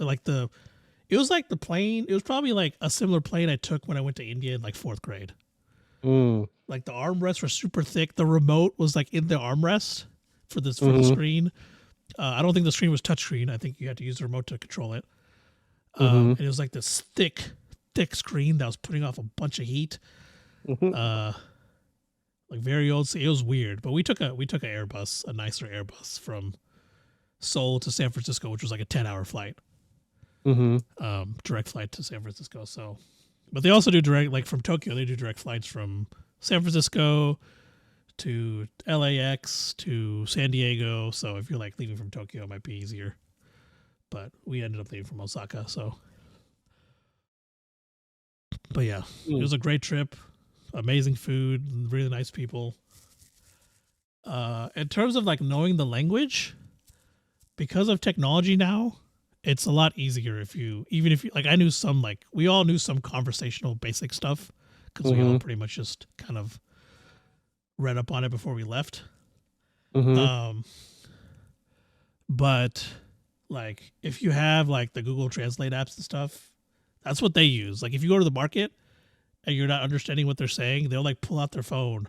like the plane. It was probably like a similar plane I took when I went to India in like 4th grade. Like the armrests were super thick. The remote was like in the armrest for the screen. I don't think the screen was touchscreen. I think you had to use the remote to control it. And it was like this thick screen that was putting off a bunch of heat. Like very old. It was weird, but we took an Airbus, a nicer Airbus from Seoul to San Francisco, which was like a 10-hour flight. Direct flight to San Francisco. So, but they also do direct, like from Tokyo, they do direct flights from San Francisco to LAX to San Diego. So if you're like leaving from Tokyo, it might be easier. But we ended up leaving from Osaka. So, but yeah, it was a great trip. Amazing food, really nice people. In terms of like knowing the language, because of technology now, it's a lot easier if you like I knew some, like we all knew some conversational basic stuff because we all pretty much just kind of read up on it before we left. But like if you have like the Google Translate apps and stuff, that's what they use. Like if you go to the market and you're not understanding what they're saying, they'll like pull out their phone,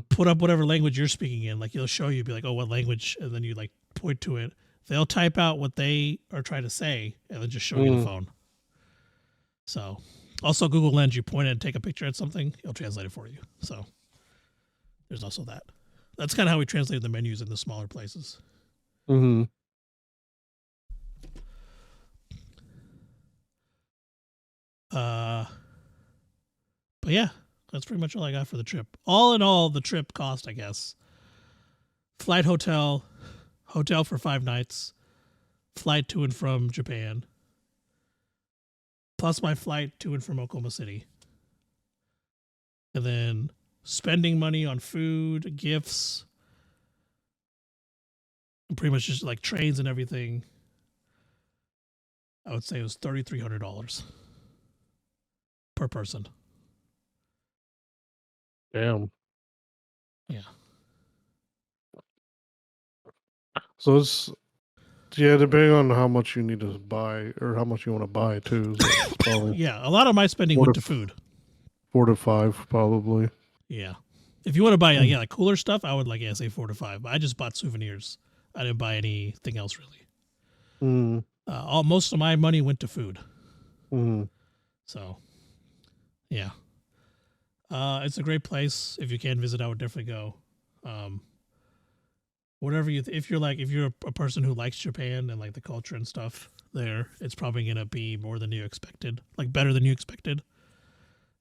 put up whatever language you're speaking in. Like he'll show you, be like, oh, what language? And then you like point to it. They'll type out what they are trying to say and then just show you the phone. So also Google Lens, you point it and take a picture at something, it'll translate it for you. So there's also that. That's kind of how we translate the menus in the smaller places. But yeah, that's pretty much all I got for the trip. All in all, the trip cost, I guess, flight, hotel for 5 nights, flight to and from Japan, plus my flight to and from Oklahoma City. And then spending money on food, gifts, and pretty much just like trains and everything. I would say it was $3,300 per person. Damn. Yeah. So it's depending on how much you need to buy or how much you want to buy too. So yeah, a lot of my spending went to food. 4 to 5 probably. Yeah. If you want to buy like cooler stuff, I would say 4 to 5. But I just bought souvenirs. I didn't buy anything else really. Most of my money went to food. So, yeah. It's a great place. If you can visit, I would definitely go. Whatever if you're a person who likes Japan and like the culture and stuff there, it's probably gonna be more than you expected, like better than you expected.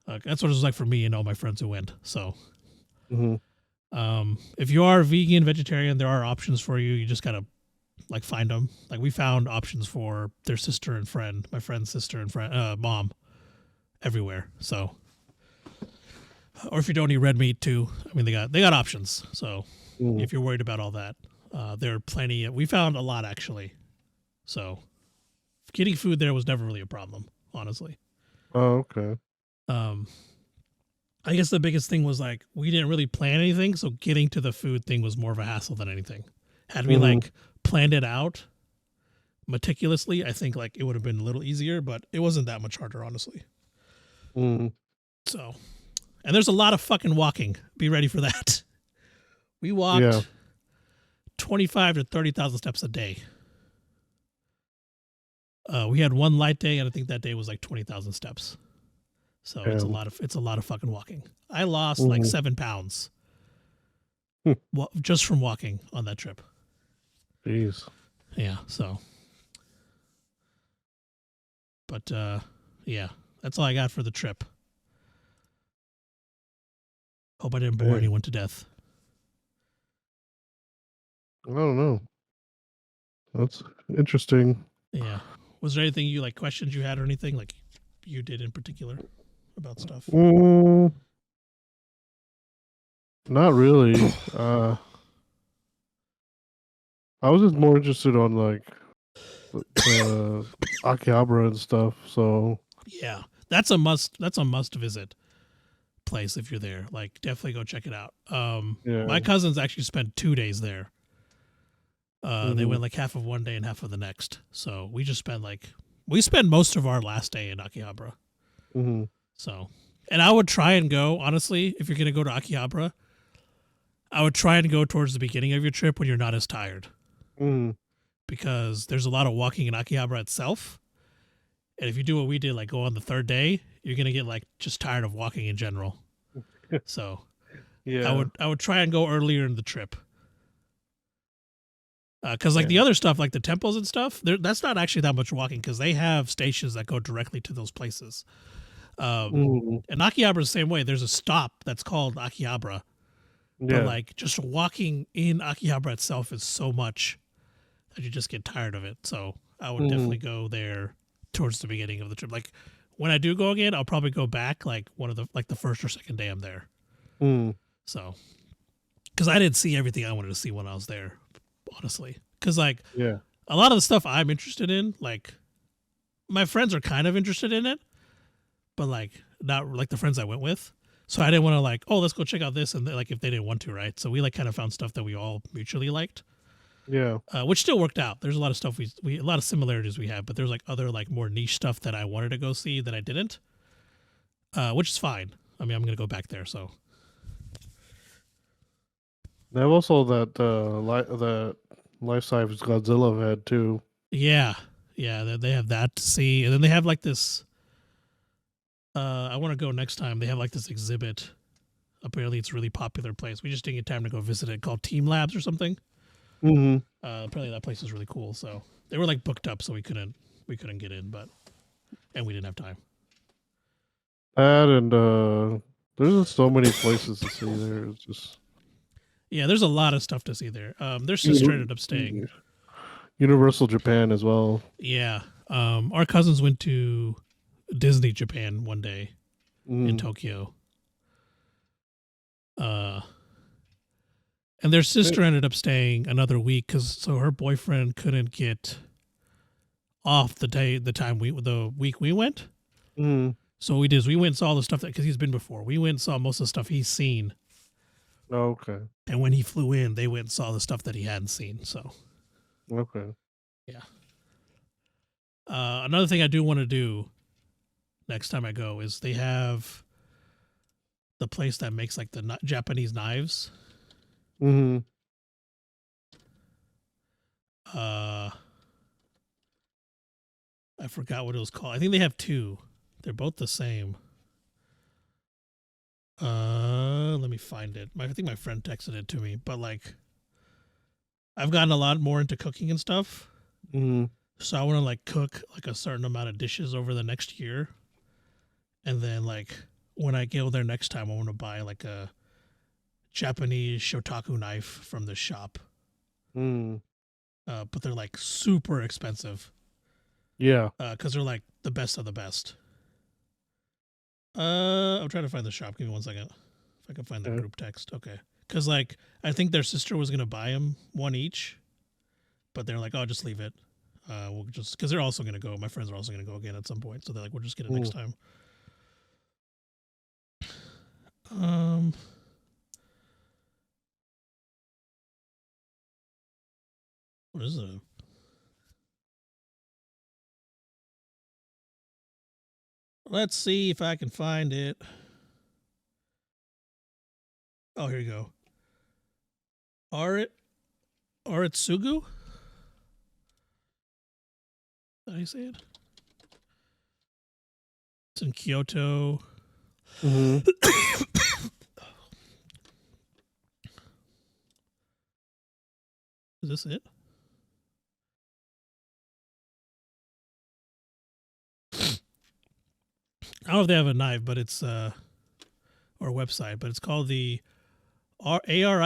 That's what it was like for me and all my friends who went. So, if you are vegan, vegetarian, there are options for you. You just gotta like find them. Like we found options for their sister and friend, my friend's sister and friend, mom, everywhere. So, or if you don't eat red meat too, I mean they got options. So if you're worried about all that, there are plenty. We found a lot actually. So getting food there was never really a problem, honestly. Oh, okay. I guess the biggest thing was like we didn't really plan anything, so getting to the food thing was more of a hassle than anything. Had we like planned it out meticulously, I think like it would have been a little easier, but it wasn't that much harder, honestly. So, and there's a lot of fucking walking. Be ready for that. We walked 25 to 30,000 steps a day. We had one light day, and I think that day was like 20,000 steps. So it's a lot of fucking walking. I lost like 7 pounds just from walking on that trip. Jeez. Yeah, so. But, yeah, that's all I got for the trip. Hope I didn't bore anyone to death. I don't know. That's interesting. Yeah. Was there anything you, like, questions you had or anything, like, you did in particular about stuff? Not really. I was just more interested on, like, Akihabara and stuff, so... Yeah. That's a must visit place if you're there. Like, definitely go check it out. My cousins actually spent 2 days there. They went like half of one day and half of the next. So we just spent we spent most of our last day in Akihabara. Mm-hmm. So, and I would try and go, honestly, if you're going to go to Akihabara, I would try and go towards the beginning of your trip when you're not as tired. Mm-hmm. Because there's a lot of walking in Akihabara itself. And if you do what we did, like go on the third day, you're going to get like just tired of walking in general. So yeah, I would try and go earlier in the trip. Because the other stuff, like the temples and stuff, that's not actually that much walking because they have stations that go directly to those places. And Akihabara is the same way. There's a stop that's called Akihabara. Yeah. But like just walking in Akihabara itself is so much that you just get tired of it. So I would definitely go there towards the beginning of the trip. Like when I do go again, I'll probably go back like the first or second day I'm there. So because I didn't see everything I wanted to see when I was there, honestly. Because a lot of the stuff I'm interested in, like my friends are kind of interested in it, but like not like the friends I went with. So I didn't want to like, oh, let's go check out this, and like if they didn't want to, right? So we like kind of found stuff that we all mutually liked. Yeah. Which still worked out. There's a lot of stuff we a lot of similarities we have, but there's like other like more niche stuff that I wanted to go see that I didn't. Which is fine. I mean, I'm gonna go back there. So they have also that life-size Godzilla head too. Yeah, they have that to see, and then they have like this. I want to go next time. They have like this exhibit. Apparently, it's a really popular place. We just didn't get time to go visit it. Called Team Labs or something. Mm-hmm. Apparently, that place is really cool. So they were like booked up, so we couldn't get in, and we didn't have time. And there's just so many places to see there. It's just there's a lot of stuff to see there. Their sister ended up staying. Universal Japan as well. Yeah, our cousins went to Disney Japan one day in Tokyo. And their sister ended up staying another week so her boyfriend couldn't get off the week we went. So we went and saw all the stuff because he's been before. We went and saw most of the stuff he's seen. Oh, okay. And when he flew in, they went and saw the stuff that he hadn't seen. So okay. Yeah. Another thing I do want to do next time I go is they have the place that makes like the Japanese knives. I forgot what it was called. I think they have two. They're both the same. Let me find it. I think my friend texted it to me, but like I've gotten a lot more into cooking and stuff. So I want to like cook like a certain amount of dishes over the next year. And then like when I go there next time, I want to buy like a Japanese shotaku knife from the shop. But they're like super expensive. Yeah. Because they're like the best of the best. I'm trying to find the shop. Give me 1 second. If I can find the group text. Okay. Because like I think their sister was gonna buy them one each, but they're like, oh, just leave it. We'll just because they're also gonna go. My friends are also gonna go again at some point, so they're like, we'll just get it next time. What is it? Let's see if I can find it. Oh, here you go. Aritsugu? Is that how you say it? It's in Kyoto. Is this it? I don't know if they have a knife, but it's or a website, but it's called the ARITSUGU.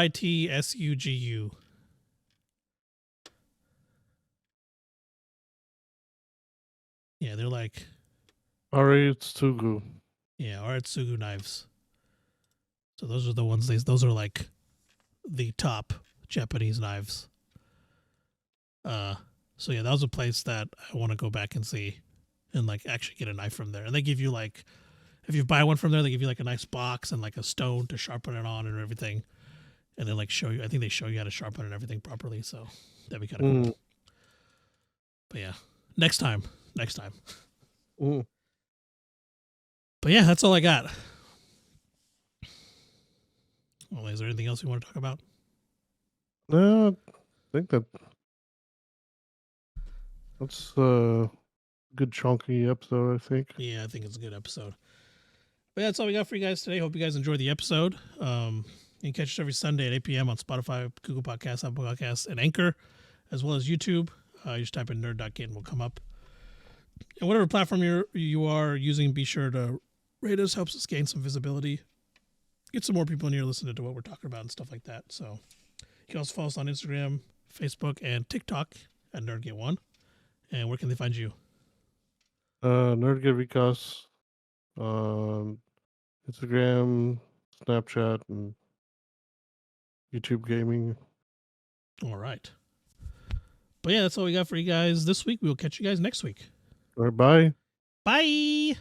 Yeah, they're like Aritsugu. Yeah, Aritsugu knives. So those are the ones. Those are like the top Japanese knives. So yeah, that was a place that I want to go back and see, and like actually get a knife from there. And they give you like, if you buy one from there, they give you like a nice box and like a stone to sharpen it on and everything. And they like show you. I think they show you how to sharpen and everything properly. So that'd be kind of cool. But yeah, next time. Mm. But yeah, that's all I got. Well, is there anything else you want to talk about? No, I think that's a good chunky episode, I think. Yeah, I think it's a good episode. But yeah, that's all we got for you guys today. Hope you guys enjoyed the episode. You can catch us every Sunday at 8 p.m. on Spotify, Google Podcasts, Apple Podcasts, and Anchor, as well as YouTube. You just type in nerd.get and we'll come up. And whatever platform you are using, be sure to rate us. Helps us gain some visibility. Get some more people in here listening to what we're talking about and stuff like that. So you can also follow us on Instagram, Facebook, and TikTok at NerdGet1. And where can they find you? NerdGet Vikas on Instagram, Snapchat, and YouTube gaming. All right. But yeah, that's all we got for you guys this week. We will catch you guys next week. All right, bye. Bye.